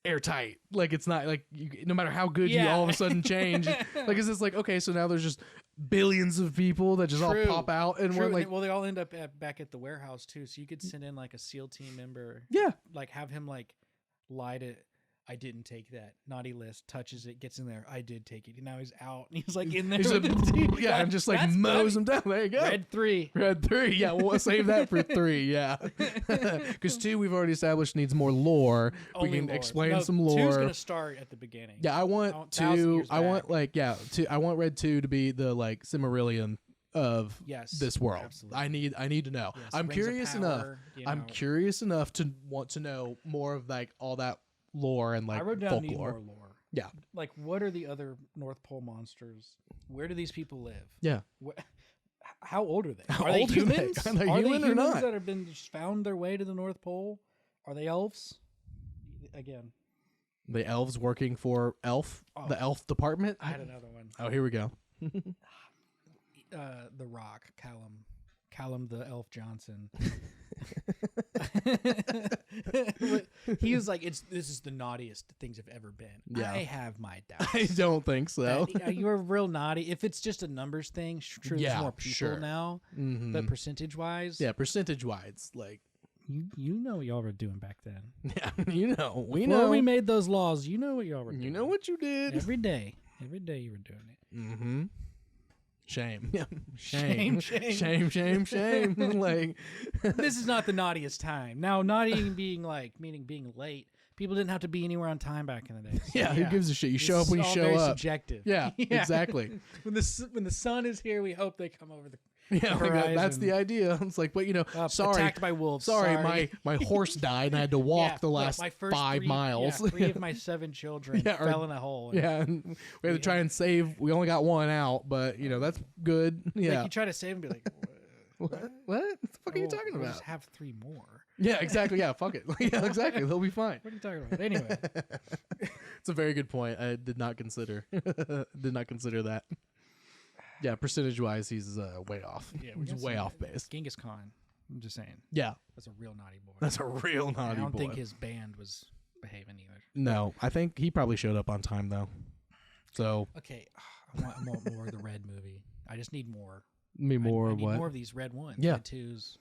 Speaker 2: airtight. Like, it's not like no matter how good you
Speaker 3: Yeah.
Speaker 2: all of a sudden change. Like, it's just like, okay, so now there's just billions of people that just
Speaker 3: True.
Speaker 2: all pop out and
Speaker 3: True,
Speaker 2: we're
Speaker 3: and
Speaker 2: like,
Speaker 3: they- well, they all end up back at the warehouse too. So you could send in like a SEAL team member,
Speaker 2: yeah,
Speaker 3: like have him like lie to, I didn't take that naughty list. Touches it, gets in there. I did take it. And now he's out. And he's like in there.
Speaker 2: he's
Speaker 3: with
Speaker 2: like,
Speaker 3: the team.
Speaker 2: yeah, and just like
Speaker 3: That's
Speaker 2: mows
Speaker 3: funny.
Speaker 2: them down. There you go.
Speaker 3: Red 3.
Speaker 2: Red 3. Yeah, we'll save that for 3. Yeah, because 2 we've already established needs more lore.
Speaker 3: Only
Speaker 2: we can
Speaker 3: lore.
Speaker 2: explain
Speaker 3: No,
Speaker 2: some
Speaker 3: 2's
Speaker 2: lore.
Speaker 3: gonna start at the beginning.
Speaker 2: Yeah, I want
Speaker 3: 1,000
Speaker 2: 2.
Speaker 3: years
Speaker 2: I want
Speaker 3: back.
Speaker 2: like 2. I want Red 2 to be the like Silmarillion of
Speaker 3: Yes.
Speaker 2: this world.
Speaker 3: Absolutely.
Speaker 2: I need to know.
Speaker 3: Yes,
Speaker 2: I'm
Speaker 3: Rings of
Speaker 2: curious enough.
Speaker 3: Power, you
Speaker 2: I'm
Speaker 3: know.
Speaker 2: curious enough to want to know more of like all that lore and like
Speaker 3: I wrote down need
Speaker 2: folklore.
Speaker 3: more lore.
Speaker 2: Yeah.
Speaker 3: Like, what are the other North Pole monsters? Where do these people live?
Speaker 2: Yeah.
Speaker 3: How old are they?
Speaker 2: How
Speaker 3: Are they
Speaker 2: old are they?
Speaker 3: humans?
Speaker 2: Are they
Speaker 3: Are
Speaker 2: human or not?
Speaker 3: that have been just found their way to the North Pole? Are they elves? Again,
Speaker 2: The elves working for the elf department.
Speaker 3: I had another one.
Speaker 2: Oh, here we go.
Speaker 3: The Rock, Callum the Elf Johnson. He was like, this is the naughtiest things have ever been.
Speaker 2: Yeah.
Speaker 3: I have my doubts.
Speaker 2: I don't think so.
Speaker 3: You're real naughty. If it's just a numbers thing, true,
Speaker 2: Yeah,
Speaker 3: there's more people
Speaker 2: sure.
Speaker 3: now,
Speaker 2: Mhm.
Speaker 3: but percentage wise,
Speaker 2: Yeah, percentage wise, like
Speaker 3: you know what y'all were doing back then.
Speaker 2: yeah, we
Speaker 3: Before
Speaker 2: know.
Speaker 3: we made those laws, you know what y'all were doing.
Speaker 2: You know what you did.
Speaker 3: Every day you were doing it.
Speaker 2: Mm-hmm. Shame. Yeah.
Speaker 3: Shame.
Speaker 2: Shame. Like
Speaker 3: This is not the naughtiest time. Now, naughty meaning being late. People didn't have to be anywhere on time back in the day. So,
Speaker 2: yeah, who gives a shit? You
Speaker 3: This
Speaker 2: show up
Speaker 3: is
Speaker 2: when you
Speaker 3: all
Speaker 2: show
Speaker 3: very
Speaker 2: up.
Speaker 3: Subjective.
Speaker 2: Yeah, exactly.
Speaker 3: When the sun is here, we hope they come over the
Speaker 2: Yeah, like that's
Speaker 3: horizon.
Speaker 2: the idea. It's like, but sorry,
Speaker 3: attacked by wolves.
Speaker 2: sorry, my horse died and I had to walk the last
Speaker 3: my first
Speaker 2: 5 miles.
Speaker 3: 3 of my 7 children
Speaker 2: Yeah, or-
Speaker 3: fell in a hole.
Speaker 2: Yeah, and we had to try and save. We only got one out, but that's good. Yeah.
Speaker 3: Like you try to save and be like,
Speaker 2: What? What the fuck are you talking
Speaker 3: we'll
Speaker 2: about?
Speaker 3: Just have 3 more.
Speaker 2: Yeah, exactly. Yeah, fuck it. Yeah, exactly. They'll be fine.
Speaker 3: What are you talking about? Anyway,
Speaker 2: It's a very good point. I did not consider that. Yeah, percentage wise, he's way off.
Speaker 3: yeah, we
Speaker 2: He's
Speaker 3: got
Speaker 2: way
Speaker 3: some-
Speaker 2: off base.
Speaker 3: Genghis Khan. I'm just saying,
Speaker 2: Yeah,
Speaker 3: that's a real naughty boy.
Speaker 2: that's a real naughty
Speaker 3: I don't
Speaker 2: boy.
Speaker 3: think his band was behaving either.
Speaker 2: No, I think he probably showed up on time though. So
Speaker 3: Okay, I want more of the Red movie. I just need more.
Speaker 2: more
Speaker 3: I
Speaker 2: of
Speaker 3: need
Speaker 2: what?
Speaker 3: more of these Red ones.
Speaker 2: Yeah.
Speaker 3: Red 2s.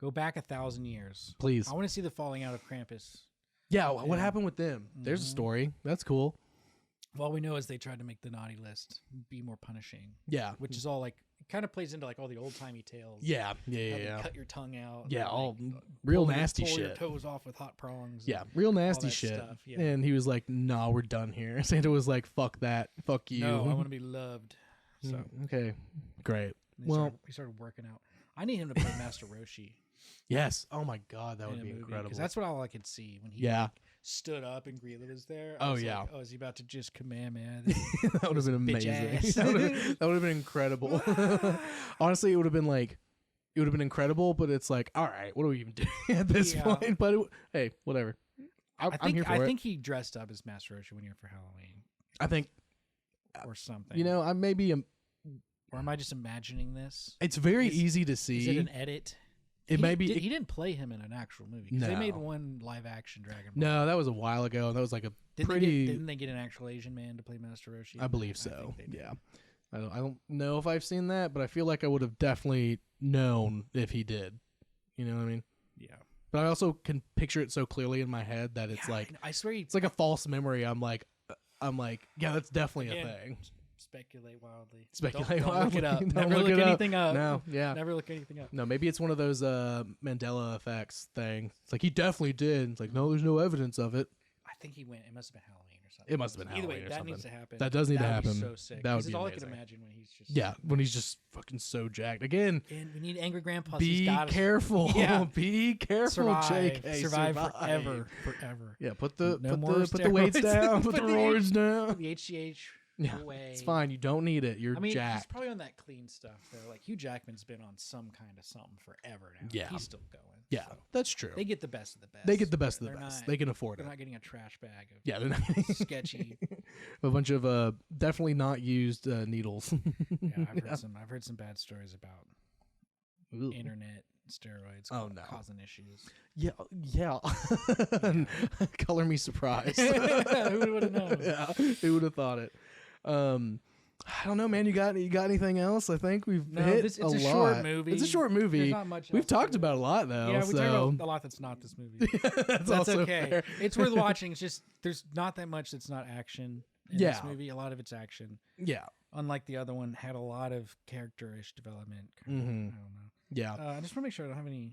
Speaker 3: Go back 1,000 years.
Speaker 2: Please.
Speaker 3: I want to see the falling out of Krampus.
Speaker 2: Yeah, what
Speaker 3: Yeah.
Speaker 2: happened with them? There's a
Speaker 3: Mhm.
Speaker 2: story. That's cool.
Speaker 3: All we know is they tried to make the naughty list be more punishing,
Speaker 2: Yeah.
Speaker 3: which is all like it kind of plays into like all the old timey tales.
Speaker 2: Yeah.
Speaker 3: How they
Speaker 2: Yeah.
Speaker 3: cut your tongue out.
Speaker 2: Yeah,
Speaker 3: and,
Speaker 2: all
Speaker 3: like,
Speaker 2: real
Speaker 3: pull
Speaker 2: nasty
Speaker 3: your
Speaker 2: shit.
Speaker 3: toes off with hot prongs.
Speaker 2: Yeah, real nasty
Speaker 3: that
Speaker 2: shit.
Speaker 3: stuff, yeah.
Speaker 2: And he was like, "No, we're done here." Santa was like, "Fuck that, fuck you."
Speaker 3: No, I want to be loved. So
Speaker 2: Okay, great.
Speaker 3: he
Speaker 2: Well,
Speaker 3: started working out. I need him to play Master Roshi
Speaker 2: yes. Oh my god, that
Speaker 3: in
Speaker 2: would
Speaker 3: a
Speaker 2: be
Speaker 3: movie
Speaker 2: incredible.
Speaker 3: because that's what all I could see when he
Speaker 2: Yeah.
Speaker 3: stood up and Grilla was there. I
Speaker 2: Oh,
Speaker 3: was
Speaker 2: yeah.
Speaker 3: like, oh, is he about to just command man?
Speaker 2: that would have been
Speaker 3: bitch
Speaker 2: amazing.
Speaker 3: ass.
Speaker 2: that would have been incredible. Honestly, it would have been like, it would have been incredible. But it's like, all right, what do we even do at this
Speaker 3: Yeah.
Speaker 2: point? But hey, whatever. I'm here for
Speaker 3: I
Speaker 2: it.
Speaker 3: think he dressed up as Master Roshi one year for Halloween
Speaker 2: I think
Speaker 3: or something.
Speaker 2: I maybe
Speaker 3: or am I just imagining this?
Speaker 2: it's very
Speaker 3: Is-
Speaker 2: easy to
Speaker 3: Is
Speaker 2: see.
Speaker 3: it an edit?
Speaker 2: It may be.
Speaker 3: He didn't play him in an actual movie. 'Cause They made
Speaker 2: No.
Speaker 3: one live action Dragon Ball.
Speaker 2: No, that was a while ago. That was like a pretty.
Speaker 3: Didn't they get an actual Asian man to play Master Roshi?
Speaker 2: I believe
Speaker 3: I
Speaker 2: so.
Speaker 3: think they did.
Speaker 2: Yeah. I don't know if I've seen that, but I feel like I would have definitely known if he did. You know what I mean?
Speaker 3: Yeah.
Speaker 2: But I also can picture it so clearly in my head that it's
Speaker 3: Yeah,
Speaker 2: like
Speaker 3: I swear
Speaker 2: it's like a false memory. I'm like, yeah, that's definitely
Speaker 3: Again,
Speaker 2: a thing.
Speaker 3: speculate wildly.
Speaker 2: Speculate
Speaker 3: Don't
Speaker 2: wildly.
Speaker 3: look it up.
Speaker 2: Don't
Speaker 3: Never
Speaker 2: look
Speaker 3: look
Speaker 2: it up.
Speaker 3: anything up.
Speaker 2: No, yeah.
Speaker 3: Never look anything up.
Speaker 2: No, maybe it's one of those Mandela effects thing. It's like he definitely did. It's like no, there's no evidence of it.
Speaker 3: I think he went. It must have been Halloween or something.
Speaker 2: It must have been
Speaker 3: Either way,
Speaker 2: Halloween or
Speaker 3: that
Speaker 2: something.
Speaker 3: needs to happen.
Speaker 2: That does need to
Speaker 3: That would be
Speaker 2: happen.
Speaker 3: so sick.
Speaker 2: That would
Speaker 3: 'Cause
Speaker 2: be
Speaker 3: it's all I
Speaker 2: amazing.
Speaker 3: can imagine when he's just.
Speaker 2: Yeah, when he's just fucking so jacked. Again,
Speaker 3: And we need angry grandpas.
Speaker 2: be careful.
Speaker 3: Yeah.
Speaker 2: Be careful,
Speaker 3: Survive.
Speaker 2: JK.
Speaker 3: Survive forever. Forever.
Speaker 2: Yeah, put the
Speaker 3: No more
Speaker 2: put the weights
Speaker 3: steroids.
Speaker 2: down. Put
Speaker 3: Put
Speaker 2: the
Speaker 3: the
Speaker 2: roids down.
Speaker 3: The HGH.
Speaker 2: Yeah,
Speaker 3: away.
Speaker 2: it's fine. You don't need it. You're
Speaker 3: I mean, he's
Speaker 2: jacked.
Speaker 3: probably on that clean stuff though. Like Hugh Jackman's been on some kind of something forever now.
Speaker 2: Yeah.
Speaker 3: He's still going.
Speaker 2: Yeah,
Speaker 3: so.
Speaker 2: that's true.
Speaker 3: They get the best of the best.
Speaker 2: They get the best of the
Speaker 3: They're
Speaker 2: best.
Speaker 3: not-
Speaker 2: They can afford
Speaker 3: They're
Speaker 2: it.
Speaker 3: not getting a trash bag of
Speaker 2: Yeah, they're not
Speaker 3: sketchy.
Speaker 2: a bunch of definitely not used needles.
Speaker 3: Yeah, I've heard some bad stories about
Speaker 2: Ooh.
Speaker 3: internet steroids
Speaker 2: No.
Speaker 3: causing issues.
Speaker 2: Yeah. Color me surprised.
Speaker 3: Who would have known?
Speaker 2: Yeah, who would have thought it? I don't know, man. You got anything else? I think we've hit
Speaker 3: it's
Speaker 2: a
Speaker 3: a
Speaker 2: lot.
Speaker 3: short movie.
Speaker 2: It's a short movie.
Speaker 3: There's not much
Speaker 2: We've
Speaker 3: else to
Speaker 2: talked
Speaker 3: do.
Speaker 2: about a lot though.
Speaker 3: Yeah, we
Speaker 2: so
Speaker 3: talked about a lot that's not this movie.
Speaker 2: that's
Speaker 3: That's
Speaker 2: also
Speaker 3: okay.
Speaker 2: fair.
Speaker 3: It's worth watching. It's just there's not that much that's not action in this
Speaker 2: Yeah.
Speaker 3: movie. A lot of it's action.
Speaker 2: Yeah.
Speaker 3: Unlike the other one, had a lot of character-ish development.
Speaker 2: Mhm.
Speaker 3: I don't know.
Speaker 2: Yeah.
Speaker 3: I just want to make sure I don't have any.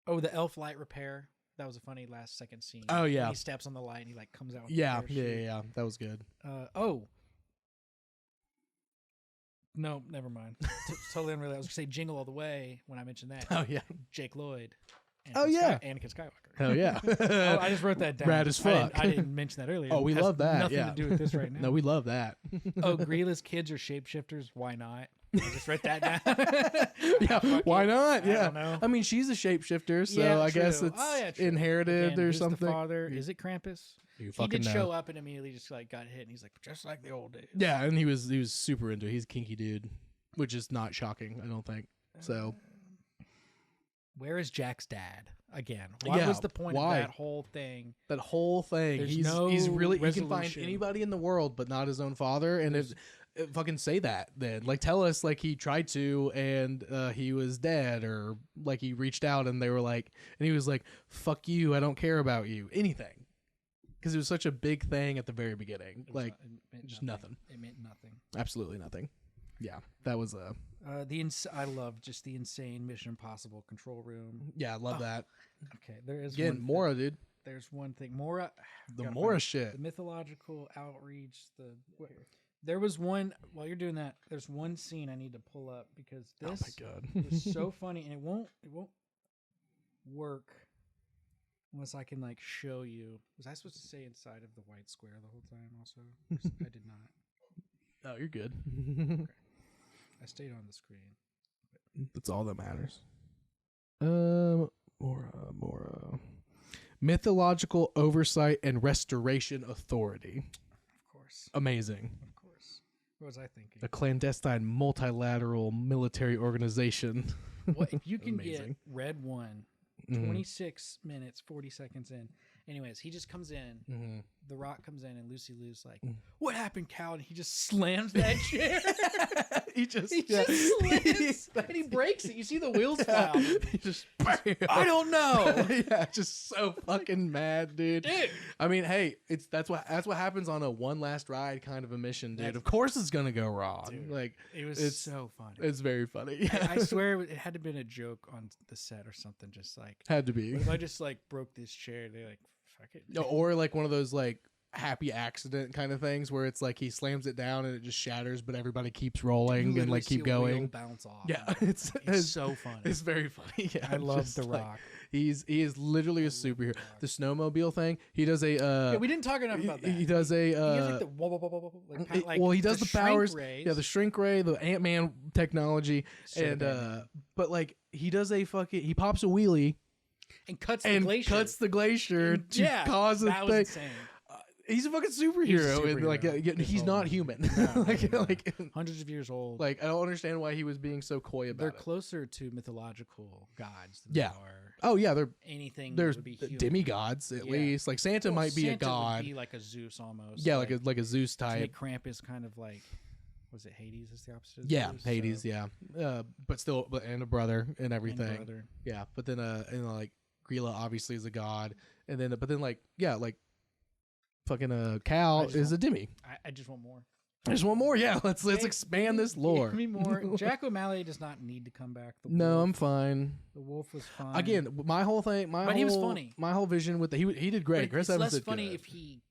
Speaker 3: Oh, the elf light repair. That was a funny last second scene.
Speaker 2: Oh,
Speaker 3: When
Speaker 2: yeah.
Speaker 3: he steps on the light and he like comes out. With
Speaker 2: Yeah.
Speaker 3: the
Speaker 2: Yeah.
Speaker 3: parachute.
Speaker 2: Yeah. That was good.
Speaker 3: Oh. No, never mind. Totally unrelated. I was gonna say Jingle All the Way when I mentioned that.
Speaker 2: Oh yeah.
Speaker 3: Jake Lloyd.
Speaker 2: Oh, yeah.
Speaker 3: Anakin Skywalker.
Speaker 2: Hell yeah.
Speaker 3: Oh, I just wrote that down.
Speaker 2: Rad as fuck.
Speaker 3: I didn't mention that earlier.
Speaker 2: Oh, we
Speaker 3: It has
Speaker 2: love that.
Speaker 3: Nothing
Speaker 2: Yeah.
Speaker 3: to do with this right now.
Speaker 2: No, we love that.
Speaker 3: Oh, Grila's kids are shapeshifters. Why not? I'll just write that down.
Speaker 2: Yeah, why not?
Speaker 3: I
Speaker 2: Yeah,
Speaker 3: don't know.
Speaker 2: I mean, she's a shapeshifter, so
Speaker 3: Yeah,
Speaker 2: I guess
Speaker 3: true.
Speaker 2: it's
Speaker 3: Oh, yeah, true.
Speaker 2: inherited
Speaker 3: Again,
Speaker 2: or
Speaker 3: who's
Speaker 2: something.
Speaker 3: The father? Is it Krampus?
Speaker 2: You
Speaker 3: He
Speaker 2: fucking
Speaker 3: did
Speaker 2: know.
Speaker 3: show up and immediately just like got hit, and he's like, just like the old days.
Speaker 2: Yeah, and he was super into it. He's a kinky dude, which is not shocking, I don't think. So,
Speaker 3: where is Jack's dad again? What was the point of that whole thing?
Speaker 2: That whole thing.
Speaker 3: There's
Speaker 2: He's really he can find
Speaker 3: resolution.
Speaker 2: anybody in the world, but not his own father. And if fucking say that then, like, tell us like he tried to and he was dead, or like he reached out and they were like, and he was like, "Fuck you, I don't care about you." Anything, because it was such a big thing at the very beginning. Like,
Speaker 3: It meant
Speaker 2: just nothing.
Speaker 3: It meant nothing.
Speaker 2: Absolutely nothing. Yeah, that was
Speaker 3: I love just the insane Mission Impossible control room.
Speaker 2: yeah, I love that.
Speaker 3: Okay, there is
Speaker 2: Again,
Speaker 3: one
Speaker 2: Mora, dude.
Speaker 3: There's one thing. Mora,
Speaker 2: The
Speaker 3: gotta
Speaker 2: Mora
Speaker 3: find
Speaker 2: shit.
Speaker 3: the mythological outreach. There was one while you're doing that. There's one scene I need to pull up because
Speaker 2: Oh
Speaker 3: this
Speaker 2: my god.
Speaker 3: was so funny, and it won't work unless I can like show you. Was I supposed to say inside of the white square the whole time? Also, I did not.
Speaker 2: Oh, you're good.
Speaker 3: I stayed on the screen.
Speaker 2: That's all that matters. Mora. Mythological Oversight and Restoration Authority.
Speaker 3: Of course.
Speaker 2: Amazing.
Speaker 3: Of course. What was I thinking?
Speaker 2: A clandestine multilateral military organization.
Speaker 3: What if you can get
Speaker 2: Amazing.
Speaker 3: Red One,
Speaker 2: Mhm.
Speaker 3: 26 minutes, 40 seconds in. Anyways, he just comes in.
Speaker 2: Mhm.
Speaker 3: The Rock comes in, and Lucy Liu's like, "What happened, Cal?" And he just slams that chair.
Speaker 2: he just
Speaker 3: slams, and he breaks it. You see the wheels fly off.
Speaker 2: He just
Speaker 3: I don't know.
Speaker 2: Yeah, just so fucking mad, dude.
Speaker 3: Dude.
Speaker 2: I mean, hey, that's what happens on a one last ride kind of a mission, dude. Of course it's gonna go wrong.
Speaker 3: Dude,
Speaker 2: like
Speaker 3: it's so funny.
Speaker 2: It's very funny.
Speaker 3: I swear it had to have been a joke on the set or something. Just like,
Speaker 2: Had to be.
Speaker 3: what if I just like broke this chair? They're like, fuck it.
Speaker 2: Or like one of those like happy accident kind of things where it's like he slams it down and it just shatters, but everybody keeps rolling
Speaker 3: You
Speaker 2: and like
Speaker 3: literally
Speaker 2: keep
Speaker 3: see a wheel
Speaker 2: going.
Speaker 3: bounce off.
Speaker 2: Yeah,
Speaker 3: it's so funny.
Speaker 2: It's very funny. Yeah,
Speaker 3: I love
Speaker 2: just,
Speaker 3: The
Speaker 2: like,
Speaker 3: Rock.
Speaker 2: He is literally a superhero. The snowmobile thing. He does a.
Speaker 3: Yeah, we didn't talk enough about that.
Speaker 2: He does a.
Speaker 3: He has like the whoa, whoa, whoa, whoa, whoa, like,
Speaker 2: well, he does the
Speaker 3: shrink
Speaker 2: powers.
Speaker 3: rays.
Speaker 2: Yeah, the shrink ray, the Ant-Man technology,
Speaker 3: Should've
Speaker 2: and but like he does a fucking. He pops a wheelie
Speaker 3: and cuts
Speaker 2: and
Speaker 3: the glacier.
Speaker 2: cuts the glacier to
Speaker 3: yeah,
Speaker 2: cause a
Speaker 3: that was
Speaker 2: thing.
Speaker 3: insane.
Speaker 2: He's a fucking superhero, and like
Speaker 3: superhero.
Speaker 2: he's not human.
Speaker 3: No,
Speaker 2: like
Speaker 3: hundreds of years old.
Speaker 2: like I don't understand why he was being so coy about
Speaker 3: They're
Speaker 2: it.
Speaker 3: closer to mythological gods than
Speaker 2: Yeah.
Speaker 3: they are
Speaker 2: Oh yeah,
Speaker 3: anything.
Speaker 2: there's
Speaker 3: that would be human.
Speaker 2: demigods at
Speaker 3: Yeah.
Speaker 2: least. Like Santa
Speaker 3: Well,
Speaker 2: might be
Speaker 3: Santa
Speaker 2: a god.
Speaker 3: Would be like a Zeus almost.
Speaker 2: Yeah, like a Zeus
Speaker 3: to
Speaker 2: type.
Speaker 3: make Krampus kind of like, was it Hades? Is the opposite? Of
Speaker 2: Yeah,
Speaker 3: Zeus?
Speaker 2: Hades.
Speaker 3: So,
Speaker 2: Yeah, but still, and a brother and
Speaker 3: and
Speaker 2: everything.
Speaker 3: brother.
Speaker 2: Yeah, but then and like Grilla obviously is a god, and then but then like yeah, like fucking Cal
Speaker 3: just
Speaker 2: is a
Speaker 3: want-
Speaker 2: demi.
Speaker 3: I just want more.
Speaker 2: There's one more. Yeah, let's
Speaker 3: Give-
Speaker 2: expand this
Speaker 3: give
Speaker 2: lore.
Speaker 3: me more. Jack O'Malley does not need to come back. The
Speaker 2: No,
Speaker 3: wolf,
Speaker 2: I'm fine.
Speaker 3: The wolf was fine.
Speaker 2: Again, my whole thing,
Speaker 3: But he was funny.
Speaker 2: My whole vision with he did
Speaker 3: But
Speaker 2: great. Chris
Speaker 3: it's
Speaker 2: Evans
Speaker 3: less
Speaker 2: did
Speaker 3: funny
Speaker 2: good.
Speaker 3: if he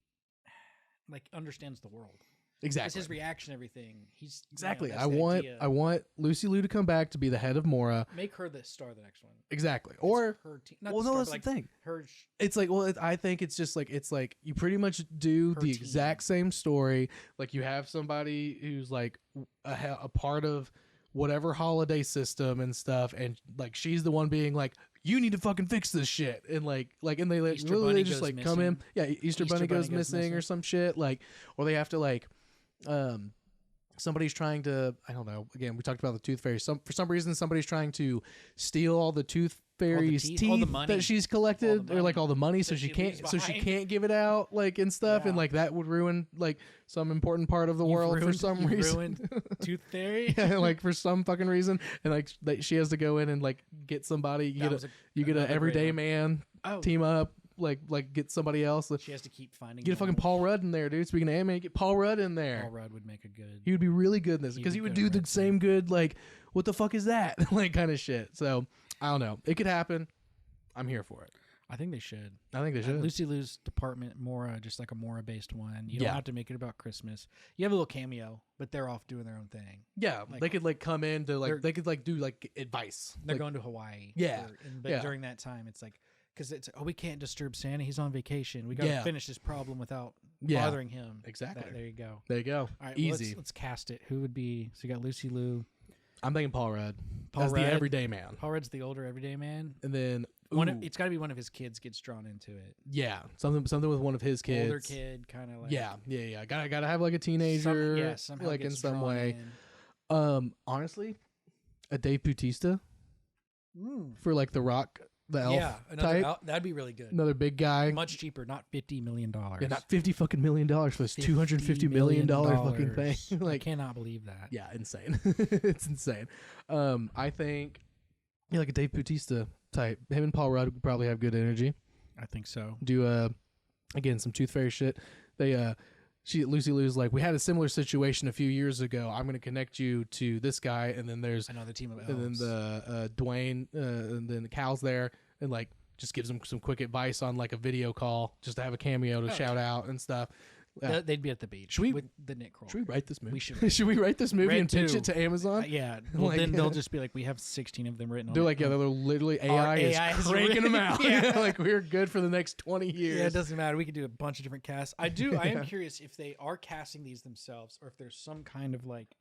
Speaker 3: like understands the world. It's
Speaker 2: Exactly.
Speaker 3: his reaction, everything. He's
Speaker 2: Exactly.
Speaker 3: that's
Speaker 2: I
Speaker 3: the
Speaker 2: want
Speaker 3: idea.
Speaker 2: Lucy Liu to come back to be the head of Mora.
Speaker 3: Make her the star of the next one.
Speaker 2: Exactly.
Speaker 3: It's
Speaker 2: Or
Speaker 3: her team. Not
Speaker 2: well,
Speaker 3: the
Speaker 2: no,
Speaker 3: star,
Speaker 2: that's
Speaker 3: but, like,
Speaker 2: the thing.
Speaker 3: Her.
Speaker 2: It's like, well, I think it's just like you pretty much do
Speaker 3: Her
Speaker 2: the
Speaker 3: team.
Speaker 2: exact same story. Like you have somebody who's like a part of whatever holiday system and stuff, and like she's the one being like, you need to fucking fix this shit, and and they like
Speaker 3: Easter
Speaker 2: really
Speaker 3: Bunny
Speaker 2: just
Speaker 3: goes
Speaker 2: like come in.
Speaker 3: missing.
Speaker 2: Yeah, Easter Bunny goes missing or some shit. Like, or they have to like, somebody's trying to, I don't know. Again, we talked about the Tooth Fairy. For some reason, somebody's trying to steal all the Tooth Fairy's
Speaker 3: teeth, all the
Speaker 2: teeth
Speaker 3: money.
Speaker 2: that she's collected, or like
Speaker 3: money
Speaker 2: all the money, so
Speaker 3: that
Speaker 2: she
Speaker 3: she
Speaker 2: can't,
Speaker 3: leaves
Speaker 2: so she
Speaker 3: behind.
Speaker 2: can't give it out, like and stuff, and
Speaker 3: Yeah.
Speaker 2: like that would ruin like some important part of the world for some
Speaker 3: you've
Speaker 2: reason.
Speaker 3: Ruined Tooth Fairy.
Speaker 2: Yeah, like for some fucking reason, and like she has to go in and like get somebody. You
Speaker 3: That
Speaker 2: get
Speaker 3: was
Speaker 2: you get an
Speaker 3: another
Speaker 2: everyday
Speaker 3: great one.
Speaker 2: man
Speaker 3: Oh,
Speaker 2: team up, like get somebody else.
Speaker 3: she has to keep finding.
Speaker 2: Get a fucking
Speaker 3: more.
Speaker 2: Paul Rudd in there, dude. Speaking of anime, get Paul Rudd in there.
Speaker 3: Paul Rudd would make a good.
Speaker 2: He would be really good in this
Speaker 3: He'd
Speaker 2: because
Speaker 3: be
Speaker 2: he would
Speaker 3: good
Speaker 2: do
Speaker 3: at
Speaker 2: the
Speaker 3: Red
Speaker 2: same good, like, what the fuck is that? like, kind of shit. So, I don't know. It could happen. I'm here for it.
Speaker 3: I think they should.
Speaker 2: I think they should.
Speaker 3: Lucy Liu's department, Mora, just like a Mora-based one. You
Speaker 2: Yeah.
Speaker 3: don't have to make it about Christmas. You have a little cameo, but they're off doing their own thing.
Speaker 2: Yeah,
Speaker 3: like-
Speaker 2: they could, like, come in to, like,
Speaker 3: They're-
Speaker 2: they could, like, do, like, advice.
Speaker 3: They're
Speaker 2: Like,
Speaker 3: going to Hawaii.
Speaker 2: Yeah,
Speaker 3: But
Speaker 2: yeah.
Speaker 3: during that time, it's like, because it's, we can't disturb Santa. He's on vacation. We got to
Speaker 2: Yeah.
Speaker 3: finish this problem without
Speaker 2: Yeah.
Speaker 3: bothering him.
Speaker 2: Exactly.
Speaker 3: There you go.
Speaker 2: There you go.
Speaker 3: All right, well,
Speaker 2: Easy.
Speaker 3: let's cast it. Who would be? So you got Lucy Liu.
Speaker 2: I'm thinking Paul Rudd.
Speaker 3: Paul
Speaker 2: as
Speaker 3: Rudd.
Speaker 2: the everyday man.
Speaker 3: Paul Rudd's the older everyday man.
Speaker 2: And then
Speaker 3: It's got to be one of his kids gets drawn into it.
Speaker 2: yeah, something with one of his kids.
Speaker 3: Older kid, kind of like
Speaker 2: yeah. Gotta have like a teenager,
Speaker 3: somehow
Speaker 2: like in
Speaker 3: gets
Speaker 2: some
Speaker 3: drawn
Speaker 2: way.
Speaker 3: in.
Speaker 2: Honestly, a Dave Bautista for like the Rock, the elf type.
Speaker 3: That'd be really good.
Speaker 2: Another big guy,
Speaker 3: Much cheaper, not $50 million.
Speaker 2: Yeah, not $50 million for this $250 million fucking thing. Like,
Speaker 3: I cannot believe that.
Speaker 2: yeah, insane. It's insane. I think like a Dave Bautista type. Him and Paul Rudd would probably have good energy.
Speaker 3: I think so.
Speaker 2: Do again some Tooth Fairy shit. Lucy Lou's like, we had a similar situation a few years ago. I'm going to connect you to this guy, and then there's
Speaker 3: another team of elves.
Speaker 2: and then the Dwayne, and then Cal's there, and like just gives him some quick advice on like a video call, just to have a cameo to shout out and stuff.
Speaker 3: They'd be at the beach with the Nick Kroll.
Speaker 2: Should we write this movie?
Speaker 3: We should.
Speaker 2: Should we write this movie
Speaker 3: Red
Speaker 2: and pitch
Speaker 3: 2.
Speaker 2: it to Amazon?
Speaker 3: Yeah. Well,
Speaker 2: Like,
Speaker 3: then they'll just be like, we have 16 of them written on
Speaker 2: They're
Speaker 3: it.
Speaker 2: like, yeah, they're literally AI is cranking them out.
Speaker 3: Yeah.
Speaker 2: Like, we're good for the next 20 years.
Speaker 3: Yeah, it doesn't matter. We could do a bunch of different casts. I am curious if they are casting these themselves or if there's some kind of like,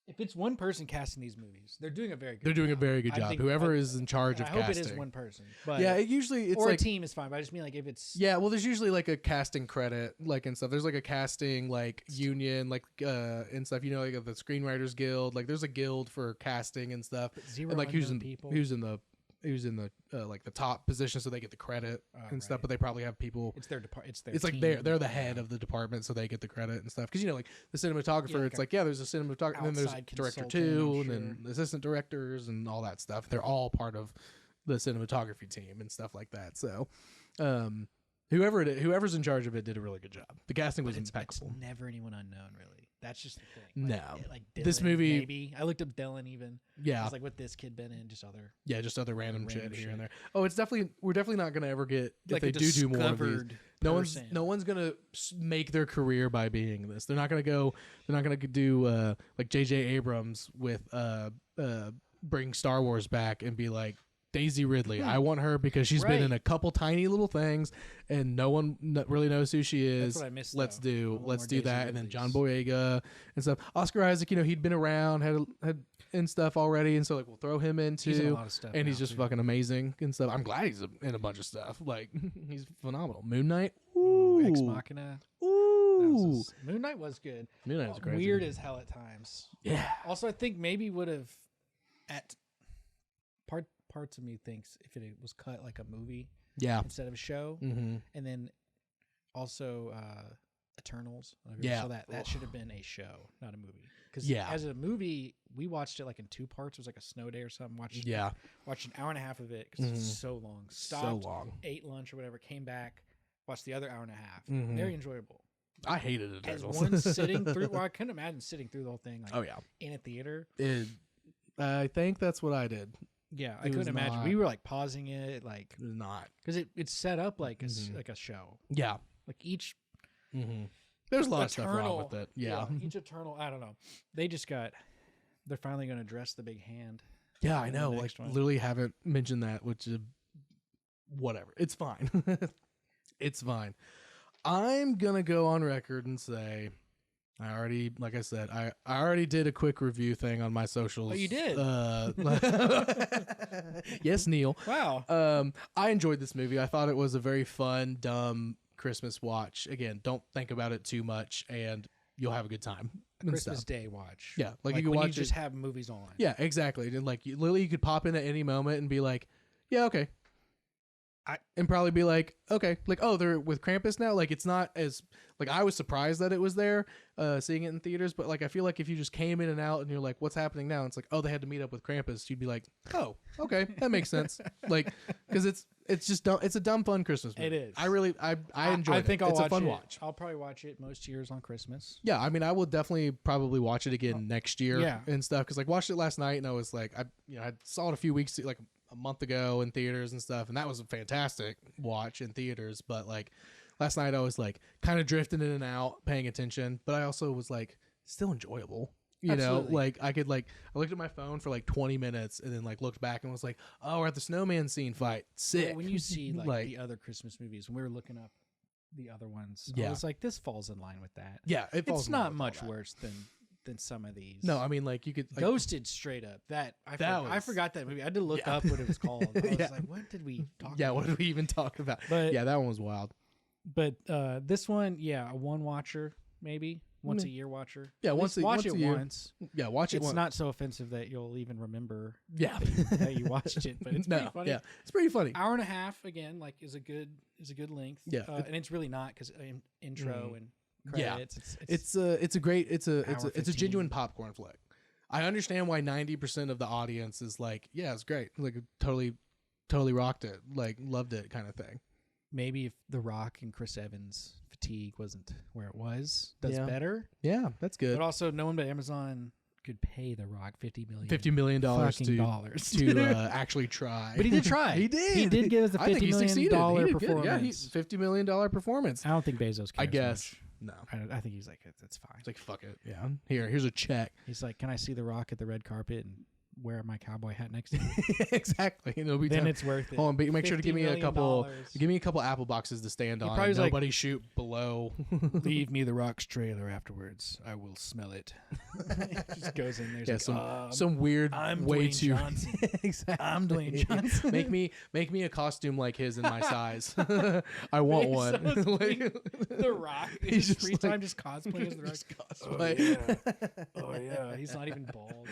Speaker 3: if it's one person casting these movies, they're doing a very good job.
Speaker 2: They're doing a very good job. Whoever is in charge of
Speaker 3: casting. I hope
Speaker 2: casting.
Speaker 3: it is one person. But
Speaker 2: yeah, it's
Speaker 3: or
Speaker 2: like
Speaker 3: a team is fine. But I just mean like if it's
Speaker 2: well, there's usually like a casting credit, like and stuff. There's like a casting like union, like and stuff. You know, like the Screenwriters Guild. Like there's a guild for casting and stuff.
Speaker 3: Zero
Speaker 2: and like
Speaker 3: people.
Speaker 2: who's in the like the top position, so they get the credit and stuff. But they probably have people.
Speaker 3: It's their department.
Speaker 2: It's like they're the head of the department, so they get the credit and stuff. Because you know, like the cinematographer, it's like there's a cinematographer, and then there's director too, and then assistant directors and all that stuff. They're all part of the cinematography team and stuff like that. So, whoever's in charge of it did a really good job. The casting was impeccable.
Speaker 3: It's never anyone unknown, really. That's just the thing.
Speaker 2: No,
Speaker 3: like Dylan,
Speaker 2: this movie.
Speaker 3: Maybe I looked up Dylan even.
Speaker 2: Yeah,
Speaker 3: I was like, what this kid been in? Just other.
Speaker 2: Yeah, just other random shit here and there. Oh, we're definitely not gonna ever get
Speaker 3: like
Speaker 2: if they do more of these.
Speaker 3: Person.
Speaker 2: No one's gonna make their career by being this. They're not gonna go. They're not gonna do like J.J. Abrams with bring Star Wars back and be like, Daisy Ridley. I want her because she's been in a couple tiny little things and no one really knows who she is.
Speaker 3: That's what I missed,
Speaker 2: let's do
Speaker 3: Daisy
Speaker 2: that.
Speaker 3: Ridleys.
Speaker 2: And then John Boyega and stuff. Oscar Isaac, he'd been around, had and stuff already, and so like we'll throw him into.
Speaker 3: He's in a lot of stuff
Speaker 2: and
Speaker 3: now,
Speaker 2: he's just
Speaker 3: too.
Speaker 2: fucking amazing and stuff. I'm glad he's in a bunch of stuff. Like he's phenomenal. Moon Knight.
Speaker 3: Ooh, Ex Machina.
Speaker 2: Ooh.
Speaker 3: Moon Knight was good.
Speaker 2: Moon Knight was crazy.
Speaker 3: Weird as hell at times.
Speaker 2: Yeah.
Speaker 3: Also, I think maybe would have at parts of me thinks if it was cut like a movie instead of a show, and then also Eternals. So that should have been a show, not a movie. Because as a movie, we watched it like in 2 parts. It was like a snow day or something. Watched an hour and a half of it because it's so long. Stopped, ate lunch or whatever, came back, watched the other hour and a half. Very enjoyable.
Speaker 2: I hated it.
Speaker 3: As one sitting through, well, I couldn't imagine sitting through the whole thing. Like, in a theater.
Speaker 2: I think that's what I did.
Speaker 3: Yeah, I couldn't imagine. We were like pausing it, like
Speaker 2: not
Speaker 3: because it's set up like like a show.
Speaker 2: Yeah,
Speaker 3: like each.
Speaker 2: There's a lot of stuff wrong with it. Yeah,
Speaker 3: each Eternal. I don't know. They're finally going to address the big hand.
Speaker 2: Yeah, I know. Like literally haven't mentioned that, which is whatever. It's fine. It's fine. I'm gonna go on record and say. Like I said, I already did a quick review thing on my socials.
Speaker 3: Oh, you did?
Speaker 2: Yes, Neal.
Speaker 3: Wow.
Speaker 2: I enjoyed this movie. I thought it was a very fun, dumb Christmas watch. Again, don't think about it too much, and you'll have a good time.
Speaker 3: Christmas Day watch.
Speaker 2: Yeah,
Speaker 3: like
Speaker 2: you can
Speaker 3: when
Speaker 2: watch
Speaker 3: you just have movies on.
Speaker 2: Yeah, exactly. And like literally, you could pop in at any moment and be like, "Yeah, okay." And probably be like, okay, like, oh, they're with Krampus now. Like, it's not as like I was surprised that it was there, seeing it in theaters. But like, I feel like if you just came in and out and you're like, what's happening now? And it's like, oh, they had to meet up with Krampus. You'd be like, oh, okay, that makes sense. Like, because it's just dumb. It's a dumb, fun Christmas movie.
Speaker 3: It is.
Speaker 2: I enjoy it. I think it's a fun watch.
Speaker 3: I'll probably watch it most years on Christmas.
Speaker 2: Yeah, I mean, I will definitely probably watch it again next year and stuff. Because like, watched it last night and I was like, I saw it a few weeks like a month ago in theaters and stuff, and that was a fantastic watch in theaters. But like last night I was like kind of drifting in and out, paying attention, but I also was like still enjoyable. You know, like I looked at my phone for like 20 minutes and then like looked back and was like, oh, we're at the snowman scene fight. Sick.
Speaker 3: Well, when you see like the other Christmas movies, when we were looking up the other ones, I was like, this falls in line with that.
Speaker 2: Yeah,
Speaker 3: it's not much worse than than some of these.
Speaker 2: No, I mean like you could like,
Speaker 3: Ghosted straight up. I forgot that movie. I had to look up what it was called. I was like, what did we talk about?
Speaker 2: Yeah, what did we even talk about?
Speaker 3: But,
Speaker 2: yeah, that one was wild.
Speaker 3: But this one, yeah, a one watcher maybe. Once a year watcher.
Speaker 2: Yeah,
Speaker 3: watch
Speaker 2: once
Speaker 3: it
Speaker 2: a year.
Speaker 3: once.
Speaker 2: Yeah, watch it
Speaker 3: It's
Speaker 2: once.
Speaker 3: not so offensive that you'll even remember
Speaker 2: Yeah.
Speaker 3: that you watched it, but it's pretty funny.
Speaker 2: Yeah, it's pretty funny.
Speaker 3: Hour and a half again, like is a good length.
Speaker 2: Yeah.
Speaker 3: And it's really not because intro and
Speaker 2: Yeah.
Speaker 3: credits.
Speaker 2: It's a
Speaker 3: hour
Speaker 2: genuine
Speaker 3: 15.
Speaker 2: popcorn flick. I understand why 90% of the audience is like, yeah, it's great. Like totally rocked it. Like loved it kind of thing.
Speaker 3: Maybe if The Rock and Chris Evans fatigue wasn't where it was, does better.
Speaker 2: Yeah, that's good.
Speaker 3: But also, no one but Amazon could pay The Rock
Speaker 2: $50 million to actually try.
Speaker 3: But he did try.
Speaker 2: He did.
Speaker 3: He did give us a
Speaker 2: I think he
Speaker 3: $50
Speaker 2: succeeded.
Speaker 3: million
Speaker 2: He did good.
Speaker 3: performance.
Speaker 2: Yeah, he's $50 million performance.
Speaker 3: I don't think Bezos cares.
Speaker 2: I guess.
Speaker 3: Much.
Speaker 2: No.
Speaker 3: I think he's like, it's fine.
Speaker 2: It's like, fuck it. Yeah. Here's a check.
Speaker 3: He's like, can I see The Rock at the red carpet and wear my cowboy hat next to him?
Speaker 2: Exactly. It'll be
Speaker 3: then
Speaker 2: time.
Speaker 3: it's worth it.
Speaker 2: Hold on, but make sure to give me a
Speaker 3: $50
Speaker 2: couple.
Speaker 3: million.
Speaker 2: Give me a couple apple boxes to stand on.
Speaker 3: probably like,
Speaker 2: Nobody shoot below.
Speaker 3: Leave me The Rock's trailer afterwards. I will smell it. Just goes in there.
Speaker 2: Yeah,
Speaker 3: like,
Speaker 2: some weird
Speaker 3: I'm
Speaker 2: way
Speaker 3: Dwayne
Speaker 2: too.
Speaker 3: Johnson.
Speaker 2: Exactly.
Speaker 3: I'm Dwayne Johnson.
Speaker 2: make me a costume like his in my size. I want one.
Speaker 3: The Rock.
Speaker 2: He's
Speaker 3: His
Speaker 2: just
Speaker 3: free time just cosplaying as The Rock.
Speaker 2: Just cosplay.
Speaker 3: Oh yeah, he's not even bald.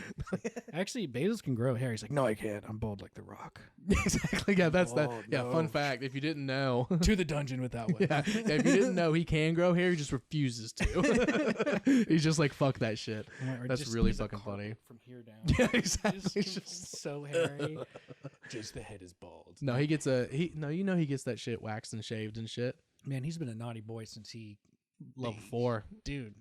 Speaker 3: Actually, Bezos can grow hair. He's like, no, I can't. I'm bald like The Rock.
Speaker 2: Exactly. Yeah, that's that.
Speaker 3: Oh,
Speaker 2: Yeah,
Speaker 3: no.
Speaker 2: fun fact. If you didn't know,
Speaker 3: To the dungeon with that one.
Speaker 2: yeah, if you didn't know, he can grow hair. He just refuses to. He's just like, fuck that shit.
Speaker 3: Or
Speaker 2: That's
Speaker 3: just
Speaker 2: really
Speaker 3: needs a
Speaker 2: fucking
Speaker 3: carpet
Speaker 2: funny.
Speaker 3: From here down.
Speaker 2: Yeah, exactly. It's
Speaker 3: Just so hairy. Just the head is bald.
Speaker 2: No, he gets he gets that shit waxed and shaved and shit.
Speaker 3: Man, he's been a naughty boy since he
Speaker 2: Level 4.
Speaker 3: Dude,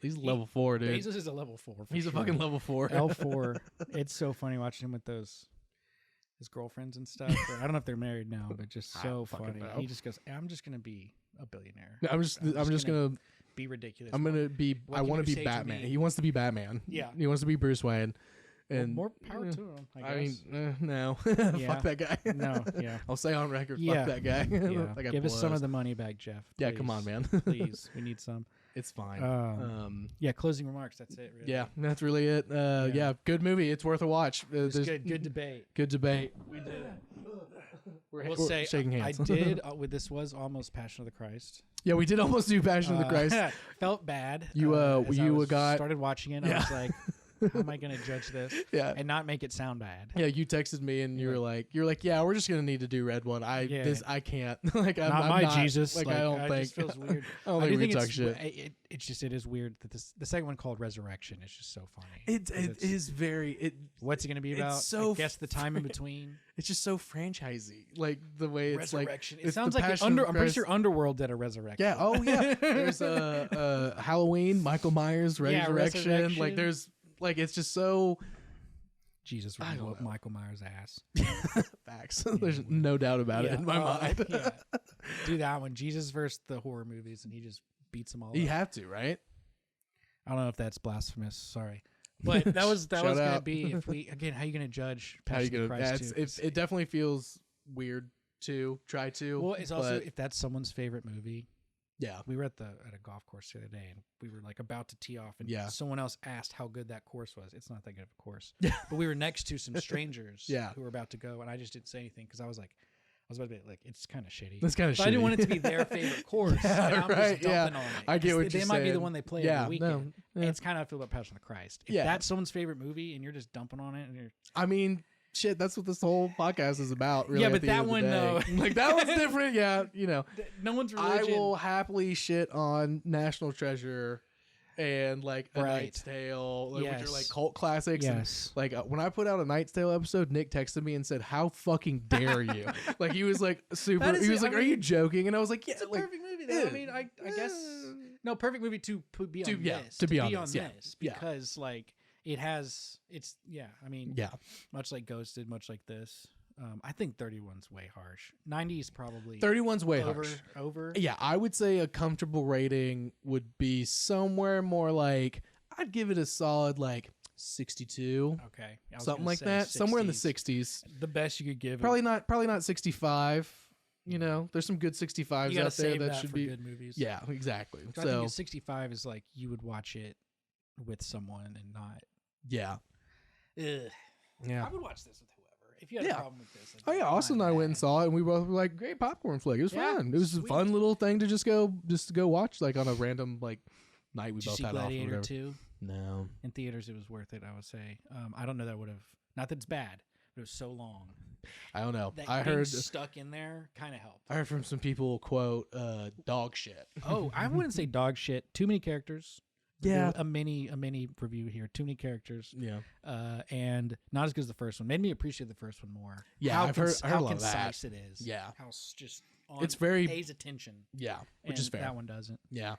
Speaker 2: He's level 4, dude.
Speaker 3: Bezos is a level 4.
Speaker 2: He's a fucking level 4.
Speaker 3: L4. It's so funny watching him with his girlfriends and stuff. Or I don't know if they're married now, but just so funny.
Speaker 2: know.
Speaker 3: He just goes, I'm just gonna be a billionaire.
Speaker 2: I'm just gonna
Speaker 3: be ridiculous.
Speaker 2: I'm gonna be.
Speaker 3: What
Speaker 2: I
Speaker 3: can
Speaker 2: want
Speaker 3: you
Speaker 2: to
Speaker 3: say
Speaker 2: be
Speaker 3: to
Speaker 2: Batman.
Speaker 3: me?
Speaker 2: He wants to be Batman.
Speaker 3: Yeah.
Speaker 2: He wants to be Bruce Wayne. And
Speaker 3: more power to him, I
Speaker 2: I
Speaker 3: guess.
Speaker 2: mean, no.
Speaker 3: Yeah.
Speaker 2: Fuck that guy.
Speaker 3: No, yeah.
Speaker 2: I'll say on record,
Speaker 3: Yeah.
Speaker 2: fuck that guy.
Speaker 3: Yeah.
Speaker 2: That guy
Speaker 3: Give us some
Speaker 2: blows.
Speaker 3: of the money back, Jeff.
Speaker 2: Yeah,
Speaker 3: please.
Speaker 2: come on, man.
Speaker 3: Please. We need some.
Speaker 2: It's fine.
Speaker 3: Yeah, closing remarks. That's it, really.
Speaker 2: Yeah, that's really it. Yeah, good movie. It's worth a watch.
Speaker 3: It's good. Good debate.
Speaker 2: Good debate. We did it.
Speaker 3: We'll say
Speaker 2: shaking hands.
Speaker 3: I did. This was almost Passion of the Christ.
Speaker 2: Yeah, we did almost do Passion of the Christ.
Speaker 3: Felt bad.
Speaker 2: You,
Speaker 3: as I
Speaker 2: you got
Speaker 3: started watching it.
Speaker 2: Yeah.
Speaker 3: I was like, how am I going to judge this
Speaker 2: Yeah.
Speaker 3: and not make it sound bad?
Speaker 2: Yeah, you texted me and you were like, yeah, we're just gonna need to do Red One. I can't. Like, I'm
Speaker 3: Not
Speaker 2: I'm
Speaker 3: my
Speaker 2: not,
Speaker 3: Jesus.
Speaker 2: Like, I don't
Speaker 3: it
Speaker 2: think.
Speaker 3: just feels weird.
Speaker 2: I don't
Speaker 3: I
Speaker 2: think
Speaker 3: do
Speaker 2: we
Speaker 3: think
Speaker 2: talk shit.
Speaker 3: it is weird that the second one called Resurrection is just so funny.
Speaker 2: It is very.
Speaker 3: What's it going to be about?
Speaker 2: so
Speaker 3: I guess the time in between.
Speaker 2: It's just so franchisey. Like the way it's
Speaker 3: Resurrection.
Speaker 2: like.
Speaker 3: It sounds like I'm pretty sure Underworld did a Resurrection.
Speaker 2: Yeah. Oh yeah. There's Halloween, Michael Myers, Resurrection.
Speaker 3: Resurrection.
Speaker 2: Like there's like it's just so.
Speaker 3: Jesus
Speaker 2: I
Speaker 3: would
Speaker 2: don't
Speaker 3: whoop
Speaker 2: know.
Speaker 3: Michael Myers' ass.
Speaker 2: Facts. There's no doubt about it in my mind.
Speaker 3: Yeah. Do that one. Jesus versus the horror movies, and he just beats them all
Speaker 2: You
Speaker 3: up.
Speaker 2: have to, right?
Speaker 3: I don't know if that's blasphemous. Sorry. But that was
Speaker 2: Shout
Speaker 3: going to
Speaker 2: out.
Speaker 3: be if we again. How you going to judge
Speaker 2: How you
Speaker 3: Passion of the
Speaker 2: gonna?
Speaker 3: Christ
Speaker 2: Yeah,
Speaker 3: too?
Speaker 2: it definitely feels weird to try to.
Speaker 3: Well, it's also
Speaker 2: but
Speaker 3: if that's someone's favorite movie.
Speaker 2: yeah.
Speaker 3: We were at a golf course the other day, and we were like about to tee off, and
Speaker 2: Yeah.
Speaker 3: someone else asked how good that course was. It's not that good of a course.
Speaker 2: Yeah.
Speaker 3: But we were next to some strangers
Speaker 2: Yeah.
Speaker 3: who were about to go, and I just didn't say anything because I was about to be like, it's kind of shitty.
Speaker 2: That's kind of.
Speaker 3: But I didn't want it to be their favorite course.
Speaker 2: Yeah,
Speaker 3: and I'm
Speaker 2: right,
Speaker 3: just dumping
Speaker 2: yeah.
Speaker 3: on it.
Speaker 2: I get what
Speaker 3: They
Speaker 2: you're
Speaker 3: might be the
Speaker 2: saying.
Speaker 3: one they play
Speaker 2: Yeah,
Speaker 3: every
Speaker 2: no,
Speaker 3: weekend.
Speaker 2: yeah.
Speaker 3: It's kind of how I feel about Passion of the Christ. If
Speaker 2: Yeah.
Speaker 3: that's someone's favorite movie and you're just dumping on it, and you're
Speaker 2: I mean, shit. That's what this whole podcast is about. Really,
Speaker 3: Yeah,
Speaker 2: at
Speaker 3: but
Speaker 2: the
Speaker 3: that
Speaker 2: end of the
Speaker 3: one,
Speaker 2: day.
Speaker 3: no.
Speaker 2: Like that one's different. Yeah, you know.
Speaker 3: no one's
Speaker 2: I
Speaker 3: religion.
Speaker 2: will happily shit on National Treasure and like A
Speaker 3: Right.
Speaker 2: Knight's Tale, like, which
Speaker 3: Yes.
Speaker 2: are like cult classics. And,
Speaker 3: Yes.
Speaker 2: like when I put out A Knight's Tale episode, Nick texted me and said, "How fucking dare you?" Like he was like super.
Speaker 3: That is
Speaker 2: He was
Speaker 3: it,
Speaker 2: like,
Speaker 3: I
Speaker 2: "Are you
Speaker 3: mean,
Speaker 2: joking?" And I was like, "Yeah,
Speaker 3: It's a
Speaker 2: like,
Speaker 3: perfect movie, though. I mean, I guess no perfect movie to be on
Speaker 2: yeah,
Speaker 3: this.
Speaker 2: to be on this, yeah.
Speaker 3: this
Speaker 2: Yeah.
Speaker 3: because like it has it's I mean
Speaker 2: yeah."
Speaker 3: much like Ghosted, much like this. I think 31's way harsh. 90 is probably
Speaker 2: 31's way
Speaker 3: over
Speaker 2: harsh.
Speaker 3: over.
Speaker 2: Yeah, I would say a comfortable rating would be somewhere more like I'd give it a solid like 62,
Speaker 3: Okay, I was
Speaker 2: something
Speaker 3: gonna
Speaker 2: like
Speaker 3: say
Speaker 2: that, somewhere in the
Speaker 3: 60s.
Speaker 2: 60s.
Speaker 3: The best you could give.
Speaker 2: Probably not 65. You know, there's some good 65s
Speaker 3: You gotta
Speaker 2: out there
Speaker 3: save
Speaker 2: that
Speaker 3: that
Speaker 2: should
Speaker 3: for
Speaker 2: be.
Speaker 3: good movies.
Speaker 2: Yeah, exactly.
Speaker 3: I
Speaker 2: So
Speaker 3: think a 65 is like you would watch it with someone and not.
Speaker 2: Yeah.
Speaker 3: Ugh.
Speaker 2: Yeah.
Speaker 3: I would watch this with whoever. If you had a problem with this.
Speaker 2: Oh yeah, Austin and I went and saw it, and we both were like, "Great popcorn flick." It was
Speaker 3: Yeah,
Speaker 2: fun. It was
Speaker 3: sweet.
Speaker 2: a fun little thing to just go watch, like on a random like night we
Speaker 3: Did you
Speaker 2: both
Speaker 3: see
Speaker 2: had off. Or
Speaker 3: Gladiator
Speaker 2: whatever.
Speaker 3: 2?
Speaker 2: No.
Speaker 3: In theaters, it was worth it, I would say. I don't know that I would have. Not that it's bad, but it was so long.
Speaker 2: I don't know.
Speaker 3: That
Speaker 2: I
Speaker 3: being
Speaker 2: heard
Speaker 3: stuck in there kind of helped.
Speaker 2: I heard from some people quote dog shit.
Speaker 3: Oh, I wouldn't say dog shit. Too many characters.
Speaker 2: Yeah.
Speaker 3: A mini review here. Too many characters.
Speaker 2: Yeah.
Speaker 3: And not as good as the first one. Made me appreciate the first one more.
Speaker 2: Yeah,
Speaker 3: how
Speaker 2: I heard a
Speaker 3: how
Speaker 2: lot of that.
Speaker 3: concise it is.
Speaker 2: Yeah.
Speaker 3: How just on,
Speaker 2: It's very-
Speaker 3: pays attention.
Speaker 2: Yeah, which
Speaker 3: and
Speaker 2: is fair.
Speaker 3: That one doesn't.
Speaker 2: Yeah.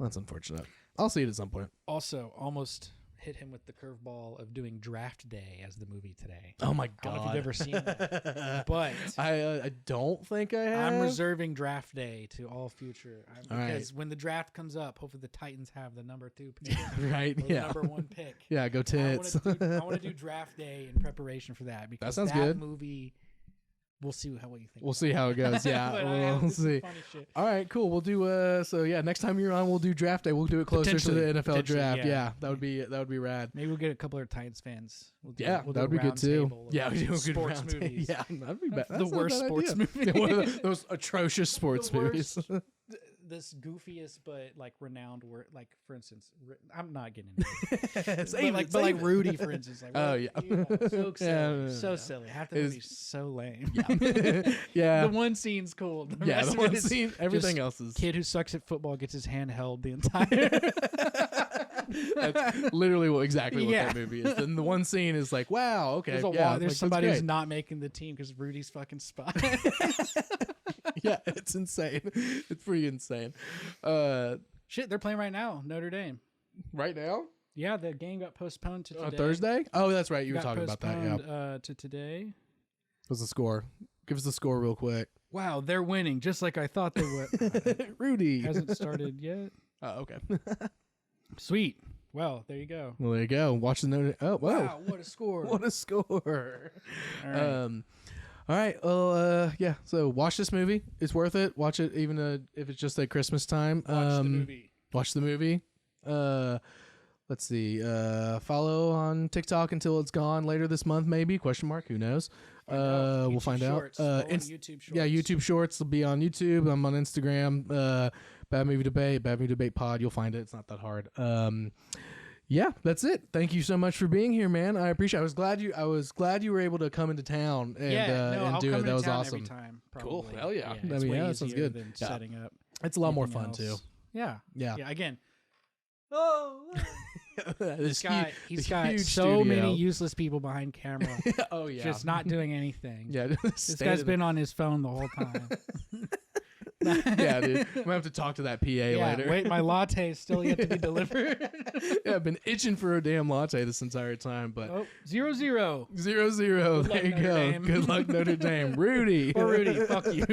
Speaker 2: That's unfortunate. I'll see it at some point.
Speaker 3: Also, almost hit him with the curveball of doing Draft Day as the movie today.
Speaker 2: Oh my
Speaker 3: I don't know
Speaker 2: god.
Speaker 3: if you've ever seen that, but
Speaker 2: I don't think I have.
Speaker 3: I'm reserving Draft Day to all future
Speaker 2: All right.
Speaker 3: because when the draft comes up, hopefully the Titans have the number 2 pick,
Speaker 2: Right?
Speaker 3: or the
Speaker 2: Yeah.
Speaker 3: number 1 pick.
Speaker 2: Yeah, go tits.
Speaker 3: I want to do Draft Day in preparation for that because
Speaker 2: sounds good.
Speaker 3: movie. We'll see what you think.
Speaker 2: We'll see how it goes. Yeah,
Speaker 3: But
Speaker 2: we'll
Speaker 3: this is
Speaker 2: see.
Speaker 3: funny shit.
Speaker 2: All right, cool. We'll do so yeah, next time you're on we'll do draft day. We'll do it closer to the NFL
Speaker 3: Potentially,
Speaker 2: draft.
Speaker 3: yeah.
Speaker 2: Yeah, that would be rad.
Speaker 3: Maybe we'll get a couple of Titans fans. We'll do,
Speaker 2: Yeah,
Speaker 3: we'll
Speaker 2: that would
Speaker 3: do
Speaker 2: be
Speaker 3: a
Speaker 2: good
Speaker 3: round
Speaker 2: too.
Speaker 3: table of
Speaker 2: Yeah, we do a good
Speaker 3: sports
Speaker 2: round table.
Speaker 3: movies.
Speaker 2: Yeah, that'd be bad.
Speaker 3: The
Speaker 2: That's not a
Speaker 3: worst
Speaker 2: bad
Speaker 3: sports
Speaker 2: idea.
Speaker 3: movie.
Speaker 2: Yeah, one of those atrocious sports
Speaker 3: The
Speaker 2: movies.
Speaker 3: worst, this goofiest but like renowned word, like for instance, I'm not getting into it.
Speaker 2: Save it,
Speaker 3: but like
Speaker 2: save it.
Speaker 3: Rudy, for instance. Like,
Speaker 2: Oh,
Speaker 3: what-
Speaker 2: yeah.
Speaker 3: so silly,
Speaker 2: Yeah,
Speaker 3: so
Speaker 2: yeah.
Speaker 3: silly. Half the
Speaker 2: It's-
Speaker 3: movie's so lame.
Speaker 2: Yeah. Yeah.
Speaker 3: The one scene's cool. The
Speaker 2: Yeah,
Speaker 3: rest
Speaker 2: the
Speaker 3: of
Speaker 2: one
Speaker 3: it is
Speaker 2: scene, everything
Speaker 3: just
Speaker 2: else is
Speaker 3: kid who sucks at football gets his hand held the entire.
Speaker 2: that's literally exactly what
Speaker 3: Yeah.
Speaker 2: that movie is. And the one scene is like, wow, okay,
Speaker 3: There's a
Speaker 2: yeah,
Speaker 3: lot. There's
Speaker 2: like,
Speaker 3: somebody
Speaker 2: that's
Speaker 3: who's
Speaker 2: great.
Speaker 3: not making the team because Rudy's fucking spot.
Speaker 2: Yeah, it's insane. It's pretty insane.
Speaker 3: Shit, they're playing right now. Notre Dame.
Speaker 2: Right now?
Speaker 3: Yeah, the game got postponed to today.
Speaker 2: On Thursday? Oh, that's right. You were
Speaker 3: Got
Speaker 2: talking about that. Yeah.
Speaker 3: postponed, to today.
Speaker 2: What's the score? Give us the score real quick.
Speaker 3: Wow, they're winning just like I thought they would.
Speaker 2: Rudy.
Speaker 3: Hasn't started yet.
Speaker 2: Oh, okay.
Speaker 3: Sweet. Well, there you go.
Speaker 2: Well, there you go. Watch the note. Oh, whoa.
Speaker 3: Wow, what a score.
Speaker 2: What a score.
Speaker 3: All right.
Speaker 2: All right. Well, yeah. So watch this movie. It's worth it. Watch it, even if it's just at Christmas time.
Speaker 3: Watch the movie.
Speaker 2: Watch the movie. Let's see. Follow on TikTok until it's gone later this month, maybe? Question mark. Who knows? We'll find
Speaker 3: Shorts.
Speaker 2: out.
Speaker 3: Follow on YouTube Shorts.
Speaker 2: Yeah, YouTube Shorts will be on YouTube. I'm on Instagram. Bad Movie Debate, Bad Movie Debate Pod. You'll find it. It's not that hard. Yeah, that's it. Thank you so much for being here, man. I appreciate it. I was glad you were able to come into town and
Speaker 3: I'll
Speaker 2: do
Speaker 3: come
Speaker 2: it. That
Speaker 3: into
Speaker 2: was
Speaker 3: town
Speaker 2: awesome.
Speaker 3: Every time,
Speaker 2: Cool.
Speaker 3: probably.
Speaker 2: Hell yeah. I
Speaker 3: It's
Speaker 2: mean,
Speaker 3: way
Speaker 2: yeah, that sounds
Speaker 3: easier
Speaker 2: good.
Speaker 3: than
Speaker 2: Yeah.
Speaker 3: setting up.
Speaker 2: It's a lot more
Speaker 3: anything
Speaker 2: fun
Speaker 3: else.
Speaker 2: too.
Speaker 3: Yeah.
Speaker 2: Yeah.
Speaker 3: Yeah. Again,
Speaker 2: This
Speaker 3: he's got
Speaker 2: huge
Speaker 3: so
Speaker 2: studio.
Speaker 3: many useless people behind camera,
Speaker 2: Oh yeah.
Speaker 3: just not doing anything.
Speaker 2: Yeah.
Speaker 3: This guy's been on his phone the whole time.
Speaker 2: Yeah, dude. I'm gonna have to talk to that PA later.
Speaker 3: Wait, my latte is still yet to be delivered.
Speaker 2: Yeah, I've been itching for a damn latte this entire time, but
Speaker 3: Oh, 0-0.
Speaker 2: 0-0.
Speaker 3: Good luck,
Speaker 2: There you
Speaker 3: Notre
Speaker 2: go.
Speaker 3: Dame.
Speaker 2: Good luck, Notre Dame. Rudy.
Speaker 3: Or Rudy, fuck you.